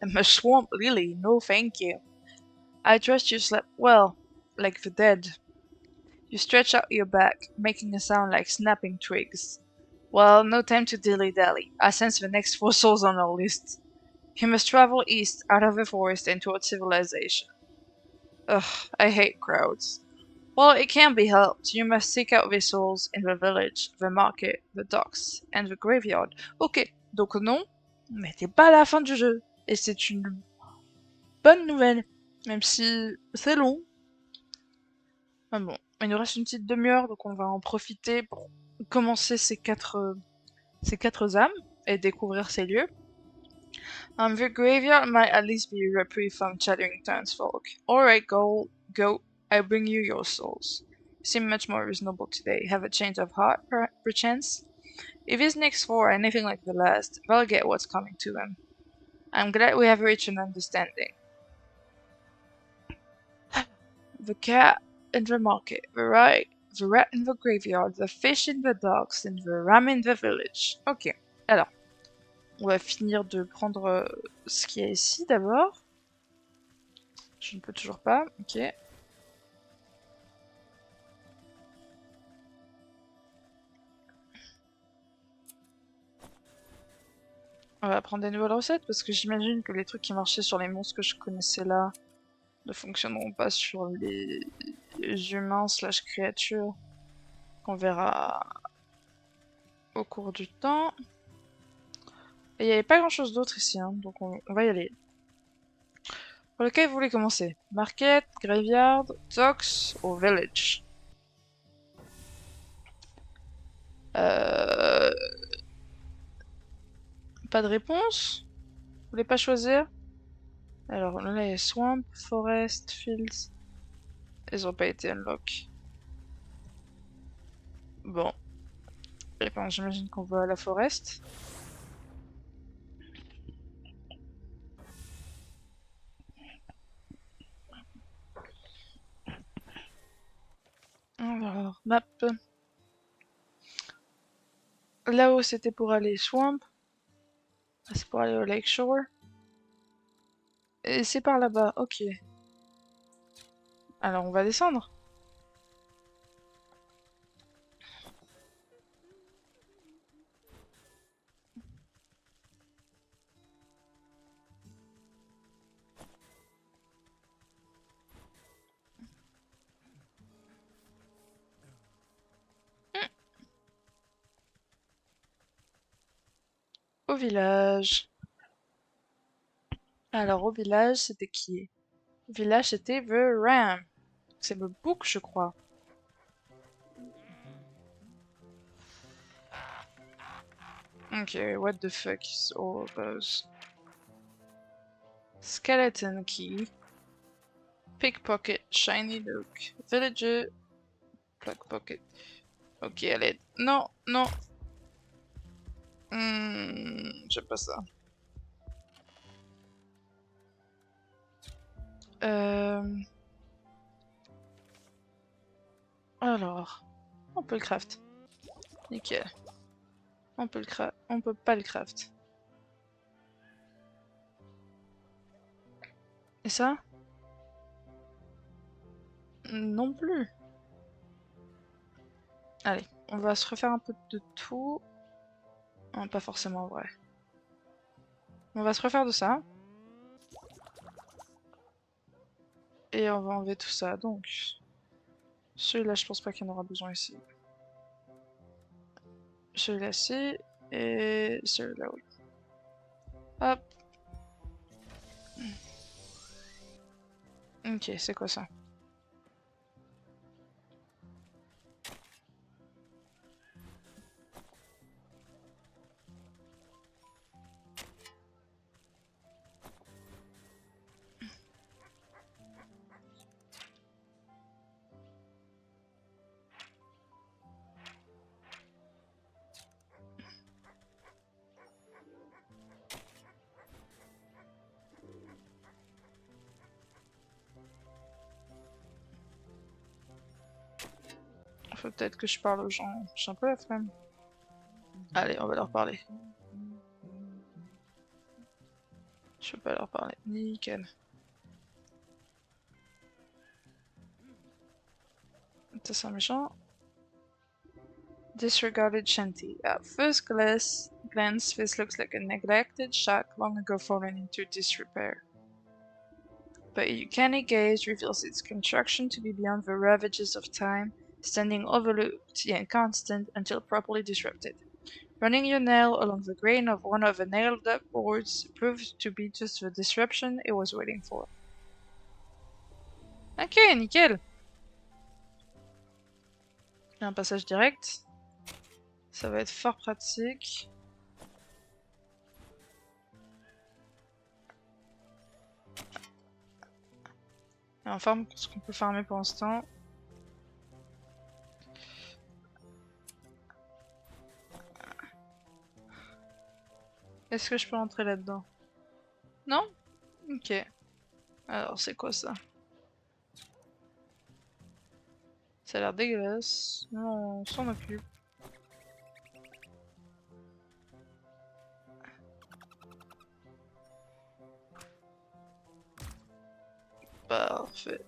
My swamp lily, no thank you. I trust you slept well, like the dead. You stretch out your back, making a sound like snapping twigs. Well, no time to dilly-dally. I sense the next 4 souls on our list. You must travel east, out of the forest, and toward civilization. Ugh, I hate crowds. Well, it can't be helped. You must seek out the souls in the village, the market, the docks, and the graveyard. Ok, donc non, mais t'es pas à la fin du jeu. Et c'est une bonne nouvelle, même si c'est long. Ah bon, il nous reste une petite demi-heure, donc on va en profiter pour commencer ces quatre âmes et découvrir ces lieux. The graveyard might at least be a reprieve from chattering townsfolk. Alright, go. I bring you your souls. You seem much more reasonable today. Have a change of heart, perchance? If these next 4 are anything like the last, they'll get what's coming to them. I'm glad we have reached an understanding. The cat in the market, the rat in the graveyard, the fish in the docks, and the ram in the village. Ok, alors, on va finir de prendre ce qu'il y a ici d'abord. Je ne peux toujours pas, ok. On va prendre des nouvelles recettes parce que j'imagine que les trucs qui marchaient sur les monstres que je connaissais là ne fonctionneront pas sur les humains slash créatures qu'on verra au cours du temps. Et il n'y avait pas grand chose d'autre ici, hein, donc on va y aller. Pour lequel vous voulez commencer? Market, Graveyard, Docks ou Village? Pas de réponse? Vous voulez pas choisir? Alors là il y a Swamp, Forest, Fields. Ils ont pas été unlock. Bon. Et ben, j'imagine qu'on va à la Forest. Alors, map. Là-haut, c'était pour aller Swamp. C'est pour aller au Lakeshore. Et c'est par là-bas, ok. Alors, on va descendre. Au village. Alors, au village, c'était qui? Au village, c'était The Ram. C'est le bouc, je crois. Ok, what the fuck is all those? Skeleton key. Pickpocket, shiny look. Villager, pickpocket. Ok, allez. Non, non. J'aime pas ça. Alors, on peut le craft. Nickel. On peut pas le craft. Et ça? Non plus. Allez, on va se refaire un peu de tout. Non, pas forcément vrai. On va se refaire de ça. Et on va enlever tout ça. Donc, celui-là, je pense pas qu'il y en aura besoin ici. Celui-là, ci. Et celui-là, oui. Hop. Ok, c'est quoi ça? Faut peut-être que je parle aux gens. J'ai un peu la flemme. Allez, on va leur parler. Je peux pas leur parler. Nickel. Ça, c'est un méchant. Disregarded shanty. At first glance, this looks like a neglected shack long ago fallen into disrepair. But a uncanny gaze reveals its construction to be beyond the ravages of time, standing overlooked yet constant until properly disrupted. Running your nail along the grain of one of the nailed-up boards proved to be just the disruption it was waiting for. Ok, nickel. Il y a un passage direct. Ça va être fort pratique. Et on farme ce qu'on peut farmer pour l'instant. Est-ce que je peux rentrer là-dedans? Non? Ok. Alors, c'est quoi ça? Ça a l'air dégueulasse. Non, on s'en occupe. Parfait.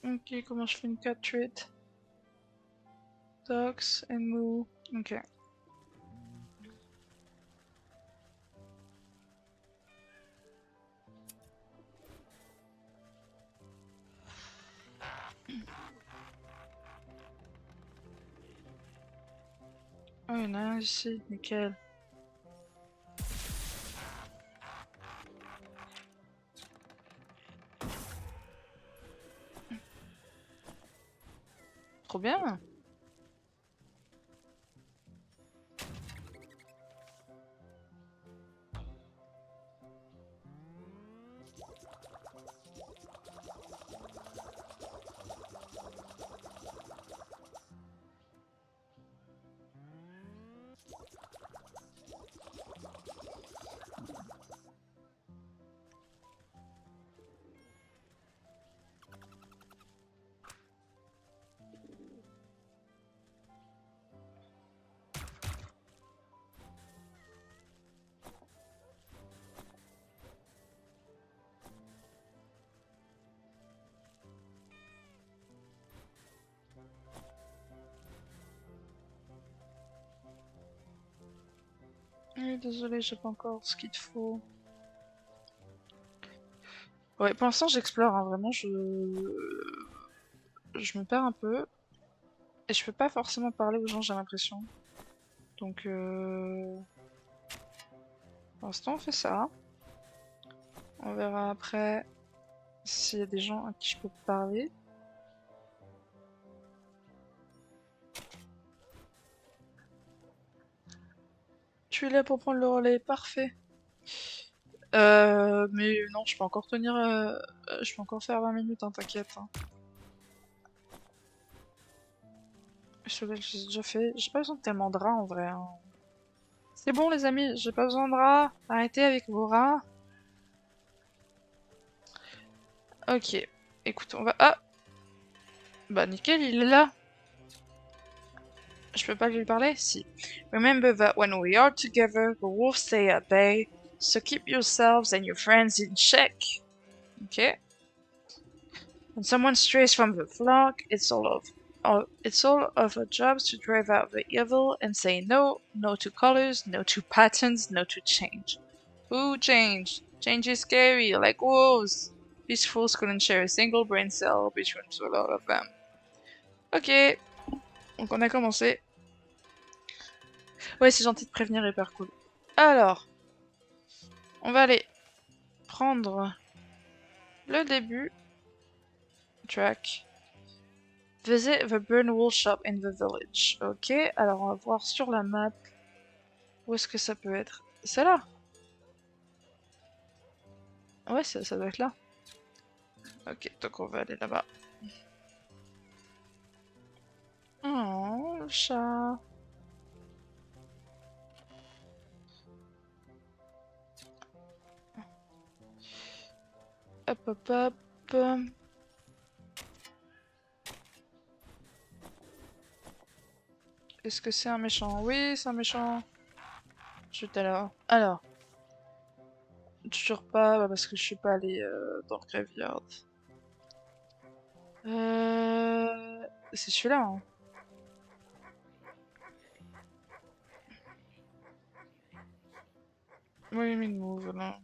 Ok, comment je fais une cat trait? Docs and move. Ok. Oh, il y en a un ici, nickel. Trop bien. Désolé, j'ai pas encore ce qu'il te faut. Ouais, pour l'instant j'explore, hein, vraiment je me perds un peu et je peux pas forcément parler aux gens, j'ai l'impression. Donc pour l'instant on fait ça. On verra après s'il y a des gens à qui je peux parler. Tu es là pour prendre le relais, parfait. Mais non, je peux encore tenir, je peux encore faire 20 minutes, hein, t'inquiète. Hein. Je l'ai déjà fait. J'ai pas besoin de tellement de rats en vrai. Hein. C'est bon les amis, j'ai pas besoin de rats. Arrêtez avec vos rats. Ok. Écoute, on va... Ah! Bah nickel, il est là. Je peux pas lui parler? Si. Remember that when we are together, the wolves stay at bay. So keep yourselves and your friends in check. Ok. When someone strays from the flock, it's all of our jobs to drive out the evil and say no, no to colors, no to patterns, no to change. Ooh, change. Change is scary, like wolves. These fools couldn't share a single brain cell between a lot of them. Ok, donc on a commencé. Ouais, c'est gentil de prévenir, hyper cool. Alors, on va aller prendre le début. Track. Visit the burn wool shop in the village. Ok, alors on va voir sur la map où est-ce que ça peut être. C'est là. Ouais, ça doit être là. Ok, donc on va aller là-bas. Oh, le chat. Hop, hop, hop. Est-ce que c'est un méchant? Oui, c'est un méchant. Juste alors. Toujours pas, bah parce que je suis pas allé dans le graveyard. C'est celui-là, hein. Oui, mais move, là.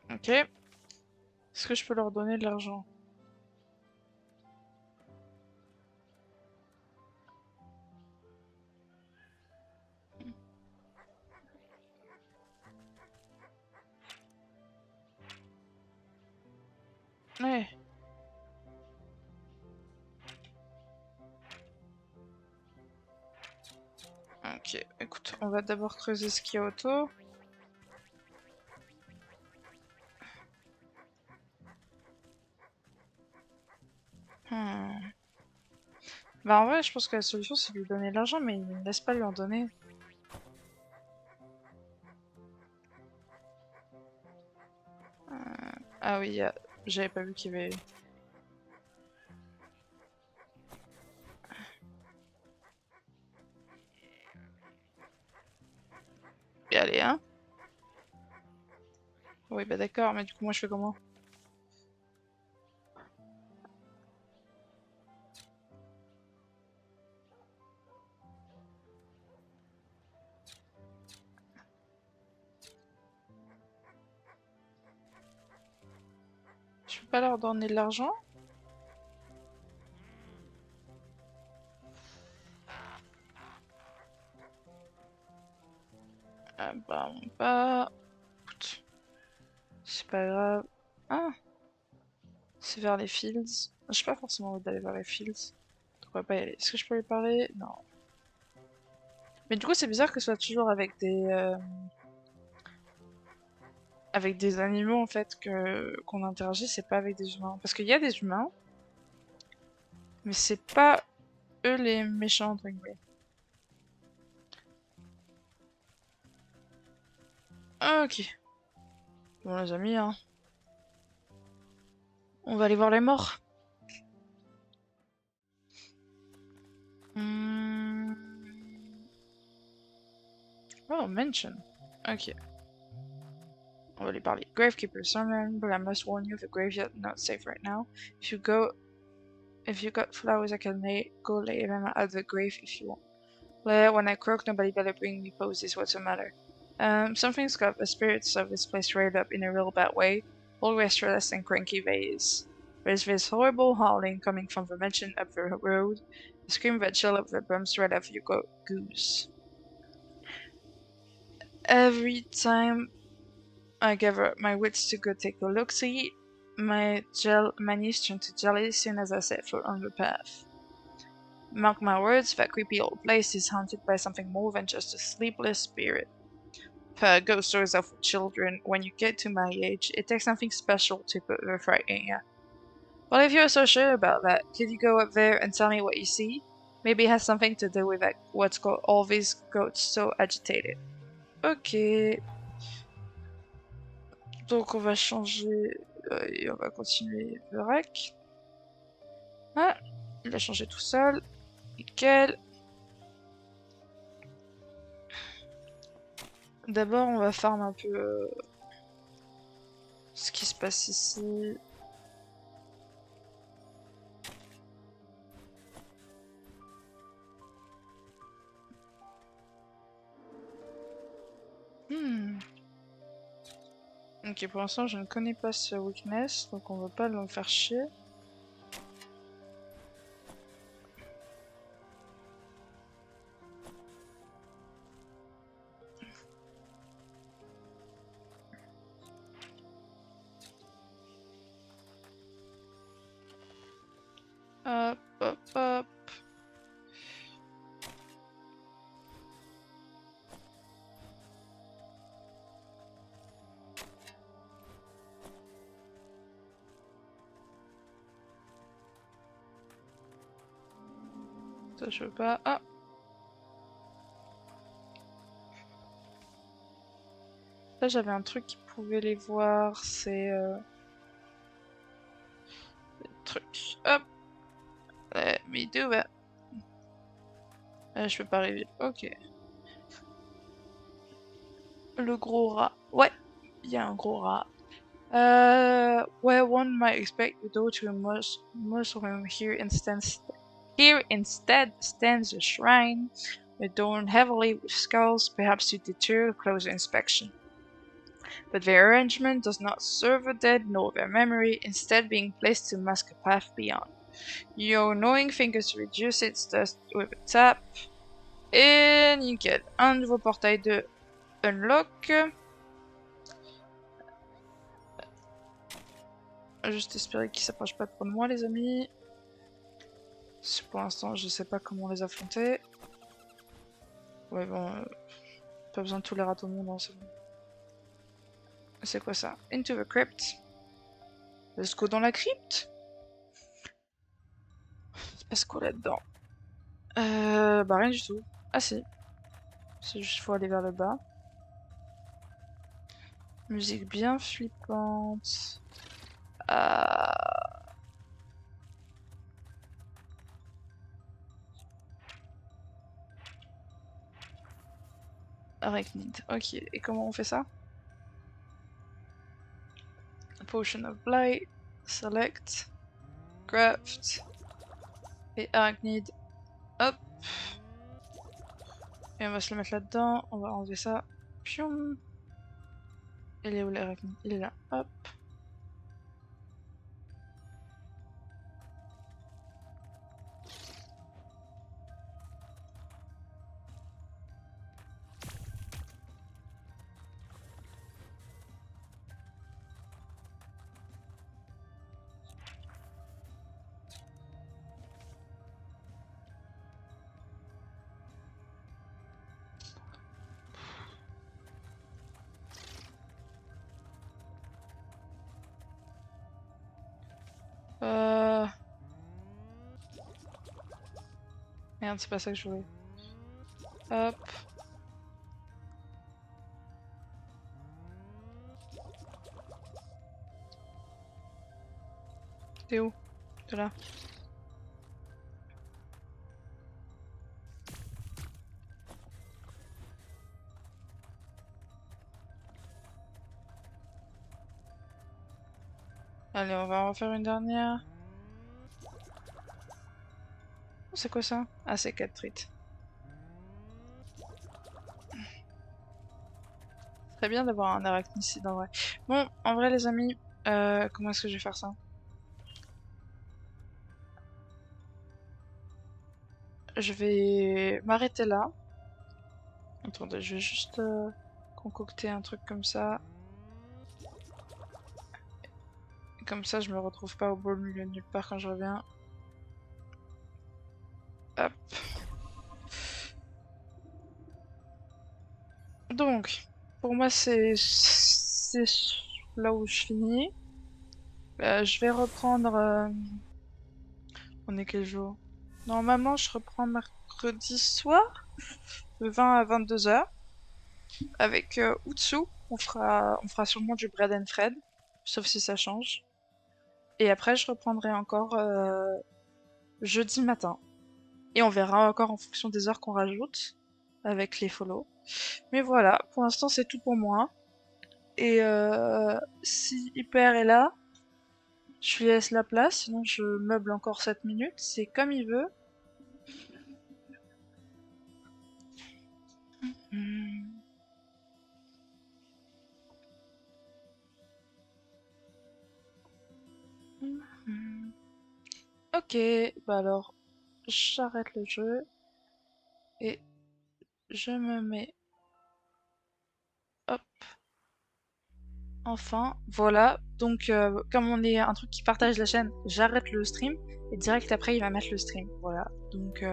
Ok. Est-ce que je peux leur donner de l'argent? Ouais. Ok, écoute, on va d'abord creuser ce qu'il y a autour. Hmm. Bah en vrai, je pense que la solution c'est de lui donner de l'argent, mais il ne laisse pas lui en donner. Ah oui, j'avais pas vu qu'il y avait... Et allez, hein? Oui, bah d'accord, mais du coup moi je fais comment? Je peux pas leur donner de l'argent? Ah bah pas... Écoute, c'est pas grave. Ah, c'est vers les fields. J'ai pas forcément envie d'aller vers les fields. Donc on va pas y aller. Est-ce que je peux lui parler? Non. Mais du coup c'est bizarre que ce soit toujours avec des animaux en fait que qu'on interagit, c'est pas avec des humains. Parce qu'il y a des humains, mais c'est pas eux les méchants entre guillemets. Ah, ok. Bon les amis, hein. On va aller voir les morts. Hmm... Oh, mention. Ok. On va lui parler. Gravekeeper, remember I must warn you, the graveyard not safe right now. If you got flowers I can go lay them at the grave if you want. When I croak, nobody better bring me posies. What's the matter? Something's got the spirits of this place riled up in a real bad way. All restless and cranky they is. There's this horrible howling coming from the mansion up the road. A scream that chill up the bums right off your goose. Every time I gather up my wits to go take a look-see, my knees turn to jelly as soon as I set foot on the path. Mark my words, that creepy old place is haunted by something more than just a sleepless spirit. Per ghost stories are for children. When you get to my age, it takes something special to put the fright in ya. Well, if you're so sure about that, could you go up there and tell me what you see? Maybe it has something to do with what's got all these goats so agitated. Ok. Donc on va changer et on va continuer le rec. Ah, il a changé tout seul. Nickel. D'abord, on va farm un peu ce qui se passe ici. Ok, pour l'instant, je ne connais pas ce weakness, donc on va pas l'en faire chier. Hop, hop, hop. Ça, je veux pas. Ah! Là, j'avais un truc qui pouvait les voir, c'est... truc. Hop! Let me do that. Je peux pas arriver. Ok. Le gros rat. Ouais, il y a un gros rat. Where one might expect the door to a mausoleum, here instead stands a shrine, adorned heavily with skulls, perhaps to deter closer inspection. But their arrangement does not serve the dead nor their memory, instead being placed to mask a path beyond. Your knowing fingers reduce its dust with a tap. Et nickel, un nouveau portail de unlock. Juste espérer qu'ils s'approchent pas trop de moi, les amis. Pour l'instant, je sais pas comment les affronter. Ouais, bon, pas besoin de tous les rats au monde, hein, c'est bon. C'est quoi ça? Into the crypt. Let's go dans la crypte. Il se passe quoi là-dedans? Bah rien du tout. Ah si. C'est juste faut aller vers le bas. Musique bien flippante. Arachnid. Ok, et comment on fait ça? Potion of Blight. Select. Craft. Et Arachnid. Hop. Et on va se le mettre là-dedans. On va enlever ça. Pium. Il est où l'arachnid? Il est là. Hop. Merde, c'est pas ça que je voulais. Hop. T'es où? T'es là. Allez, on va en refaire une dernière. C'est quoi ça? Ah, c'est 4 trites. serait bien d'avoir un arachnicide en vrai. Bon, en vrai les amis, comment est-ce que je vais faire ça? Je vais m'arrêter là. Attendez, je vais juste concocter un truc comme ça. Comme ça, je me retrouve pas au beau milieu de nulle part quand je reviens. Hop. Donc, pour moi, c'est là où je finis. Je vais reprendre. On est quel jour? Normalement, je reprends mercredi soir, de 20 à 22h. Avec Utsu, on fera sûrement du bread and Fred, sauf si ça change. Et après, je reprendrai encore jeudi matin. Et on verra encore en fonction des heures qu'on rajoute avec les follow. Mais voilà, pour l'instant, c'est tout pour moi. Et si Hyper est là, je lui laisse la place, sinon je meuble encore 7 minutes, c'est comme il veut. Hmm. Hmm. Ok, bah alors j'arrête le jeu et je me mets, hop, enfin, voilà. Donc comme on est un truc qui partage la chaîne, j'arrête le stream et direct après il va mettre le stream. Voilà, donc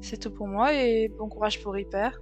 c'est tout pour moi et bon courage pour Hyper.